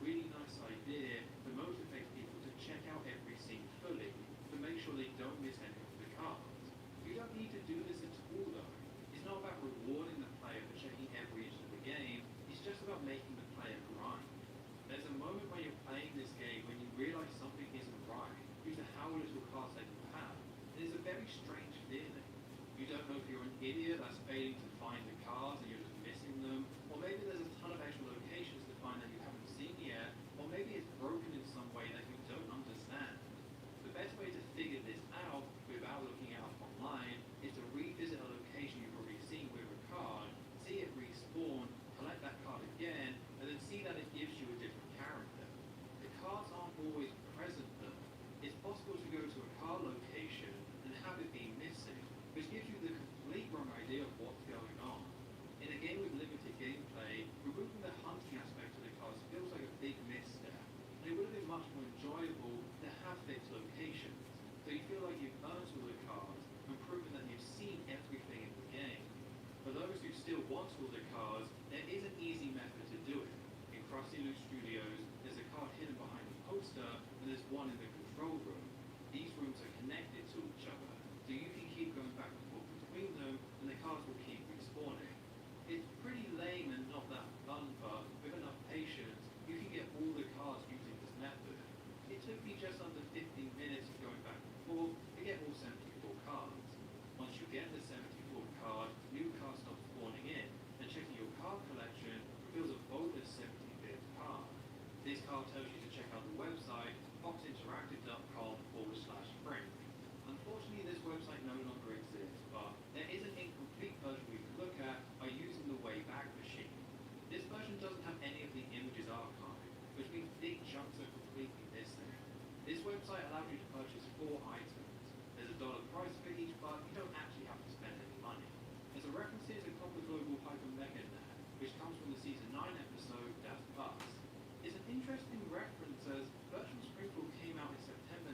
really nice idea to motivate people to check out every scene fully, to make sure they don't miss any of the cards. You don't need to do this at all though. It's not about rewarding the player for checking every inch of the game, it's just about making the player grind. There's a moment when you're playing this game when you realize something isn't right due to how little cards that you have. And it's a very strange feeling. You don't know if you're an idiot that's failing to find the cards and you're just missing them, or maybe there's a ton of extra locations to find that you haven't seen yet, or maybe it's broken in some way that you don't understand. The best way to figure this out without looking it up online is to revisit a location you've already seen with a card, see it respawn, collect that card again, and then see that it gives you a different character. The cards aren't always present though. It's possible to go to a card location and have it be missing, which gives you the complete wrong idea of what's going on. In a game with limited gameplay, removing the hunting aspect of the cards feels like a big misstep, and it would have been much more enjoyable to have fixed locations, so you feel like you've earned all the cards and proven that you've seen everything in the game. For those who still want all the cards, there is an easy method to do it. In Krusty Loot Studios, there's a card hidden behind the poster, and there's one in the control room. These rooms are connected to each other, so you can keep going back and forth between them, and the cards will keep respawning. It's pretty lame and not that fun, but with enough patience, you can get all the cards using this method. It took me just under 15 minutes of going back and forth to get all 74 cards. Once you get the 74th card, new cards stop spawning in, and checking your card collection reveals a bonus 75th card. This card tells you to check out the website foxinteractive.com/print. Unfortunately, this website no longer exists, but there is an incomplete version we can look at by using the Wayback Machine. This version doesn't have any of the images archived, which means big chunks are completely missing. This website allows you to purchase 4 items. There's a dollar price for each, but you don't actually have to spend any money. There's a reference here to Copper Global Hyper Mega Net, which comes from the season 9 episode Das Bus. It's an interesting reference as Virtual Springfield came out in September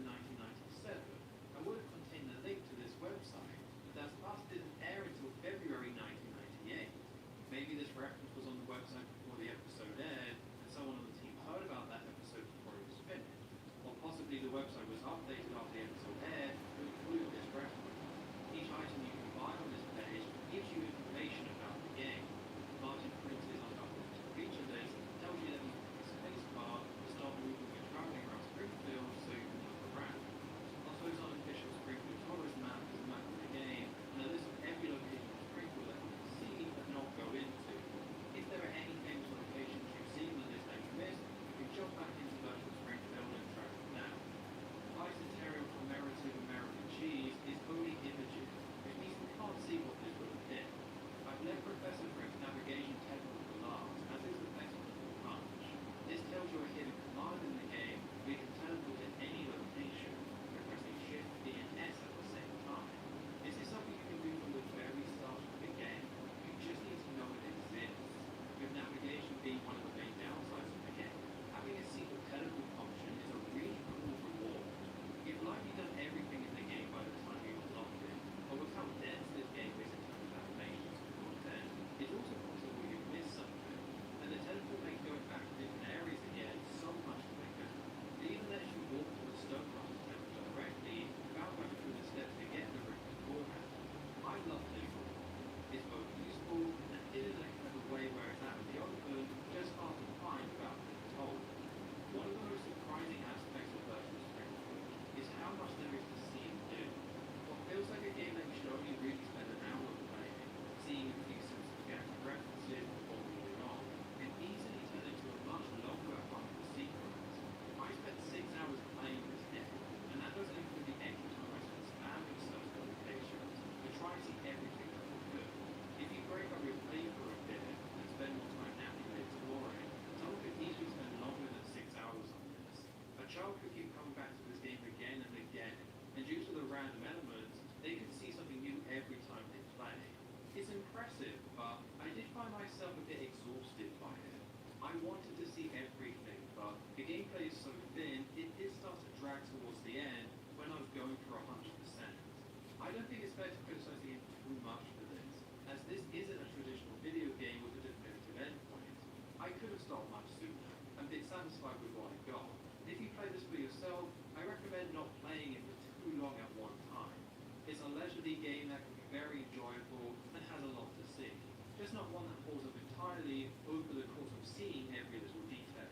just not one that holds up entirely over the course of seeing every little detail.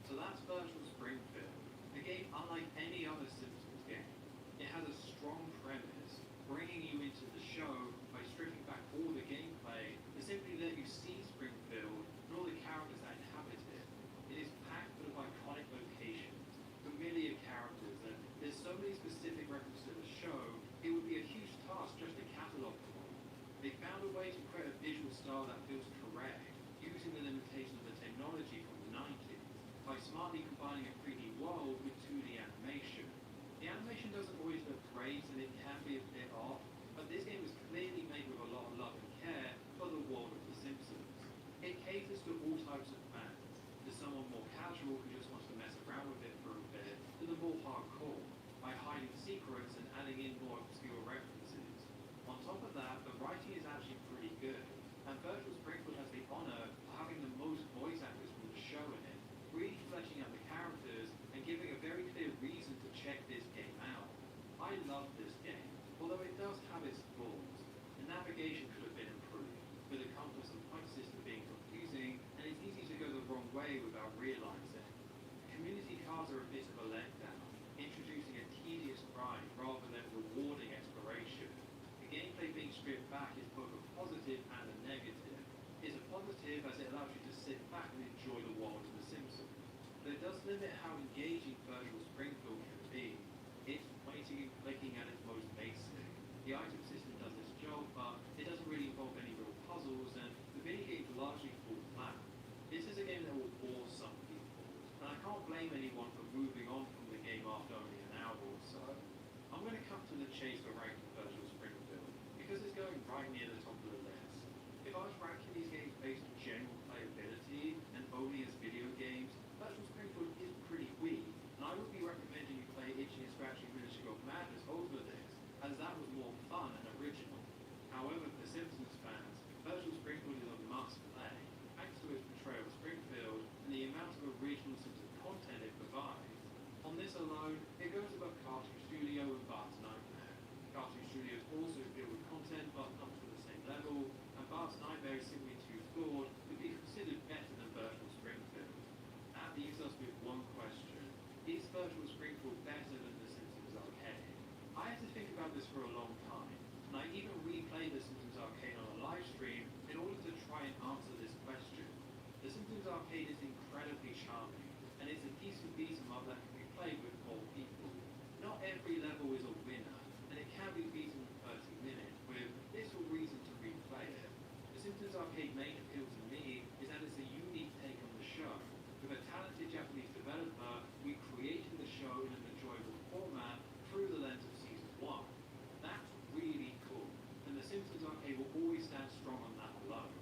So that's Virtual Springfield, a game unlike any other Simpsons game. It has a strong premise, bringing you into the show by stripping back all the gameplay to simply let you see Springfield and all the characters that inhabit it. It is packed full of iconic locations, familiar characters, and there's so many specific references to the show, it would be a huge task just to catalogue them all. They found a way to create a visual style that feels correct, using the limitations of the technology from the 90s, by smartly combining a 3D world with 2D animation. The animation doesn't always look great and it can be a bit off, but this game is clearly made with a lot of love and care for the world of The Simpsons. It caters to all types of fans, to someone more casual who just wants to mess around with it for a bit, to the more hardcore, by hiding secrets and adding in more obscure references. On top of that, the writing is actually pretty good, and Virtual Springfield has the honour of having the most voice actors from the show in it, really fleshing out the characters and giving a very clear reason to check this game out. I love this game, although it does have its flaws. The navigation could have been improved, with the compass and point system being confusing, and it's easy to go the wrong way without realising. Community cards are a bit of a letdown, introducing a tedious grind rather than rewarding exploration. The gameplay being stripped back is both a positive and a negative. It's a positive as it allows you to sit back and enjoy the world of The Simpsons, but it does limit how engaging Virtual Springfield can be. It's pointing and clicking at its most basic. The item system does its job, but it doesn't really involve any real puzzles, and the minigames largely fall flat. This is a game that will bore some people, and I can't blame anyone for moving on from the game after only an hour or so. I'm going to cut to the chase for ranking Virtual Springfield, because it's going right near the top of the list. If I was ranking these games based on general playability and only as video games, Virtual Springfield is pretty weak, and I would be recommending you play Itchy and Scratchy Ministry of Madness over this, as that was more fun and original. However, for Simpsons fans, Virtual Springfield is a must-play, thanks to its portrayal of Springfield and the amount of original Simpsons content it provides. On this alone, it goes above Cartoon Studio and Bart's Nightmare. Cartoon Studio is also filled with content, but not to the same level, and Bart's Nightmare is simply too flawed to be considered better than Virtual Springfield. That leaves us with one question. Is Virtual Springfield better than The Simpsons Arcade? I had to think about this for a long time, and I even replayed The Simpsons Arcade on a live stream in order to try and answer this question. The Simpsons Arcade is incredibly charming, and it's a decent beat-em-up that can be played with more people. Not every level is a winner, and it can be beaten in 30 minutes, with little reason to replay it. The Simpsons Arcade main appeal to me is that it's a unique take on the show. With a talented Japanese developer, we created the show in an enjoyable format through the lens of Season 1. That's really cool, and The Simpsons Arcade will always stand strong on that alone.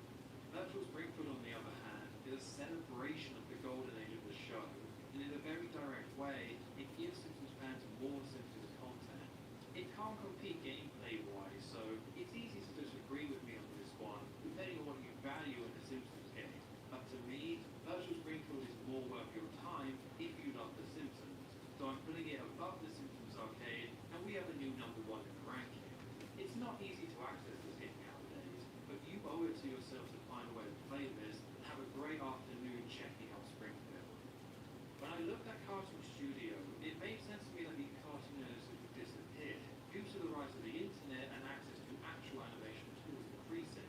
Virtual Springfield, on the other hand, is a celebration of the golden age of the show, and in a very direct way, it gives Simpsons fans more Simpsons content. It can't compete gameplay-wise, so it's easy to disagree with me on this one, depending on what you value in a Simpsons game. But to me, Virtual Springfield is more worth your time if you love The Simpsons. So I'm putting it above The Simpsons Arcade, and we have a new number 1 in the ranking. It's not easy to access this game nowadays, but you owe it to yourself to find a way to play this and have a great afternoon checking out Springfield. When I looked at Cartoon Studio, it made sense to me that the cartoonists would disappear due to the rise of the internet and access to actual animation tools increasing.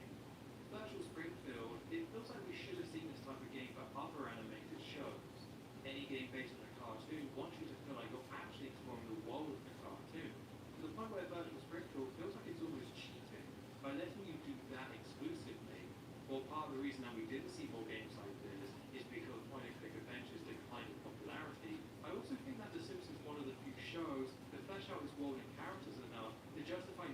Virtual Springfield, it feels like we should have seen this type of game for other animated shows. Any game based on a cartoon wants you to feel like you're actually exploring the world of the cartoon, to the point where Virtual Springfield feels like it's almost cheating by letting you do that exclusively. Well, part of the reason that we didn't see more games like this is because point-and-click adventures declined in popularity. I also think that The Simpsons is one of the few shows that flesh out its world and characters enough to justify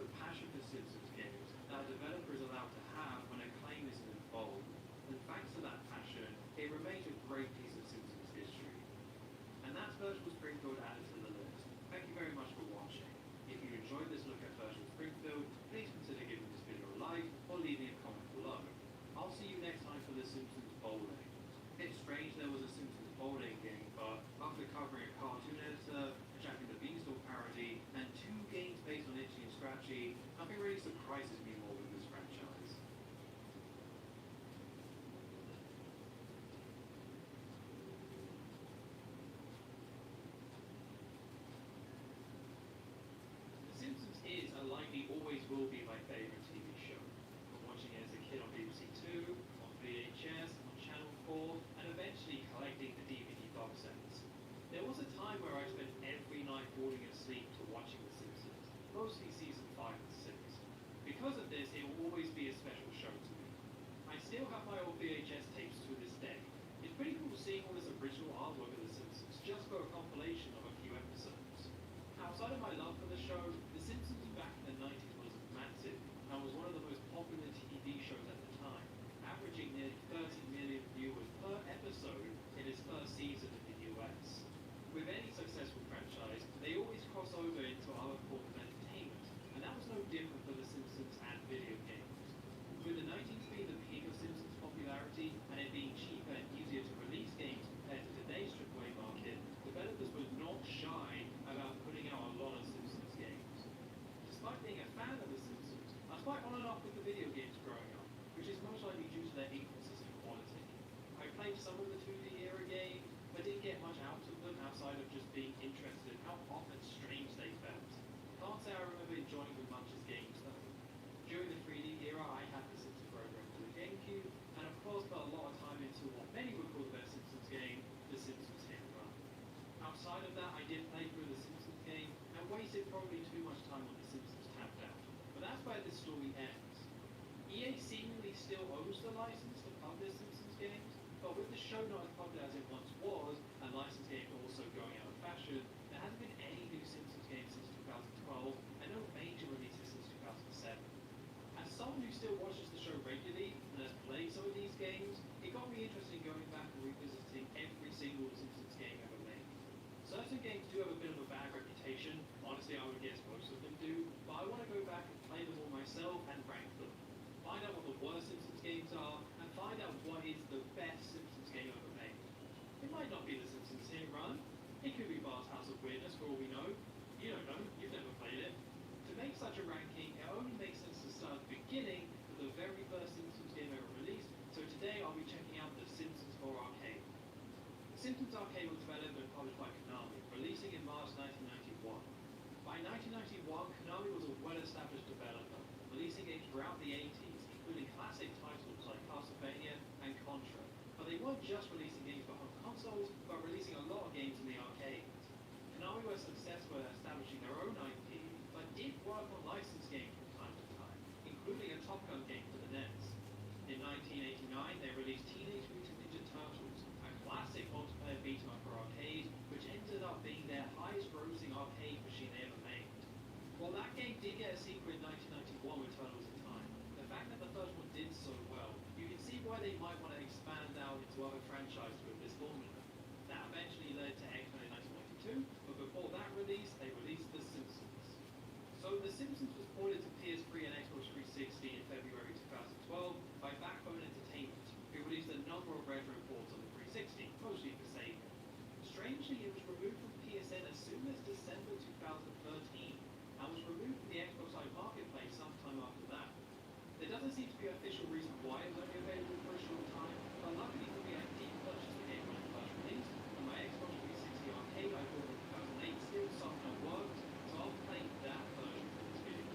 the passion for Simpsons games that a developer is allowed to have when a claim isn't involved. And thanks to that passion, it remains a great piece of Simpsons history. And that's Virtual Springfield added to the list. Thank you very much for watching. If you enjoyed this look at Virtual Springfield, please consider giving this video a like or leaving a comment below. I'll see you next time for the Simpsons Bowling. It's strange there was a Simpsons Bowling game, but after covering a cartoon editor, a Jack and the Beanstalk parody, and 2 games based on Itchy and Scratchy, nothing really surprises me more with this franchise. The Simpsons is, and likely always will be, my favourite TV show. From watching it as a kid on BBC Two, on VHS, on Channel 4, and eventually collecting the DVD box sets. There was a time where I spent every night falling asleep to watching The Simpsons, mostly season 5 and 6. Because of this, it will always be a special show to me. I still have my old VHS tapes to this day. It's pretty cool seeing all this original artwork of The Simpsons just for a compilation of a few episodes. Outside of my love for the show, The Simpsons back in the 90s was massive and was one of the most popular TV shows at the time, averaging nearly 30 million viewers per episode in its first season in the US. With any successful franchise, they always cross over into other forms of entertainment, and that was no different for The Simpsons and video games. With the 90s being the peak of Simpsons popularity and it being cheaper and easier to release games compared to today's AAA market, developers were not shy about putting out a lot of Simpsons games. Despite being a fan of The Simpsons, I was quite on and off with the video games growing up, which is most likely due to their inconsistent quality. I played some of the 2D era games, but didn't get much out of them outside of just being interested in how often strange they felt. Can't say I remember enjoying them much as games though. During the 3D era, I had the Simpsons program for the GameCube, and of course put a lot of time into what many would call the best Simpsons game, The Simpsons Hit and Run. Outside of that, I did play through the Simpsons game, and wasted probably too much time on The Simpsons Tapped Out. But that's where this story ends. EA seemingly still owns the license to publish Simpsons games, but with the show not as popular as it once was, and licensed games also going out of fashion, there hasn't been any new Simpsons games since 2012, and no major releases since 2007. As someone who still watches the show regularly, and has played some of these games, it got me interested in going back and revisiting every single Simpsons game ever made. Certain games do have a bit of a bad reputation, honestly I would guess most of them do, but I want to go back and play them all myself and rank them. Find out what the worst Simpsons games are, and find out what is the best Simpsons game ever made. It might not be The Simpsons Hit and Run. It could be Bart's House of Weirdness for all we know. You don't know, you've never played it. To make such a ranking, it only makes sense to start at the beginning with the very first Simpsons game ever released, so today I'll be checking out The Simpsons for Arcade. The Simpsons Arcade was developed and published by Konami, releasing in March 1991. By 1991, Konami was a well-established developer, releasing games throughout the 80s, including classic titles like Castlevania and Contra. But they weren't just releasing games for home consoles, but releasing a lot of games in the arcades. Konami were successful at establishing their own IP, but did work on licensed games from time to time, including a Top Gun game for the NES. In 1989, they released Teenage Mutant Ninja Turtles, a classic multiplayer beat-em-up for arcade, which ended up being their highest-grossing arcade machine they ever made. While that game did get a sequel in 1991 with Turtles in Time, the fact that the first one did so well, you can see why they might want to expand out into other franchises with this formula. That eventually led to X-Men in 1992, but before that release, they released The Simpsons. So The Simpsons was ported to PS3 and Xbox 360 in February 2012 by Backbone Entertainment, who released a number of retro ports on the 360, mostly for Sega. Strangely, it was removed from PSN as soon as December 2013, and was removed from the Xbox Live Marketplace sometime after that. There doesn't seem to be an official reason why it was only available for a short time, but luckily for me I did purchase the game when it first released, and my Xbox 360 arcade I bought in 2008 still something worked, so I'll play that version for this video.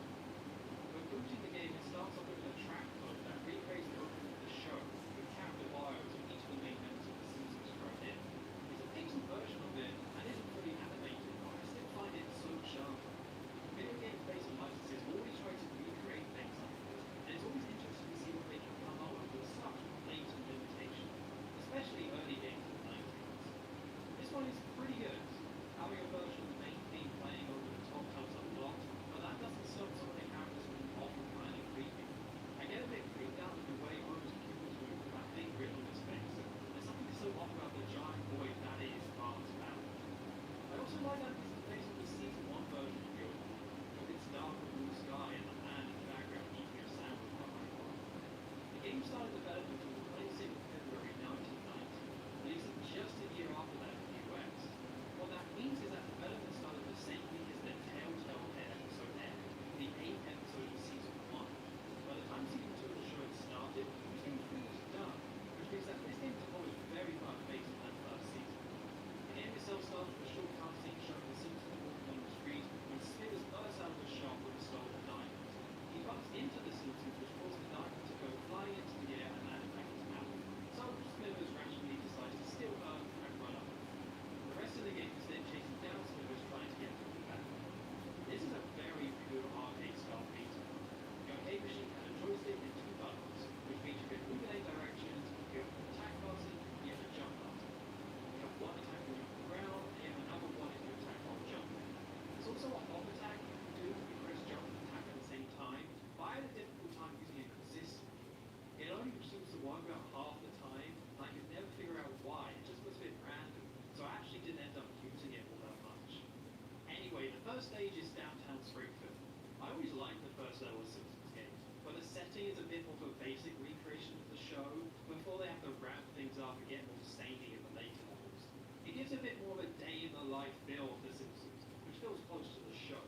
setting is a bit more of a basic recreation of the show, before they have to ramp things up and get more samey in the later levels. It gives a bit more of a day-in-the-life feel of The Simpsons, which feels close to the show.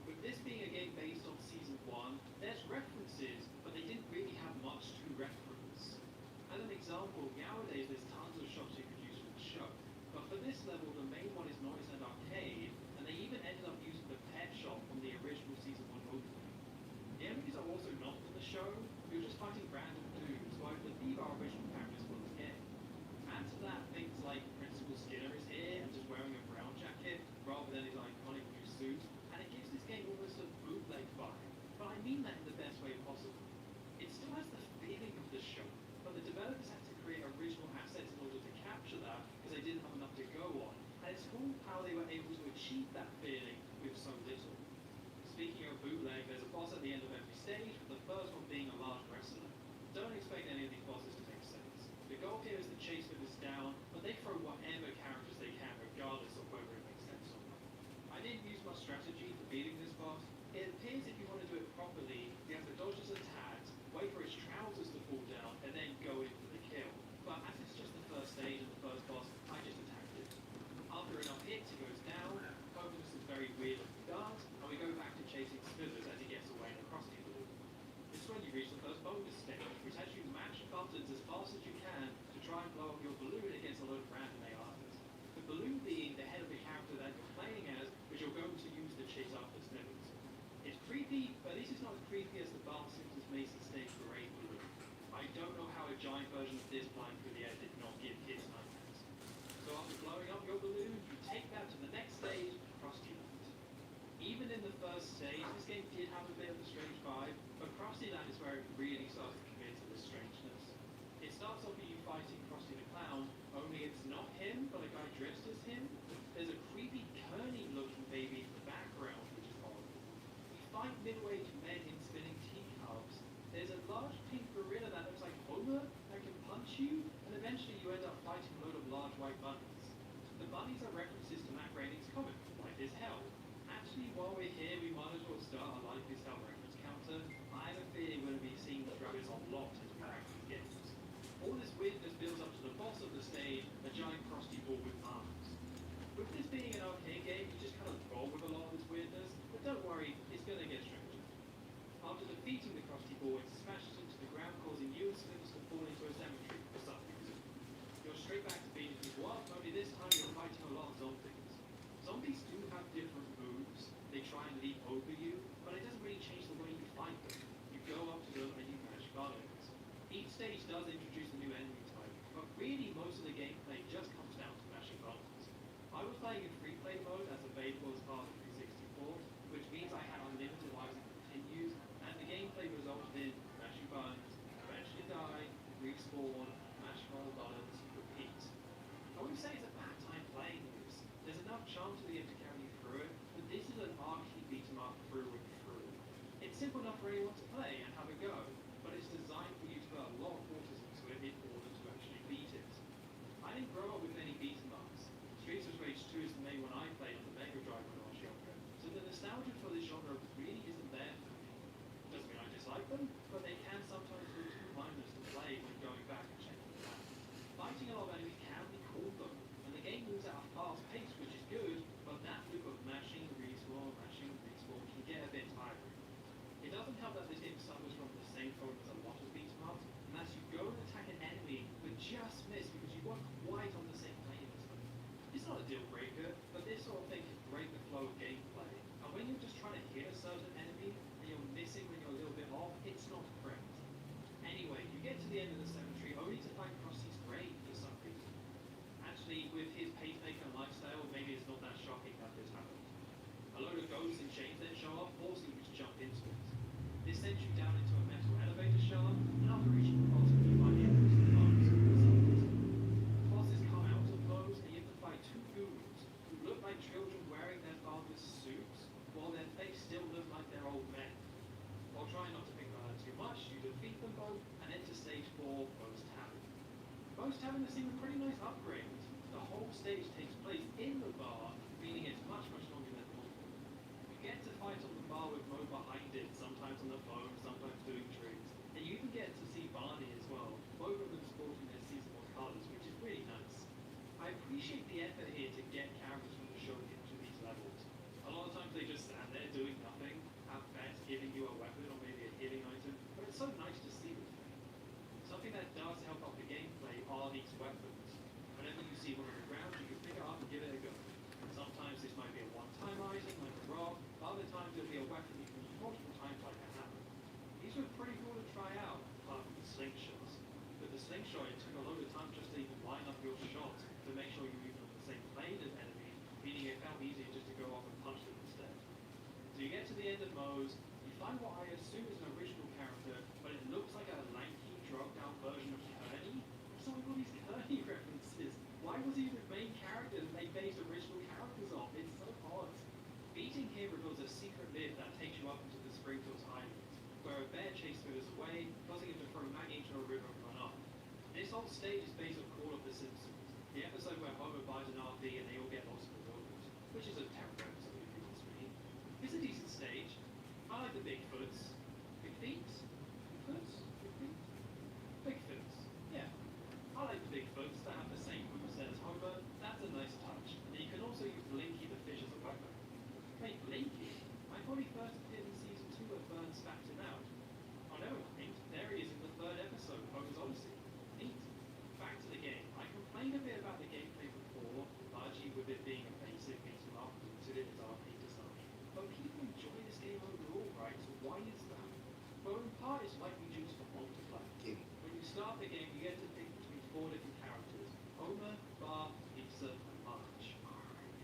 With this being a game based on Season 1, there's references, but they didn't really have much to reference. As an example, nowadays there's tons of shops you could use from the show, but for this level the main one is Noisland Arcade, and they even ended up using the pet shop from the original Season 1 opening. The enemies are also not from the show, you're just fighting random dudes who I believe are original characters from the game. Add to that things like Principal Skinner is here and just wearing a brown jacket rather than his iconic blue suit, and it gives this game almost a bootleg vibe, but I mean that in the best way possible. It still has the feeling of the show, but the developers had to create original assets in order to capture that because they didn't have enough to go on, and it's cool how they were able to achieve that feeling with so little. Speaking of bootleg, there's a boss at the end of every stage, with the first one being a large wrestler. Don't expect any of these bosses to make sense. The goal here is to chase villains down, but they throw whatever characters they can regardless of whether it makes sense or not. I didn't use much strategy for beating this boss. It appears if you want to do it properly, you have to dodge his attacks, wait for his trousers to fall down, and then go in for the kill. But as it's just the first stage and the first boss, I just attacked it. After enough hits, he goes down, opens some very weird looking guards, and we go back to chasing Smithers as he gets away in a crossing balloon. This is when you reach the first bonus stage, which has you mash buttons as fast as you can to try and blow up your balloon against a load of random AIs. The balloon being the head of the character that you're playing as, which you're going to use to chase after Smithers. It's creepy, but at least it's not as creepy as the Valse Mason stage parade balloon. I don't know how a giant version of this flying through the air did not give kids nightmares. So after blowing up your balloon, you take that to the next stage, Krusty Land. Even in the first stage, this game did have a bit of a strange vibe, but Krusty Land is where it really starts to commit to the strangeness. It starts off with you fighting Krusty the Clown, only it's not him, but a guy dressed as him. There's a creepy, Kearney-looking baby in the background, which is horrible. You fight middle-aged men in spinning teacups. There's a large pink gorilla that looks like Homer that can punch you, and eventually you end up fighting a load of large white bunnies. The bunnies are references to Matt Groening's comic, Life is Hell. Actually, while we're here, we might as well start a Life is Hell reference counter. I have a feeling we're going to be seeing the dragons a lot as we crack these games. All this weirdness builds up to the boss of the stage, a giant crusty ball with arms. With this being an arcade game, you just kind of roll with a lot of this weirdness, but don't worry, it's going to get stranger. After defeating the crusty ball, it smashes into the ground, causing you and Smithers to fall into a cemetery for some reason. You're straight back to beating people up, only this time you're fighting a lot of zombies. Zombies do have different moves. They try and leap over you, but it doesn't really change the way you fight them. You go up to them and you mash buttons. Each stage does introduce a new enemy type, but really most of the gameplay just comes down to mashing buttons. I was playing in free play mode as available as part of 364, which means I had unlimited lives and continues, and the gameplay resulted in mashing buttons, eventually die, respawn, mash more buttons, repeat. I wouldn't say it's a bad time playing this. There's enough charm to the game to carry you through it, but this is an arcade beat 'em up through and through. It's simple enough for anyone to play and have a go, but it's designed for you to put a lot of waters into it in order to actually beat it. I didn't grow up with many beat 'em ups. Streets of Rage 2 is the main one I played on the Mega Drive when I was younger, so the nostalgia for this genre really isn't there for me. Doesn't mean I dislike them, but they can sometimes feel too mindless to play when going back and checking them out. Fighting a lot of enemies can be cool though, and the game moves at a fast pace, which is good, but that loop of mashing, respawn, can get a bit tiring. It doesn't help that this game suffers from the same problem as a lot of beat 'em ups, and as you go and attack an enemy, but just miss because you weren't quite on the same plane as them. It's not a deal breaker, but this sort of thing can break the flow of gameplay. And when you're just trying to hit a certain enemy and you're missing when you're a little bit off, it's not great. Anyway, you get to the end of the cemetery only to find Krusty's grave for some reason. Actually, with his pacemaker lifestyle, maybe it's not that shocking that this happened. A load of ghosts in chains then show up, forcing you to jump into it. This sends you down into a metal elevator shaft, and after reaching the bottom, you find the entrance to the bones of the zombies. Bosses come out of those, and you have to fight two goons who look like children wearing their father's suits, while their face still look like they're old men. While trying not to think about it too much, you defeat them both, and enter stage 4, Moe's Tavern. Moe's Tavern has seen a pretty nice upgrade. The whole stage takes place in the bar, meaning it's much, much longer than normal. You get to fight on the bar with Moe behind it, sometimes on the phone, sometimes doing tricks. demos, you find what I assume is an original character, but it looks like a lanky, drugged-out version of Kearney. What's up with all these Kearney references? Why was he the main character that they based original characters off? It's so odd. Beating here reveals a secret lift that takes you up into the Springfields Highlands, where a bear chased us away, causing him to throw Maggie into a river and run off. This whole stage is based on Call of the Simpsons, the episode where Homer buys an RV and they all get lost in the wilderness, which is a terrible episode if you ask me. It's a decent stage. I like the Bigfoots. Big feet? Bigfoots? Big feet? Bigfoots. Yeah. I like the Bigfoots that have the same moveset as Homer. That's a nice touch. And you can also use Blinky the fish as a weapon. Wait, Blinky? I thought he first appeared in season 2 where Burns spacked him out. Oh no, there he is in the 3rd episode, Homer's Odyssey. Neat. Back to the game. I complained a bit about the gameplay before, largely with it being a basic beat-em up suited as arcade design. But people enjoy this game overall, right? So why is that? Well, in part it's likely due to the multiplayer. When you start the game, you get to pick between 4 different characters: Homer, Bart, Lisa, and Marge.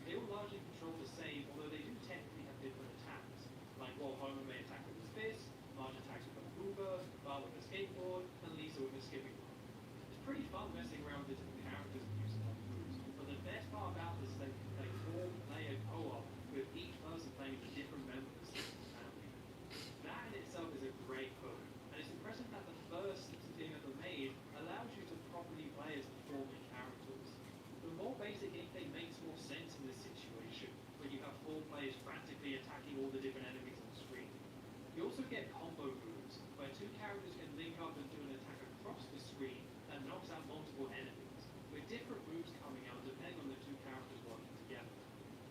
They all largely control the same, although they do technically have different attacks. Like while Homer may attack with his fist, Marge attacks with a Hoover, Bart with a skateboard, and Lisa with a skipping rope. It's pretty fun messing around with different characters and using their moves, but the best part about this is that you can play 4-player co-op with each person playing with a different member of the Simpsons family. That in itself is a great hook, and it's impressive that the first Simpsons game ever made allows you to properly play as the 4 main characters. The more basic gameplay makes more sense in this situation, when you have 4 players frantically attacking all the different enemies on the screen. You also get combo moves, where 2 characters can link up and do an attack across the screen that knocks out multiple enemies, with different moves coming out depending on the 2 characters working together.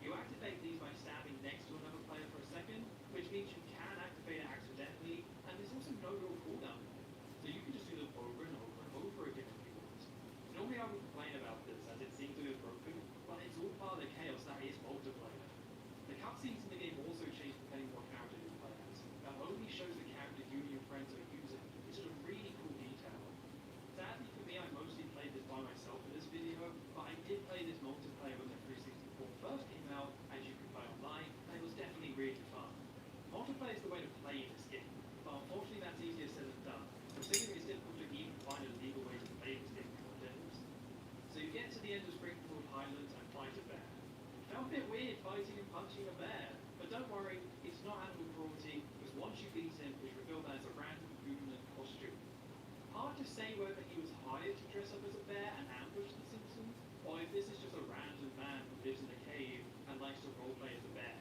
You activate these by standing next to another player for a second, which means you can activate it accidentally, and there's also no real cooldown. So you can just do them over and over and over again if you want. Normally I would complain about this, as it seems to be broken, but it's all part of the chaos that is multiplayer. The cutscenes in the game also change depending on what character you play as. That only shows the character you and your friends are using, which is a really cool detail. Sadly for me, I mostly played this by myself in this video, but I did play this multiplayer when the 364 first came out, as you could play online, and it was definitely really fun. Multiplayer is the way to play in this game, but unfortunately that's easier said than done, considering it's difficult to even find a legal way to play this game nowadays. So you get to the end of Springfield Highlands and fight a bear. It felt a bit weird fighting and punching a bear, but don't worry, it's not animal cruelty, because once you beat him, it's revealed that it's a random human in costume. Hard to say whether he was hired to dress up as a bear and ambush the Simpsons, or if this is just a random man who lives in a cave and likes to roleplay as a bear.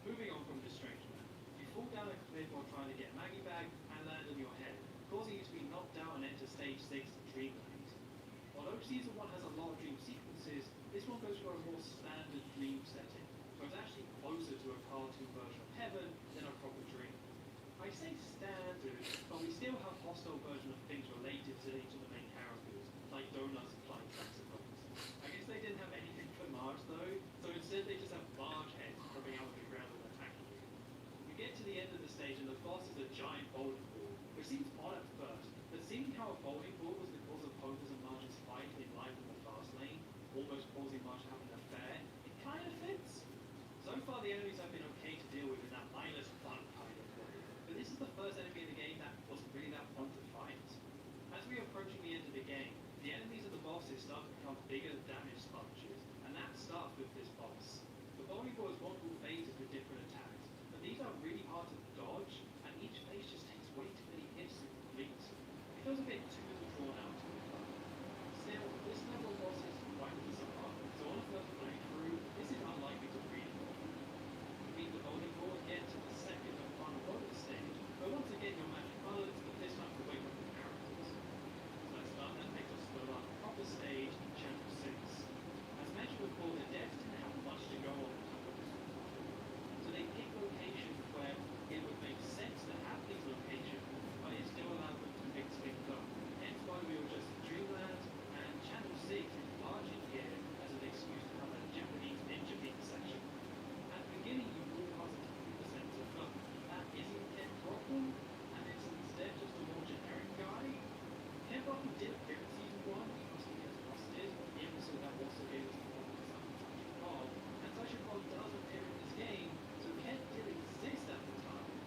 Moving on from this strange man, you fall down a cliff while trying to get Maggie back and land on your head, causing you to be knocked out and enter stage 6 of Dreamland. Although season 1 has a lot of dream sequences, this one goes for a more standard dream setting, so it's actually closer to a cartoon version of heaven than a proper dream. I say standard, but we still have hostile versions of things related to each of the main characters, like donuts and flying saxophones. I guess they didn't have anything for Marge though, so instead they just have Marge heads coming out of the ground and attacking you. You get to the end of the stage and the boss is a giant bowling ball, which seems odd at first, but seeing how a bowling ball was the cause of Homer's and Marge's fight in Live in the Fast Lane, almost causing Marge to have an affair, it kind of fits. So far the enemies have been okay to deal with in that mindless fun kind of way, but this is the first enemy in the game that wasn't really that fun to fight. As we are approaching the end of the game, the enemies and the bosses start to become bigger damage sponges, and that starts with this boss. The bowling ball has multiple phases with different attacks, but these are really hard to dodge, and each phase just takes way too many hits to complete. It feels a bit too drawn out to be fun. Still, this level of boss is quite bizarre, so on a first playthrough, this is unlikely to really work. You beat the bowling ball and get to the second and final bonus stage, but once again your magic colors, but this time to wake up the characters. So let's start and take us to the proper stage, chapter 6. As mentioned before, the devs didn't have much to go on in terms of this tutorial, so they picked locations where it would make sense to have these locations, but it still allowed them to mix things up. Hence why we were just in Dreamland, and Channel 6 is largely here as an excuse to have a Japanese ninja beat section. At the beginning you walk past a computer center, but that isn't Ken Brockman, and it's instead just a more generic guy. Ken Brockman did appear in season 1, because he gets busted, the episode that also gave us the one with Touch Bob, and Touch Bob does appear in this game, so Ken did exist at the time.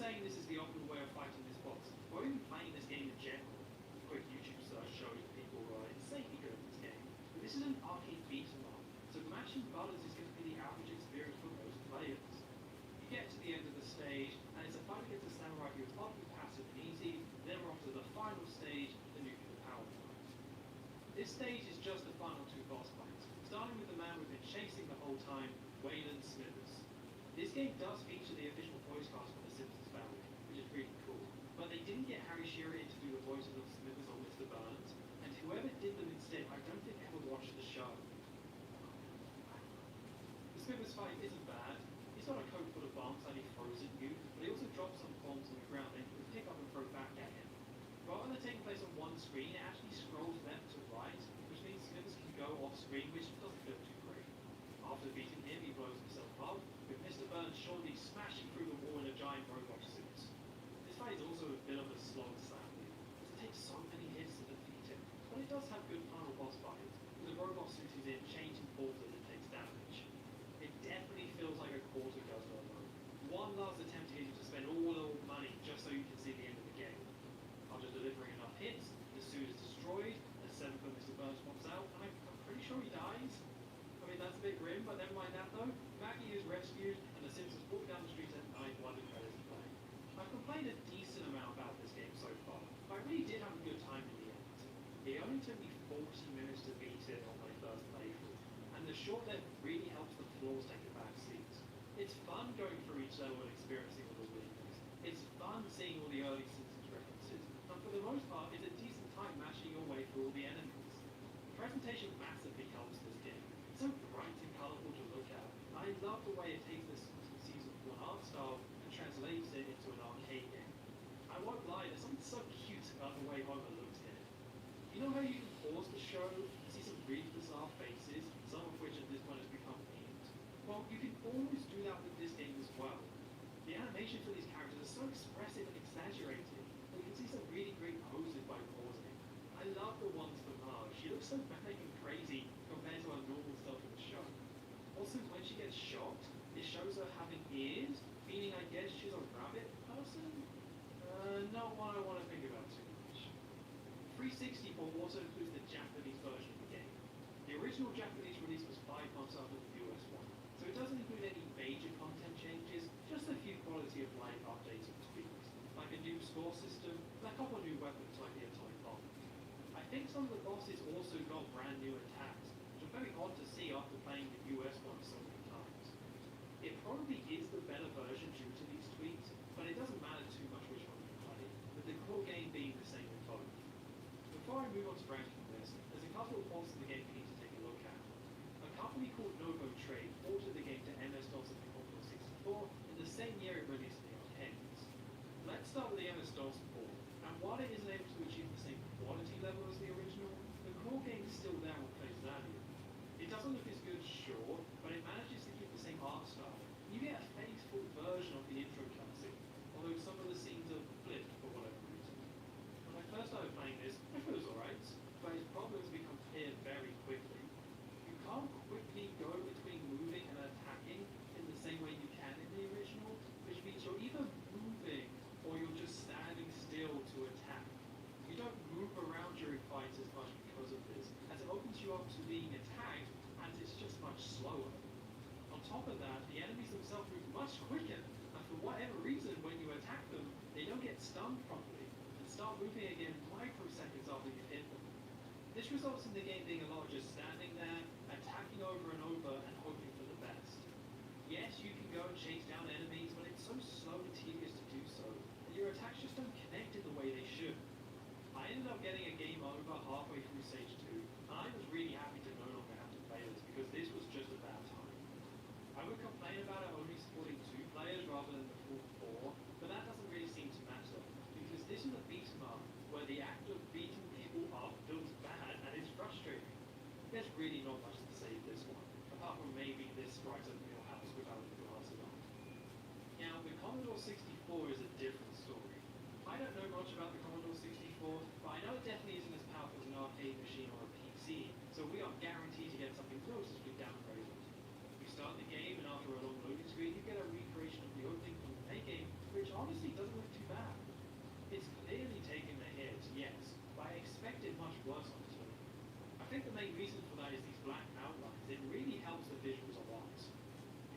saying this is the optimal way of fighting this boss, or even playing this game in general. A quick YouTube search shows that people are insanely good at this game. But this is an arcade beat 'em up, so mashing buttons is going to be the average experience for most players. You get to the end of the stage, and it's a fight against a samurai who is oddly passive and easy, then we're off to the final stage, the nuclear power plant. This stage is just the final two boss fights, starting with the man we've been chasing the whole time, Waylon Smithers. This game does feature the official voice cast from the Simpsons family, which is really cool, but they didn't get Harry Shearer in to do the voices of Smithers or Mr. Burns, and whoever did them instead I don't think ever watched the show. The Smithers fight isn't bad. He's got a coat full of bombs and he throws at you, but he also drops some bombs on the ground that you can pick up and throw back at him. Rather than taking place on one screen, it actually scrolls left to right, which means Smithers can go off screen, which doesn't feel too great. After beating him, he blows himself up, with Mr. Burns shortly smashing through the wall in a giant robot suit. This fight is also a bit of a slog, sadly, as it takes so many hits to defeat him, but it does have good final boss fights, with the robot suit he's in changing forms as it takes damage. It definitely feels like a quarter goes over. One last attempt to get you to spend all the money just so you can see the end of the game. After delivering enough hits, the suit is destroyed, a 7-foot Mr. Burns pops out, and I'm pretty sure he dies. I mean, that's a bit grim, but never mind that though. Maggie is rescued, and the Simpsons walk down the street at night while the credits are playing. I've complained a decent amount about this game so far, but I really did have a good time in the end. It only took me 40 minutes to beat it on my first playthrough, and the short length really helps the flaws take a back seat. It's fun going through each level and experiencing all the weirdness. It's fun seeing all the early Simpsons references, and for the most part, it's a decent time mashing your way through all the enemies. The presentation massively helps this game. It's so bright and colourful to look at. I love the way it takes this Season 1 art style and translates it into an arcade game. I won't lie, there's something so cute about the way Homer looks in it. You know how you can pause the show and see some really bizarre faces, some of which at this point has become memes? Well, you can almost do that with this game as well. The animation for these characters is so expressive and exaggerated that you can see some really great poses by pausing. I love the ones for Marge. She looks so manic and crazy compared to her normal stuff in the show. Also, when she gets shocked, it shows her having ears, meaning I guess she's a rabbit person? Not one I want to think about too much. 364 also includes the Japanese version of the game. The original Japanese release was 5 months after the US one, so it doesn't include any major content changes, just a few quality of life updates and tweaks, like a new score system and a couple new weapons like the atomic bomb. I think some of the bosses also got brand new attacks, which are very odd to see after playing the US one so many times. It probably is the better version due to these tweaks, but it doesn't matter too much which one you play, with the core game being the same in both. Before I move on to ranking this, there's a couple of ports of the game we need to take a look at. A company called Novo Trade ported the game to MS-DOS and the Commodore 64 in the same year it released in the arcades. Let's start with the MS-DOS port, and while it isn't able to achieve the same quality level as the original, the core game is still there on face value. It doesn't look as good, sure, but it manages to keep the same art style. You get a faithful version of the intro cutscene, although some of the scenes are flipped for whatever reason. When I first started playing this, I thought it was alright, but its problems become clear very quickly. You can't quickly go between moving and attacking in the same way you can in the original, which means you're either moving or you're just standing still to attack. You don't move around during fights as much because of this, as it opens you up to being attacked, and it's just much slower. On top of that, the enemies themselves move much quicker, and for whatever reason, when you attack them, they don't get stunned properly, and start moving again microseconds after you hit them. This results in the game being a lot of just standing there, attacking over and over, and hoping for the best. Yes, you can go and chase down enemies, but it's so slow and tedious to do so, and your attacks just don't connect in the way they should. I ended up getting a game over halfway through Stage 2, and I was really happy to no longer have to play this, because this was just a bad time. I would complain about it only supporting 2 players rather than the full 4, but that doesn't really seem to matter, because this is a beat 'em up, where the act of beating people up feels bad and is frustrating. There's really not much to say of this one, apart from maybe this right up in your house without the glasses on. Now, the Commodore 64 is a different story. I don't know much about the Commodore 64, but I know it definitely isn't as powerful as an arcade machine or a PC, so we are guaranteed to get something noticeably downgraded. You start the game, and after a long loading screen, you get a recreation of the opening from the main game, which honestly doesn't look too bad. It's clearly taken a hit, yes, but I expected much worse honestly. I think the main reason for that is these black outlines. It really helps the visuals a lot.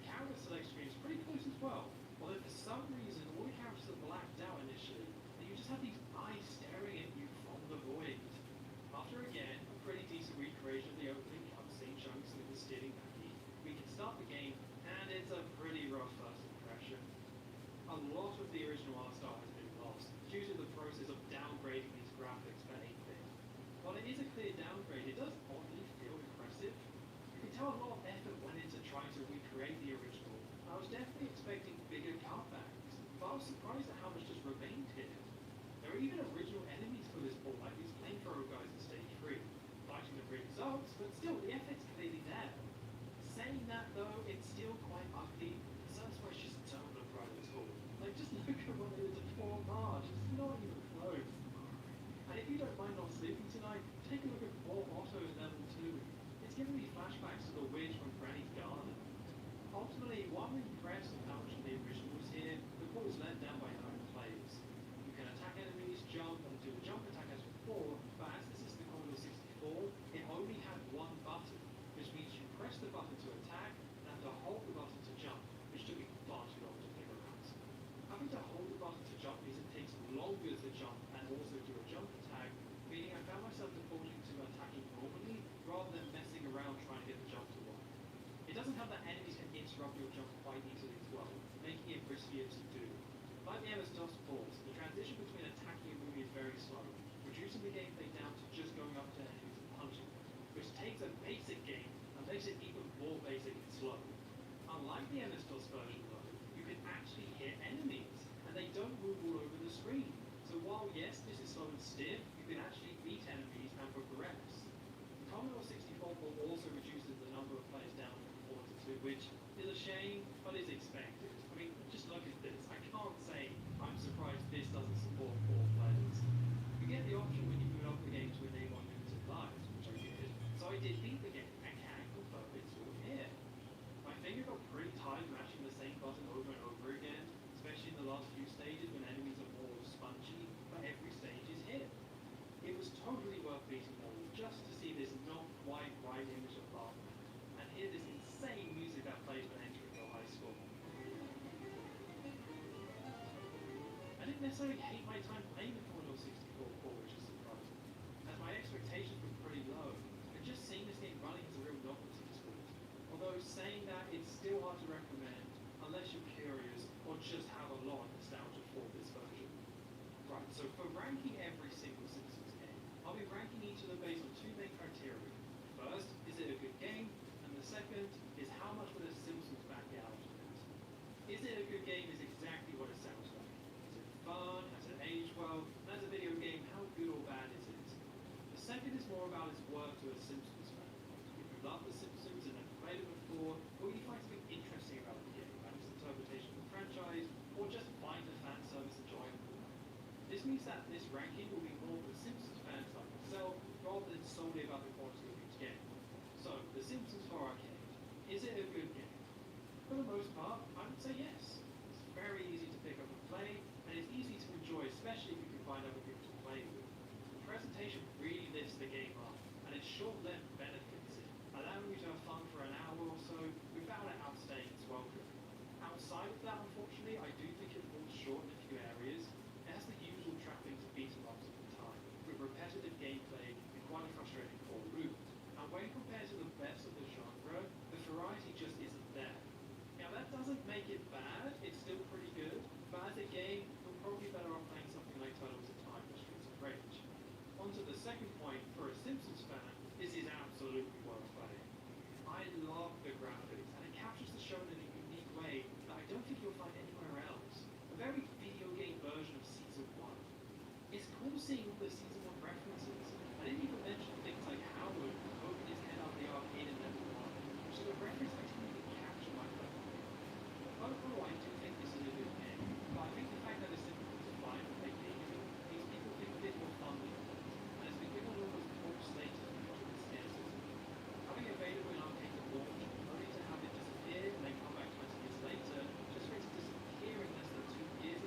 The character select screen is pretty close as well, although for some reason all the characters are blacked out initially, and you just have these eyes staring at you from the void. After again, a pretty decent recreation of the opening cutscene showing Smith stealing Maggie, we can start the game, and it's a pretty rough first impression. A lot of the original art style has been lost due to the process of downgrading these graphics for 8-bit. While it is a clear downgrade, it does oddly feel impressive. You can tell a lot of effort went into trying to recreate the original. I was definitely expecting bigger cutbacks, but I was surprised at how much just remained here. There are even original enemies for this board, like these flamethrower guys in stage 3. Fighting them really sucks, but still, the effort's clearly there. Saying that though, it's still quite ugly. The surface sprites just don't look right at all. Like, just look at what they did to poor Marge. It's not even close. And if you don't mind not sleeping tonight, take a look at poor Otto in level 2. It's giving me flashbacks to the witch from Granny's Garden. Ultimately, while I'm impressed with how much of the original was here, the core was let down by how it plays. You can attack enemies, jump, and do a jump attack as before, but as this is the Commodore 64, it only had one button, which means you press the button to attack, and have to hold the button to jump, which took me far too long to figure out. Having to hold the button to jump means it takes longer to jump and also do a jump attack, meaning I found myself defaulting to attacking normally rather than messing around trying to get the jump to work. It doesn't help that enemies can interrupt your jump quite easily as well, making it riskier to do. Like the MS-DOS ports, the transition between attacking and moving is very slow, reducing the gameplay down to just going up to enemies and punching them, which takes a basic game and makes it even more basic and slow. Unlike the MS-DOS version though, you can actually hit enemies, and they don't move all over the screen. So while yes, this is slow and stiff, you can actually beat enemies and progress. The Commodore 64 port also reduces the number of players down from 4 to 2, which is a shame, but is expected. I mean, just look at this. I can't say I'm surprised this doesn't support 4 players. You get the option when you boot up the game to enable unlimited lives, which I did. So I did beat the game and can confirm it's all here. My finger got pretty tired mashing the same button over and over again, especially in the last few stages when enemies are more spongy, but every stage is hit. It was totally worth beating them all just to see this not quite right image of Batman, and hear this insane music that plays when entering your high school. I didn't necessarily hate my time playing the Commodore 64 core, which is surprising, as my expectations were pretty low, and just seeing this game running is a real novelty this week. Although saying that, it's still hard to recommend unless you're curious or just have a lot of nostalgia for this version. Right, so for ranking every single Simpsons game, I'll be ranking each of them based on 2 main criteria. First, is it a good game? And the second is how much will the Simpsons back out of it? Is it a good game is exactly what it sounds like. Is it fun? Has it aged well? And as a video game, how good or bad is it? The second is more about its worth to a Simpsons fan. If you love The Simpsons and have played it before, or you find something interesting about the game, like its interpretation of the franchise, or just find the fan service enjoyable. This means that this ranking will be more for Simpsons fans like myself, rather than solely about the quality of each game. So, The Simpsons for Arcade. Is it a good game? For the most part, I would say yes. It's very easy to pick up and play, and it's easy to enjoy, especially if you can find other people to play with. The presentation really lifts the game up, and its short length benefits it, allowing you to have fun for an hour or so without it outstaying its welcome. Outside of that, unfortunately, I do think it falls short in a few areas. It has the usual trappings of beat 'em ups of the time, with repetitive gameplay and quite a frustrating core route. And when compared to the best of the genre, the variety just isn't there. Now that doesn't make it bad, it's still pretty good, but as a game, you're probably better off playing something like Turtles in Time or Streets of Rage. On to the second point, for a Simpsons fan, this is absolutely worth playing. I love the graphics, and it captures the show in a unique way that I don't think you'll find anywhere else. A very video game version of Season 1. It's cool seeing all the Season 1 references. I didn't even mention things like Howard poking his head out the arcade in level 1, which is a reference I didn't even capture my level. Overall, I do think this is a good game, but I think the fact that it's simple to find and make games makes people think a bit more fun with it, and it's been given almost full status because of its scarcity. Having it available in arcade at launch, only to have it disappear and then come back 20 years later, just for it to disappear in less than 2 years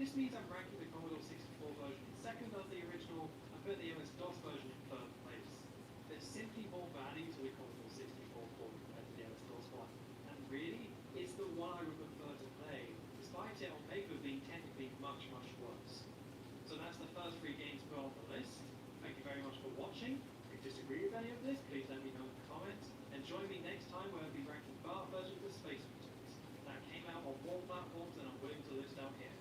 This means I'm ranking the Commodore 64 version second of the original and put the MS-DOS version in third place. There's simply more value to the Commodore 64 port compared to the MS-DOS one, and really, it's the one I would prefer to play, despite it on paper being technically much, much worse. So that's the first 3 games put on the list. Thank you very much for watching. If you disagree with any of this, please let me know in the comments, and join me next time where I'll be ranking bar versions of Space Mutants that came out on more platforms than I'm willing to list out here.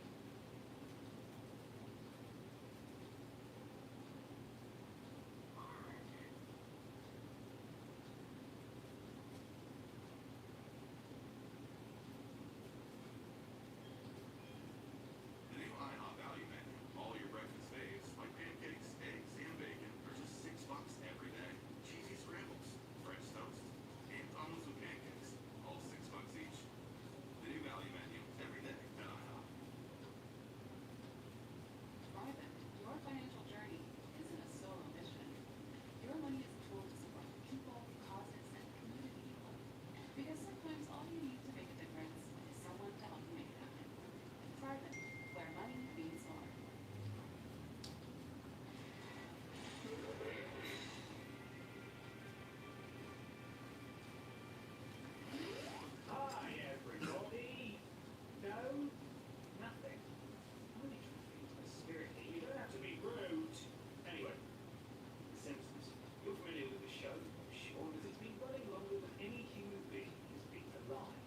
The new IHOP value menu. All your breakfast faves, like pancakes, eggs, and bacon, are just $6 every day. Cheesy scrambles, French toast, and omelets with pancakes, all $6 each. The new value menu every day at IHOP. Private, your financial journey isn't a solo mission. Your money is a tool to support people, causes, and community good. Because sometimes all you need to make a difference is someone to help you make it happen. Private, where money means more. Hi, everybody. No, nothing. I'm only trying to feed my spirit here. You don't have to be rude. Anyway, The Simpsons. You're familiar with the show, I'm sure, because it's been running longer than any human being has been alive.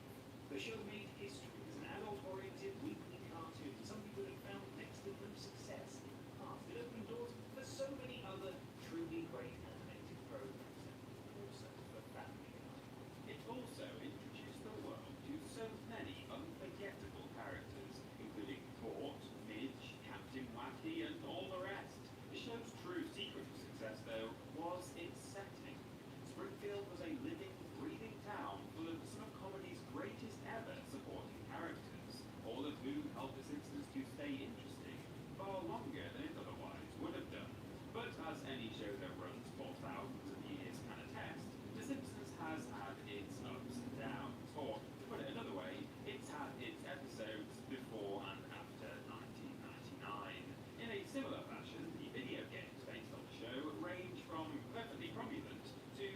The show made history as an adult-oriented weekly cartoon. Some people have found next to them success in the past. It opened doors for so many other truly great animated programs, and also for Family Guy. It also introduced the world to so many unforgettable characters, including Fort, Midge, Captain Wacky, and all the rest. The show's true secret to success, though, was its setting. Springfield was a living, breathing town full of some of comedy's greatest ever supporting characters, all of whom helped The Simpsons to stay interesting far longer than it otherwise would have done. But as any show that runs for thousands of years can attest, The Simpsons has had its ups and downs, or to put it another way, it's had its episodes before and after 1999. In a similar fashion, the video games based on the show range from perfectly cromulent to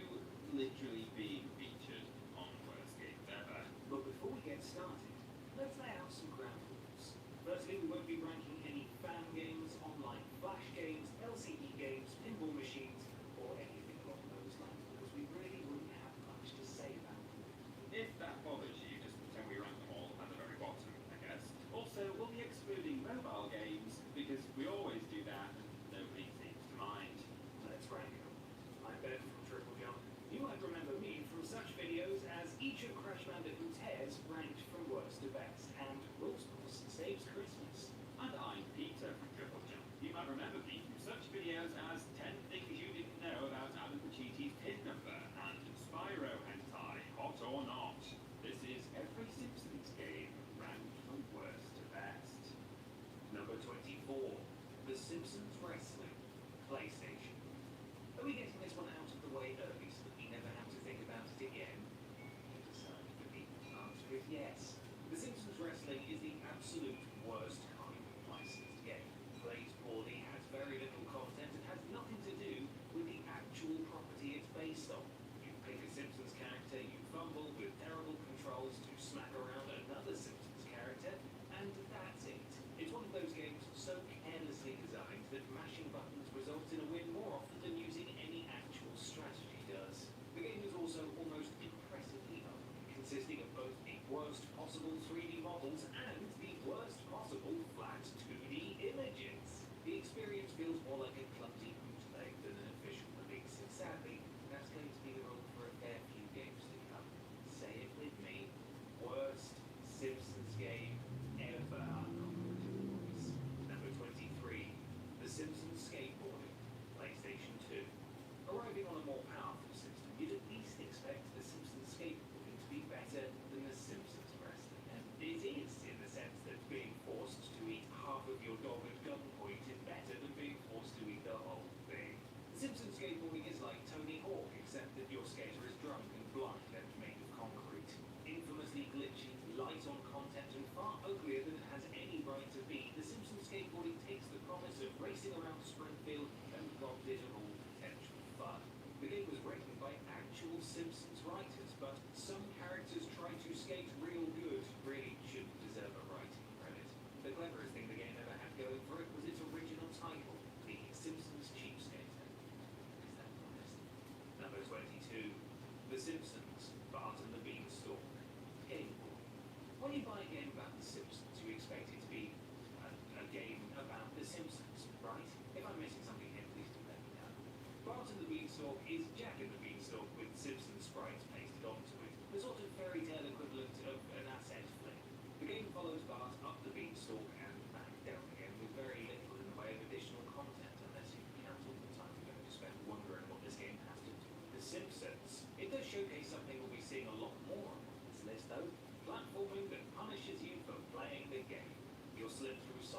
literally being featured on worst games ever. But before we get started, let's lay out some ground rules. Firstly, we won't be ranking any fan games, online flash games, LCD games, pinball machines, or anything along those lines, because we really wouldn't have much to say about them. If that bothers you, just pretend we rank them all at the very bottom, I guess. Also, we'll be excluding mobile games, because we always do that and nobody seems to mind. Let's rank them. I'm Ben from Triple Jump. You might remember me from such videos as each of Crash Bandicoot's hairs ranked from worst to best, and Rosebuss Saves Christmas. And I'm Peter from Triple Jump. You might remember me from such videos as 10 things you didn't know about Adam Pacienti's PIN number, and Spyro Hentai, Hot or Not. This is every Simpsons game ranked from worst to best. Number 24. The Simpsons Wrestling. PlayStation. Are we getting this one out of the way early so that we never have to think about it again? You decided to be. The answer is yes. The Simpsons Wrestling is the absolute worst kind of licensed game. Plays poorly, has very little content, and has nothing to do with the actual property it's based on. You pick a Simpsons character, you fumble with terrible controls to smack around another Simpsons character, and that's it. It's one of those games so carelessly designed that mashing buttons results in a win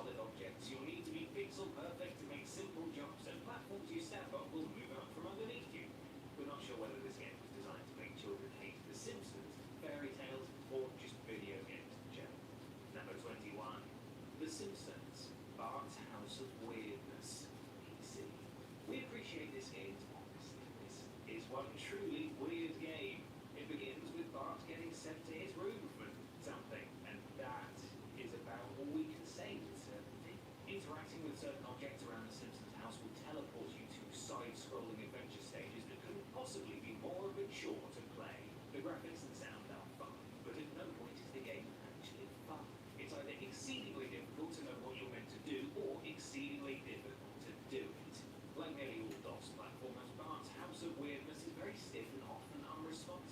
solid objects, you'll need to be pixel perfect to make simple jumps, and platforms you step on will move out from underneath you. We're not sure whether this game was designed to make children hate The Simpsons, fairy tales, or just video games in general. Number 21. The Simpsons, Bart's House of Weirdness, PC. We appreciate this game's honesty. This is one truly weird game. It begins with Bart getting sent to his room for something, and that is about all we can say with certainty. Interacting with certain objects around the Simpsons house will teleport you to side-scrolling adventure stages that couldn't possibly be more of a chore to play. The graphics and sound are fun, but at no point is the game actually fun. It's either exceedingly difficult to know what you're meant to do, or exceedingly difficult to do it. Like nearly all DOS platformers, Bart's House of Weirdness is very stiff and often unresponsive.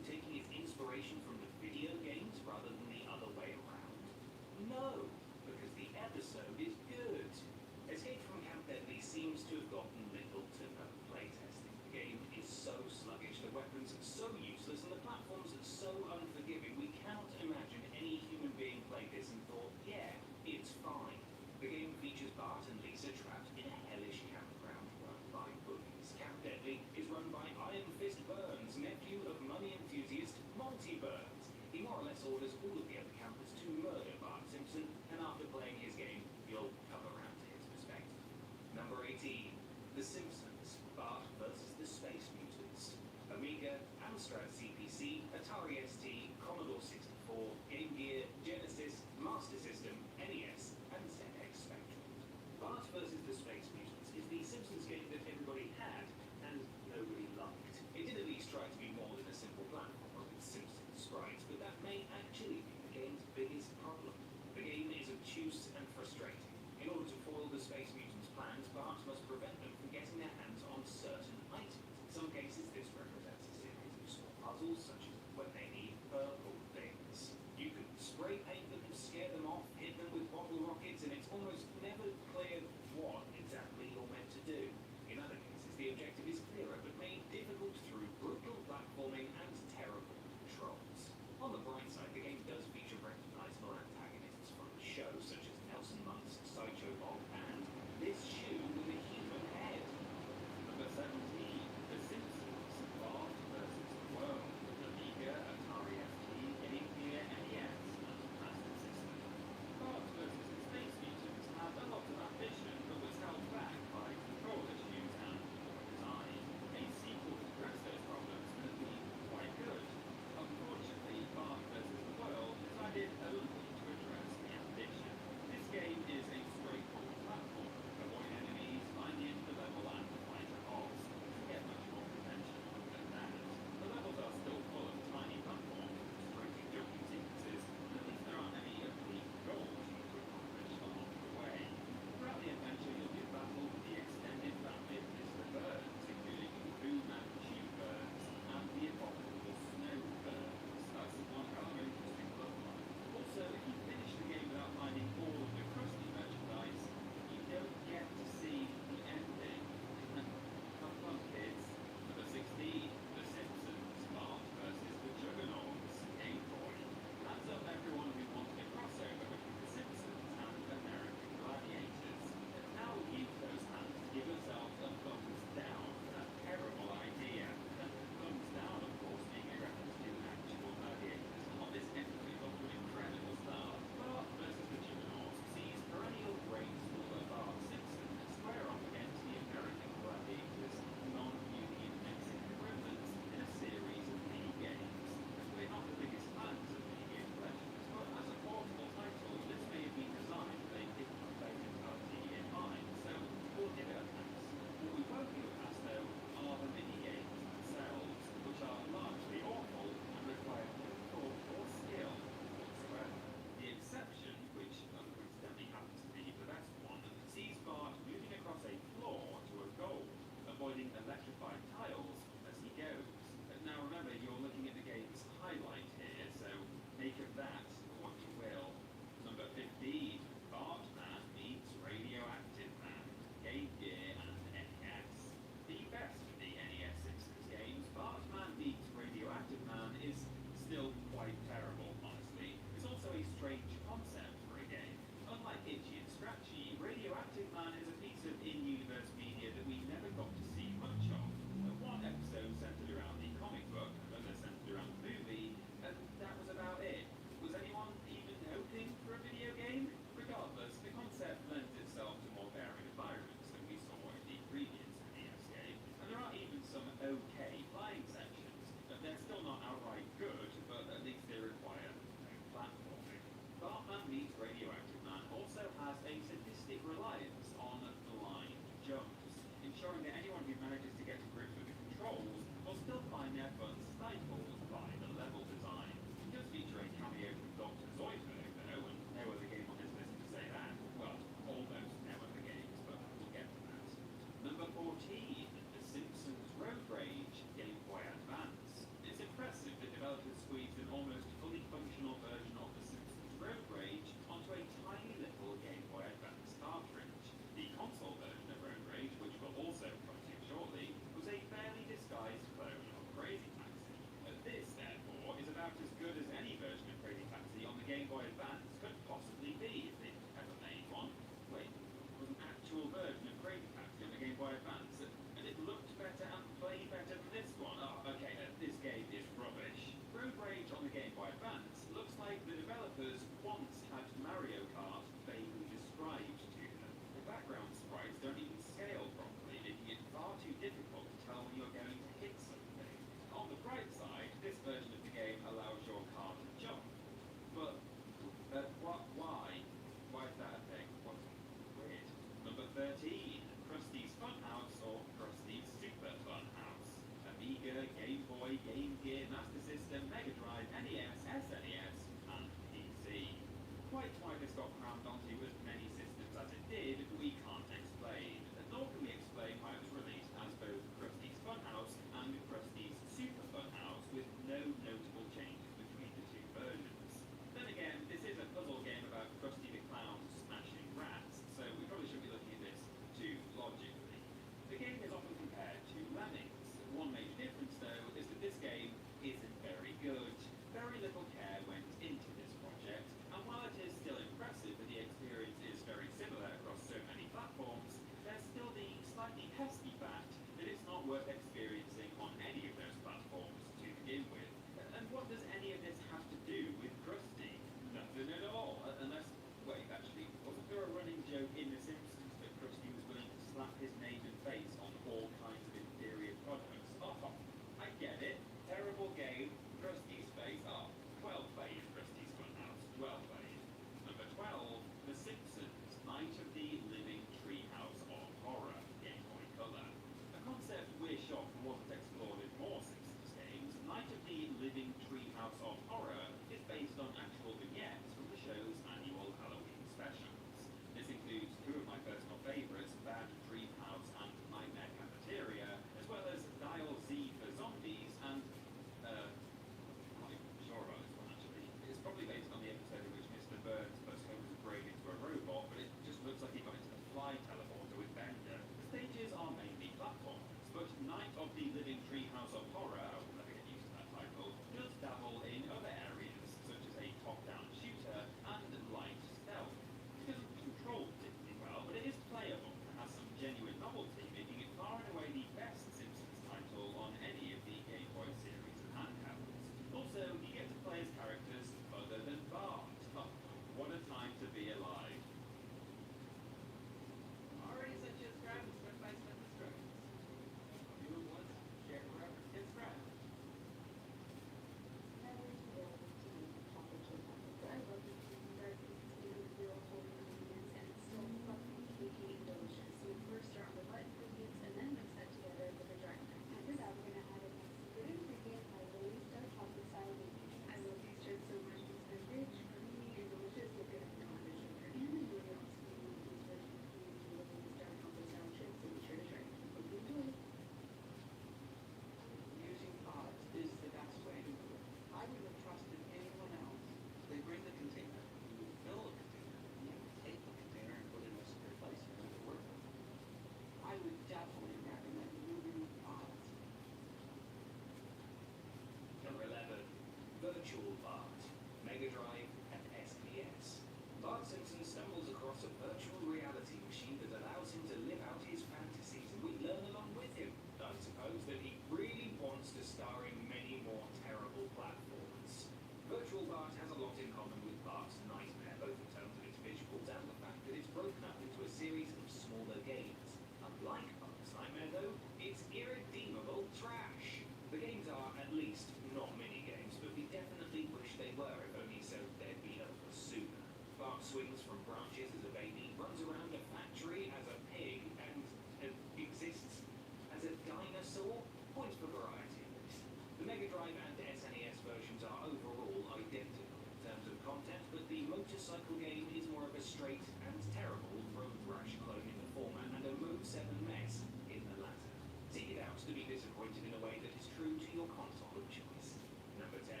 Virtual Bart, Mega Drive, and SNES. Bart Simpson stumbles across a virtual reality machine that allows him to live out his fantasies, and we learn along with him, I suppose, that he really wants to star in many more terrible platforms. Virtual Bart has a lot in common with Bart's Nightmare, both in terms of its visuals and the fact that it's broken up into a series of smaller games. Unlike Bart's Nightmare, though, it's irredeemable trash. The games are, at least, not mini-games, but we definitely wish they were, if only so they'd be over sooner. Bart swings from branches as a baby, runs around a factory as a pig, and exists as a dinosaur. Points for variety, at least. The Mega Drive and SNES versions are overall identical in terms of content, but the motorcycle game is more of a straight and terrible Road Rash clone in the former and a Mode 7 mess in the latter. Seek it out to be disappointed in a way that is true to your console of choice. Number 10.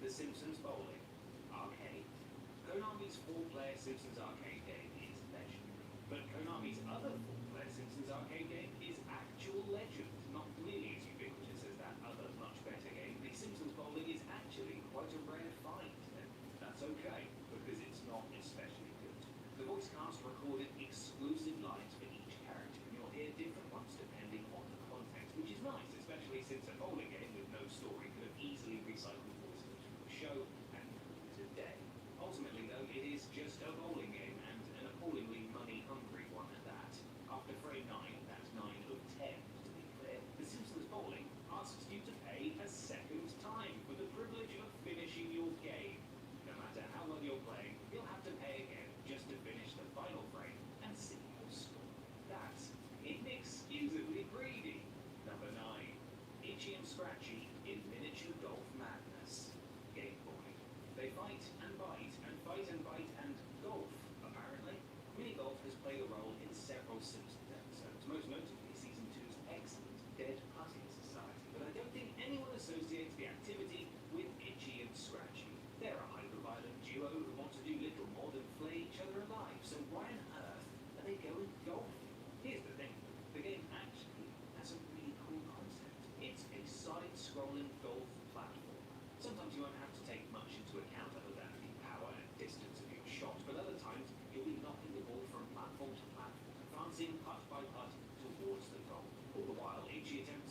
The Simpsons Bowling Arcade. Konami's 4-player Simpsons arcade game is legendary, but Konami's other 4-player Simpsons arcade game is actual legend, not nearly as ubiquitous as that other much better game. The Simpsons Bowling is actually quite a rare find, and that's okay, because it's not especially good. The voice cast recorded exclusive lines for each character, and you'll hear different ones depending on the context, which is nice, especially since a bowling game with no story could have easily recycled voices from the show and called it a day. Ultimately, though, it is just a bowling game, and an appallingly money-hungry one at that. After frame 9, that's 9 of 10, to be clear, The Simpsons Bowling asks you to pay a second time for the privilege of finishing your game. No matter how well you're playing, you'll have to pay again just to finish the final frame and see your score. That's inexcusably greedy. Number 9. Itchy and Scratchy in Miniature Golf Madness. Game Boy. They fight and bite and fight and bite and golf, apparently. Mini-golf has played a role in several Simpsons episodes, most notably Season 2's excellent Dead Putting Society, but I don't think anyone associates the activity with Itchy and Scratchy. They're a hyper-violent duo who want to do little more than flay each other alive, so why on earth are they going golfing? Here's the thing, the game actually has a really cool concept. It's a side-scrolling golf platform. Sometimes you won't have to take much into account other than the power and distance of your shot, but other times you'll be knocking the ball from platform to platform, advancing putt by putt towards the goal. All the while, Itchy attempts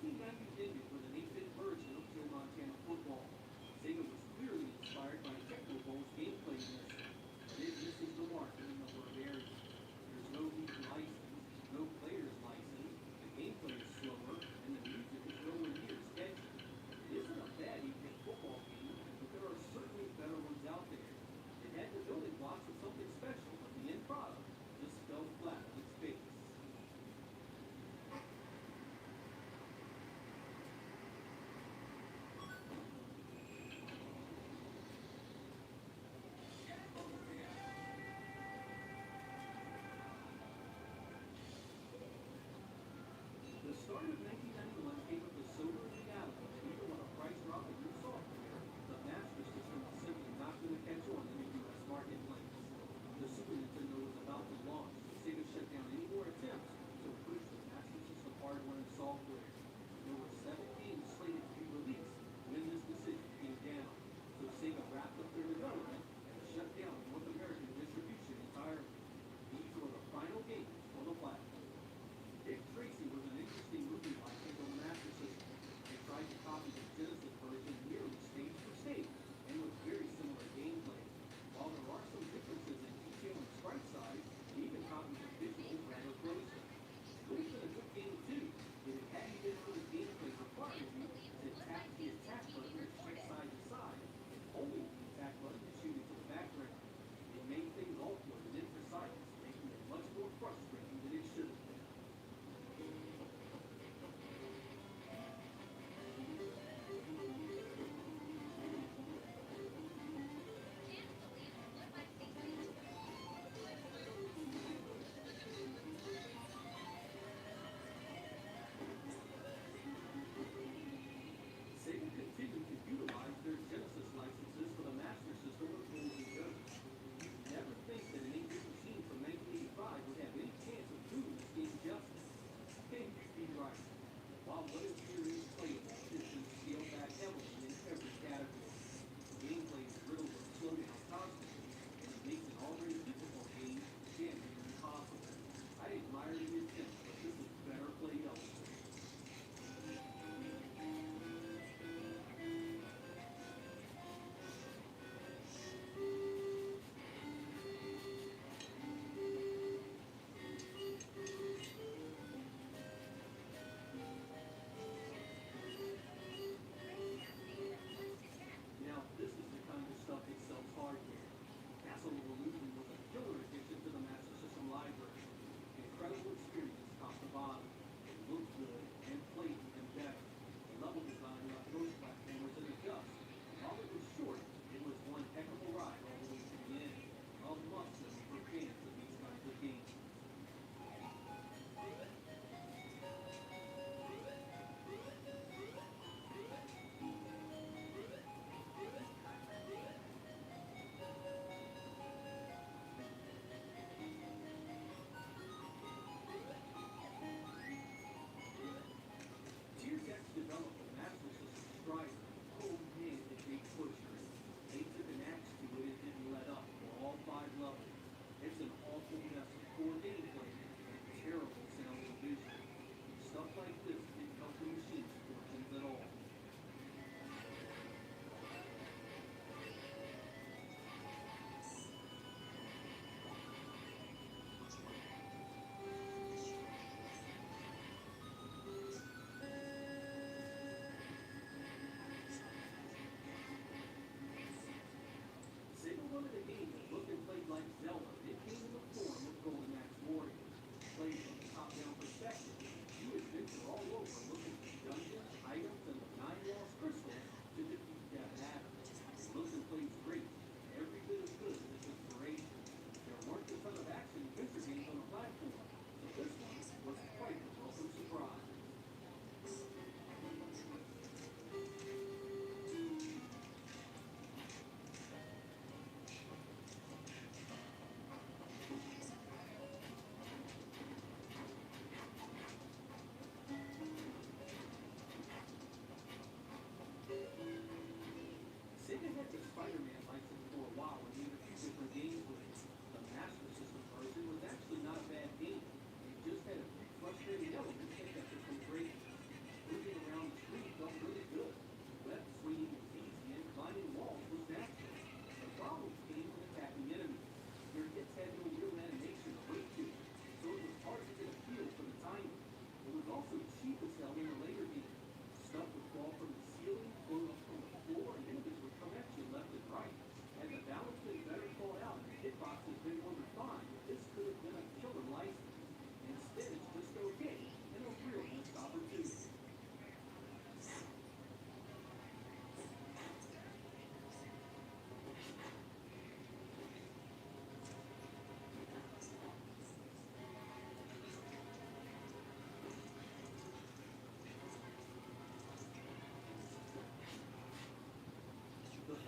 1990 debut was an 8-bit version of Joe Montana football. Sega was clearly inspired by Technoball's gameplay in this, but it misses the mark in a number of areas. There's no Eaton license, no player's license, the gameplay is slower, and the music is nowhere near as catchy. It isn't a bad 8-bit football game, but there are certainly better ones out there. It had the building blocks of something special, but the end product just fell flat on its face.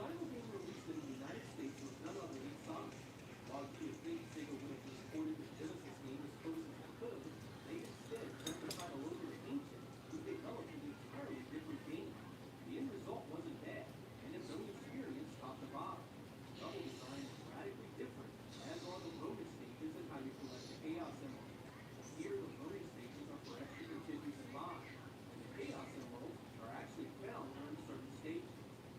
final game released in the United States was none other than Sonic. While you would think Sega would have supported the Genesis game as close as they could, they instead turned the title over to Ancient, who developed an entirely different game. The end result wasn't bad, and its own experience top to bottom. Level design is radically different, as are the bonus stages and how you collect the Chaos Emerald. Here, the bonus stages are for extra continues survive, and the Chaos Emeralds are actually found during certain stages.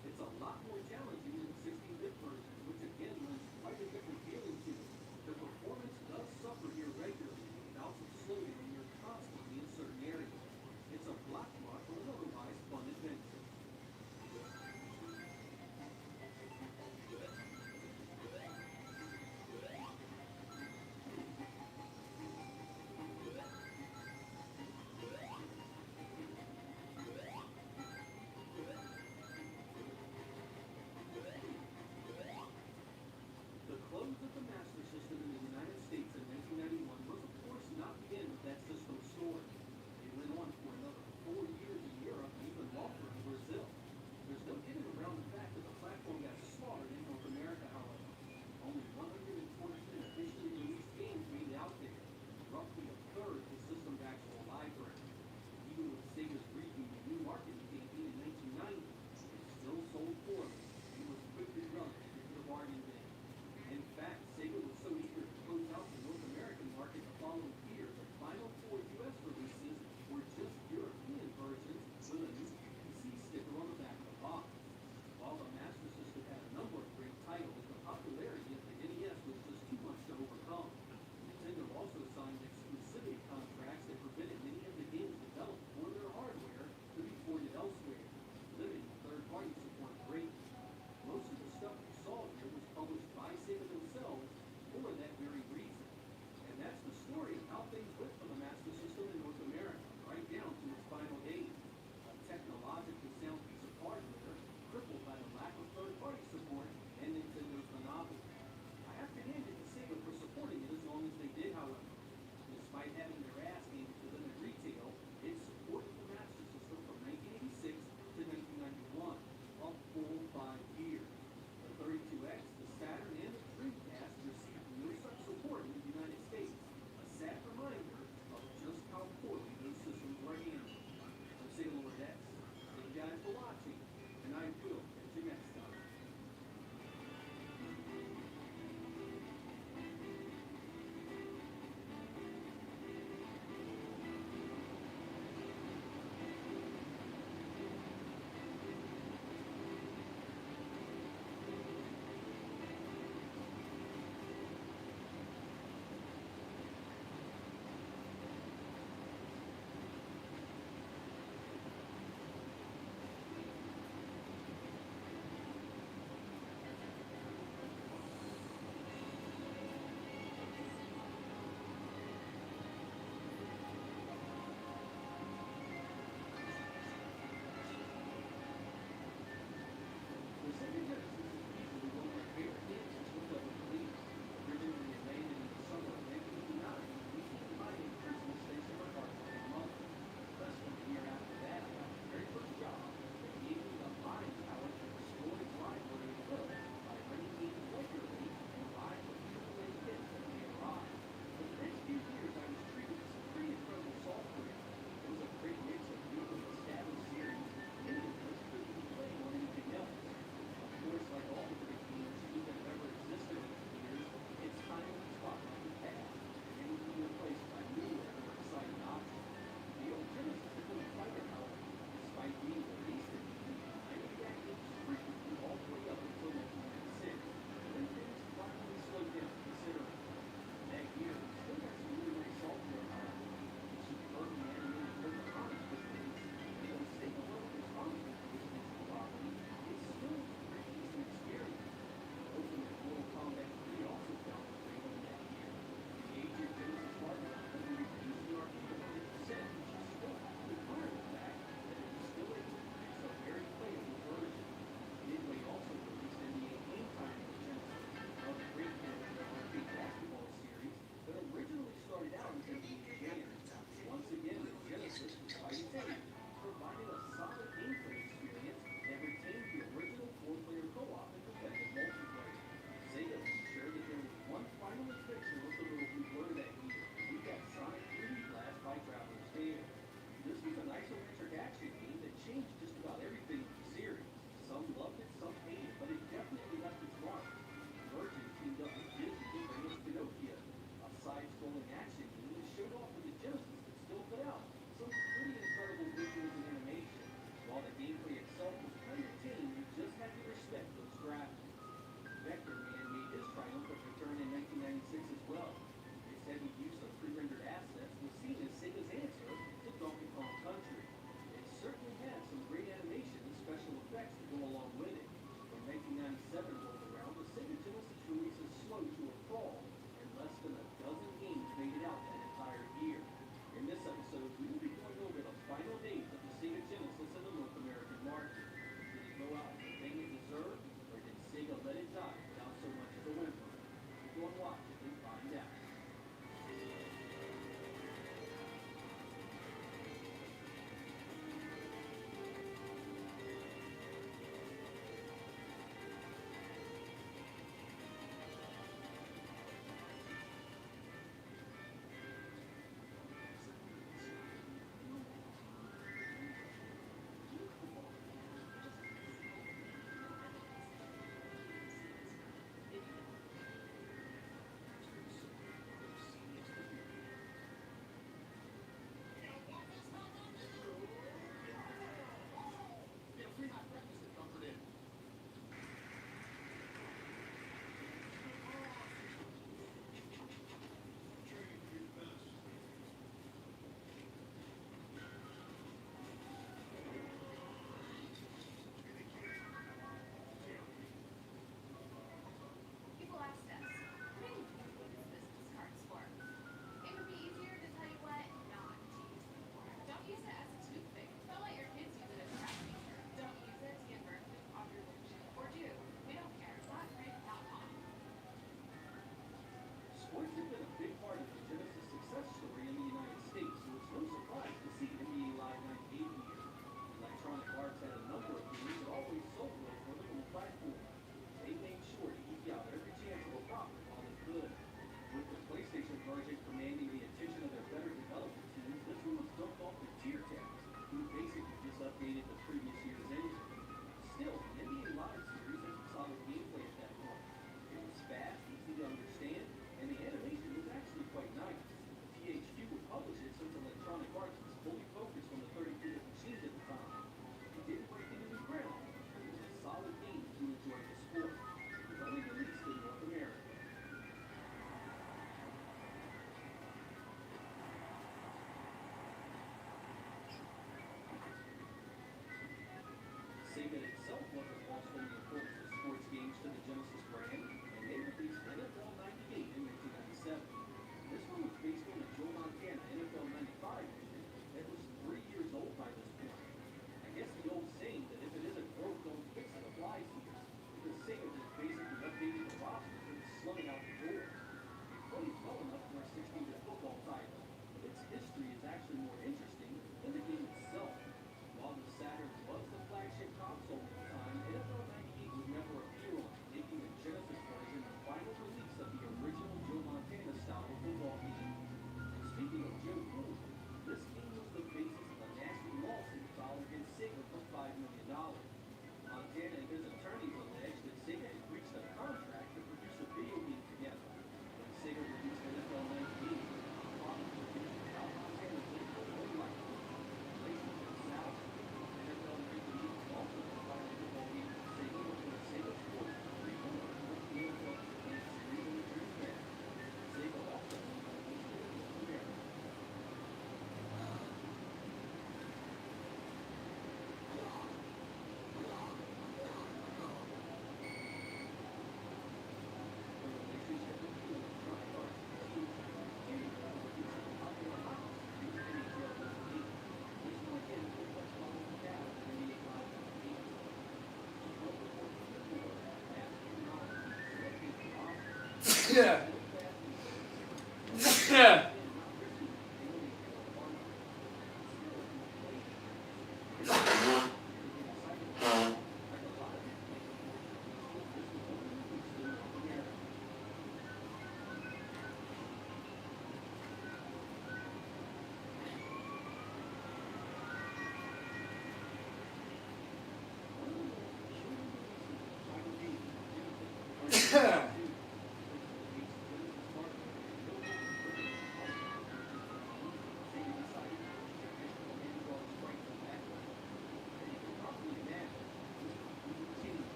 It's a lot more challenging than the 16-bit version, which again lends quite a different feeling to it. The performance does suffer here regularly, with bouts of slowing when you're constantly in certain areas. It's a black mark on an otherwise fun adventure. The close of the Master System in the United States in 1991 was, of course, not the end of that system's story. It went on for another 4 years in Europe and even longer in Brazil. There's no getting around the fact that the platform got slaughtered in North America, however. Only 114 officially released games made it out there, roughly a third of the system's actual library. Even with Sega's redo the new marketing campaign in 1990, it still sold poorly and was quickly relegated to the bargain bin. In fact, Sega was so eager to close out the North American market the following year, the final 4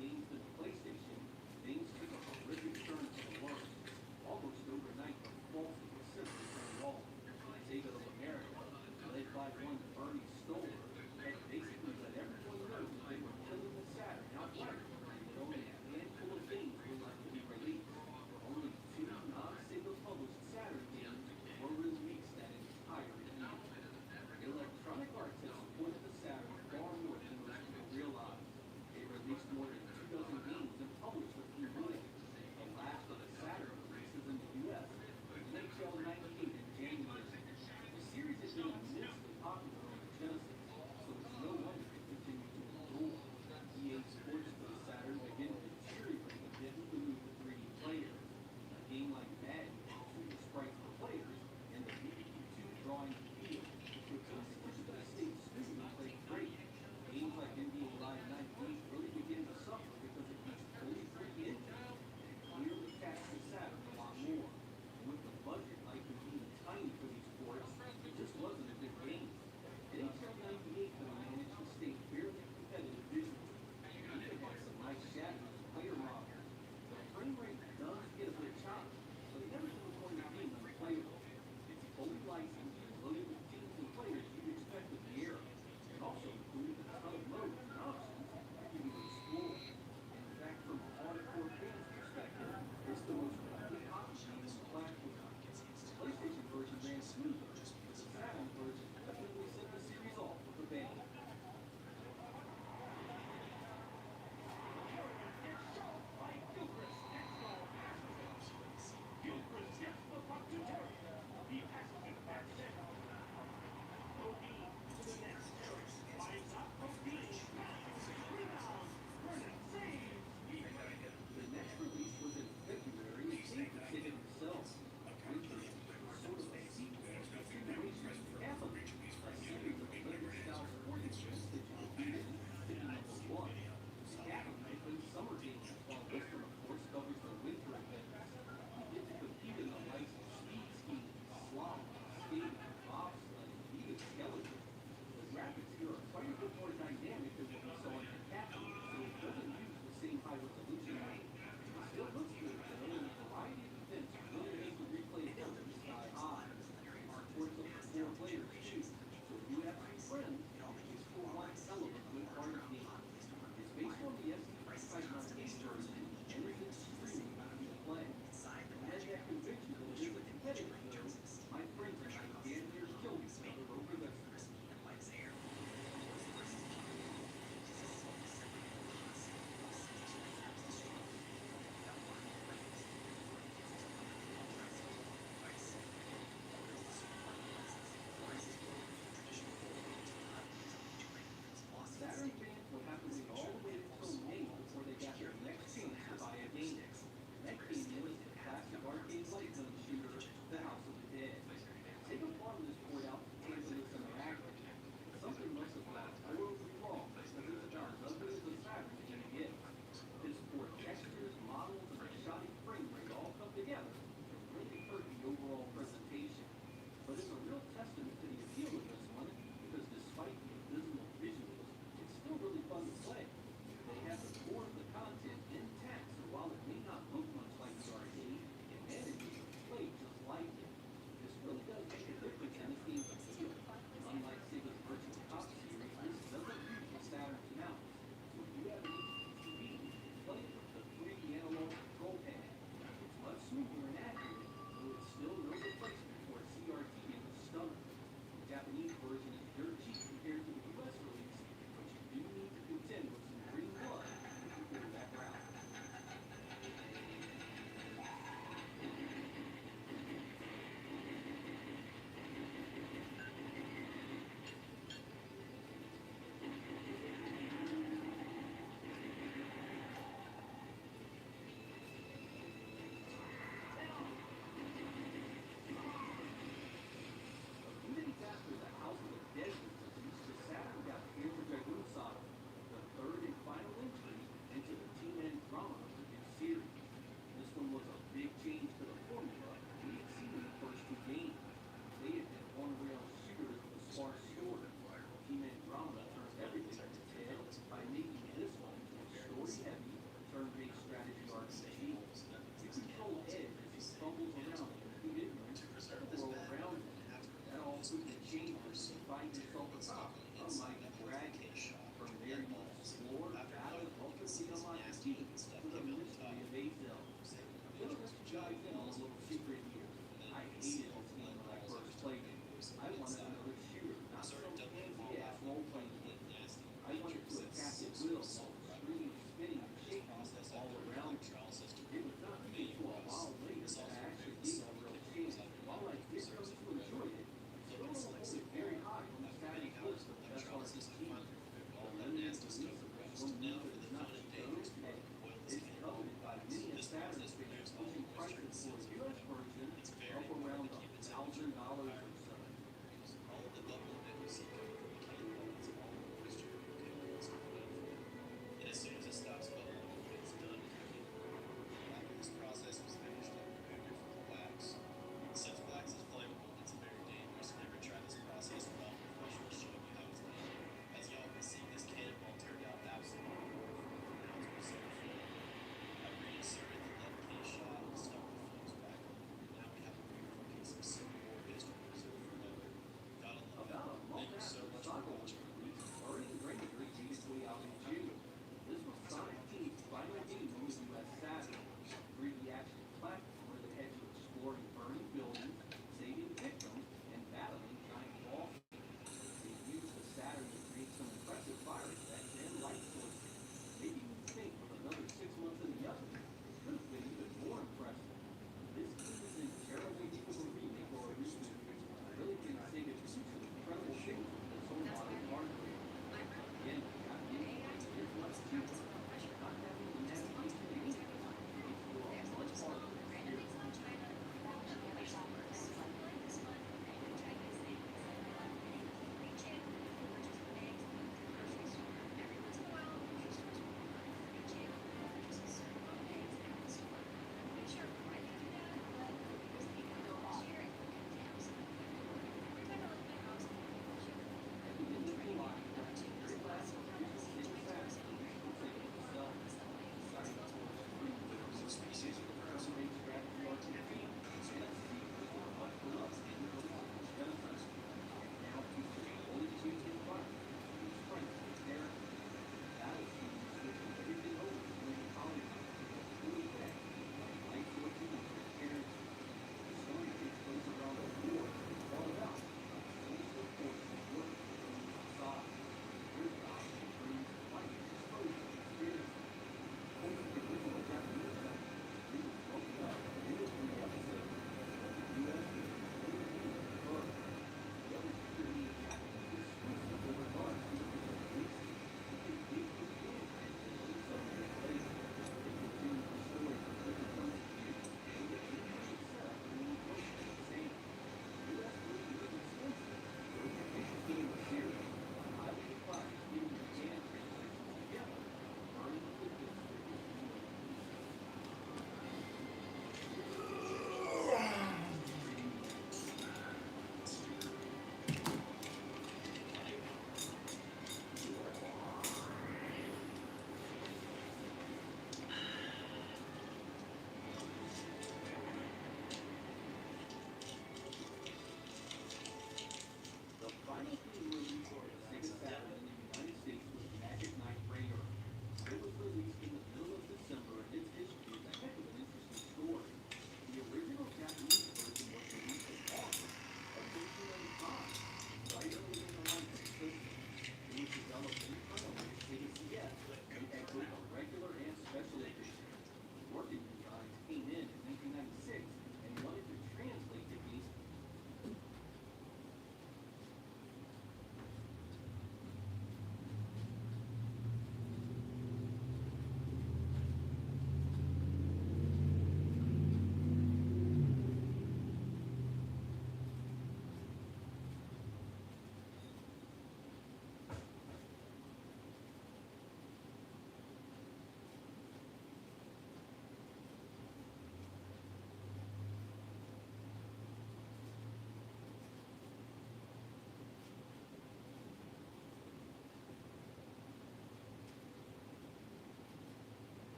games than the PlayStation, things took a horrific turn for the worse. Almost overnight, the fault was simply turned off. Sega of America, led by one Bernie Stoller, had basically let everyone know that they were killing the Saturn outright, and that only a handful of games were left to be released. Only 2 non-Sega published Saturn games were released that entire year. Electronic Arts had supported the Saturn far more than most people realized. They released more than 2 dozen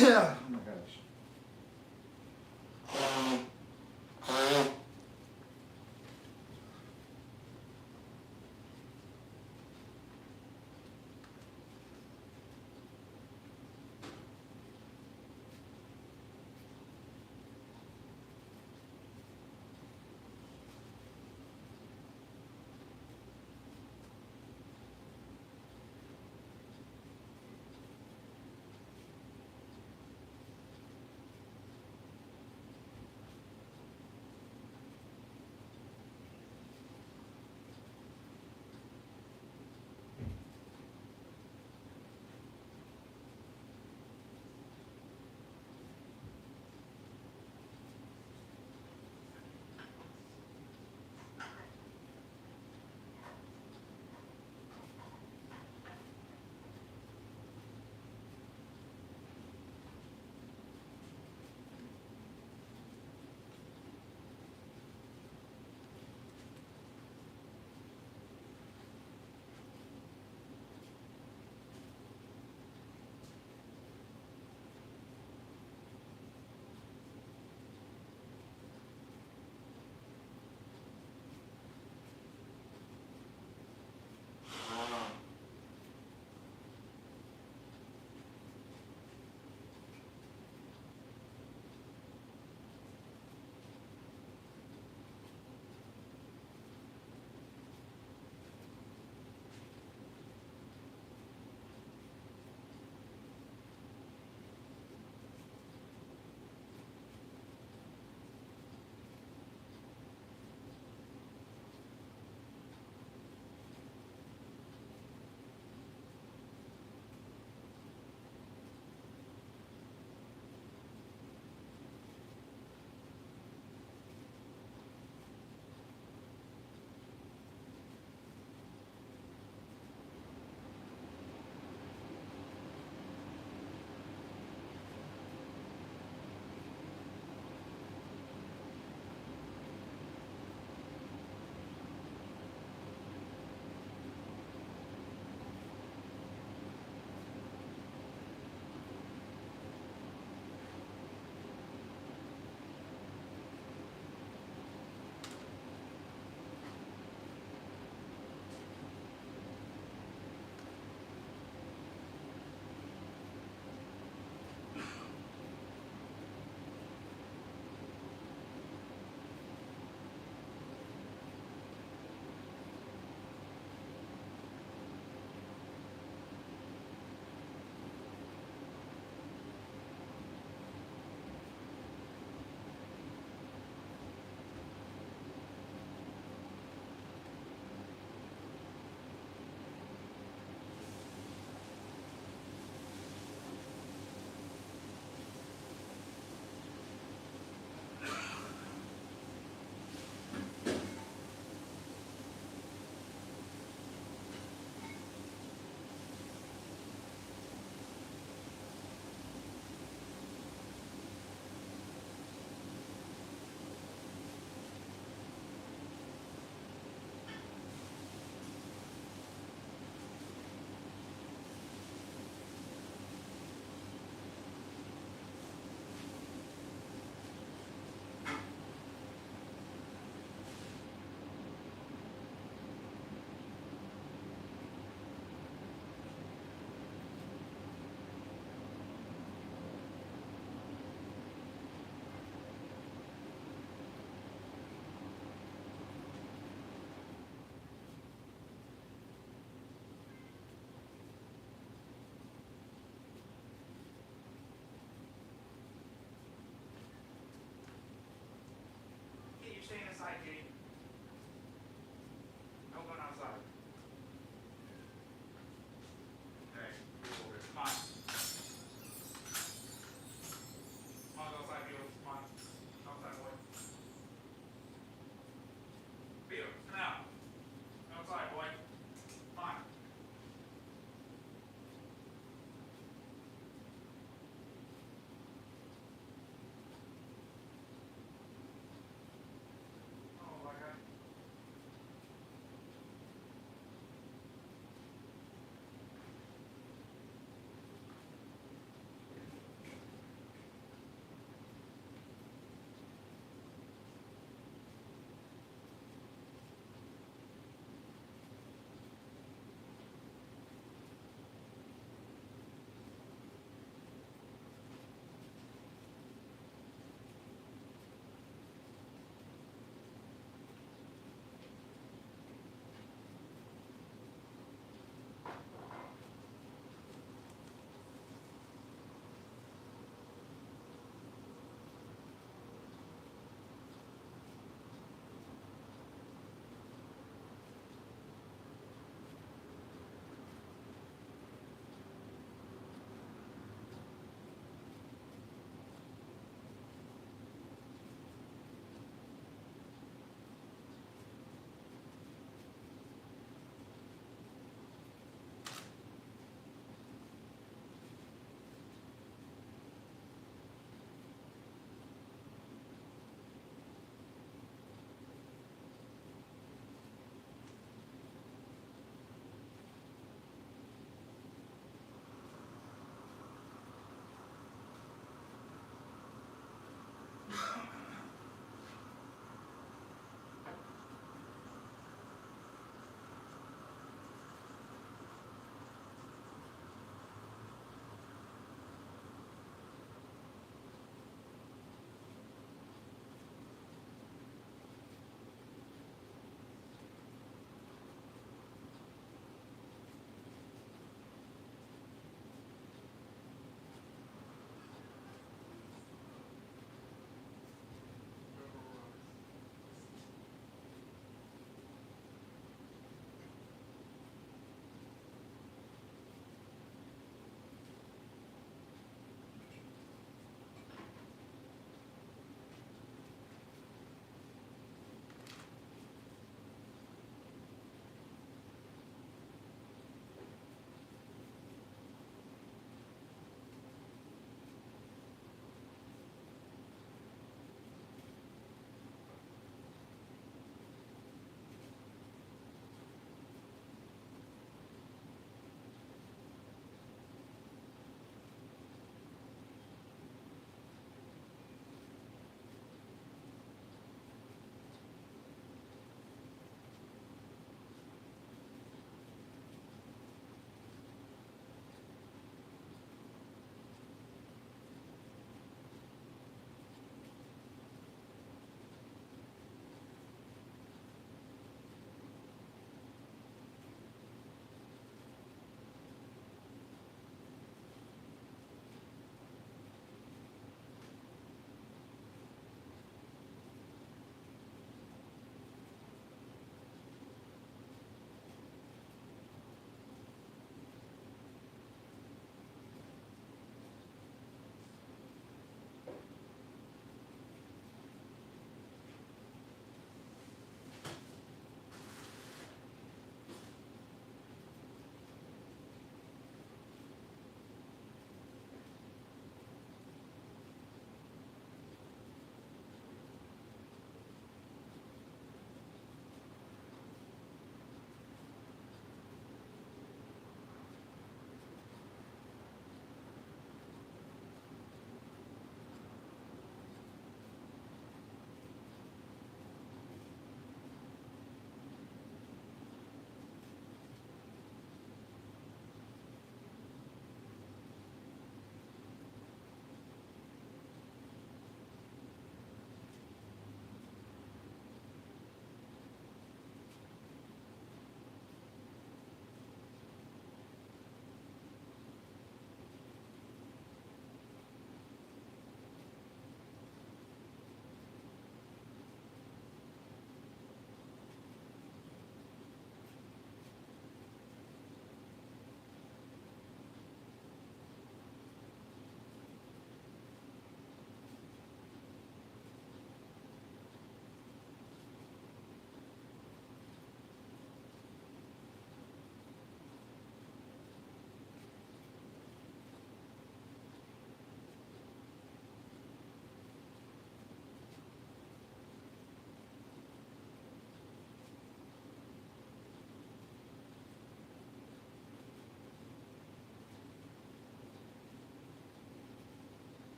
Yeah.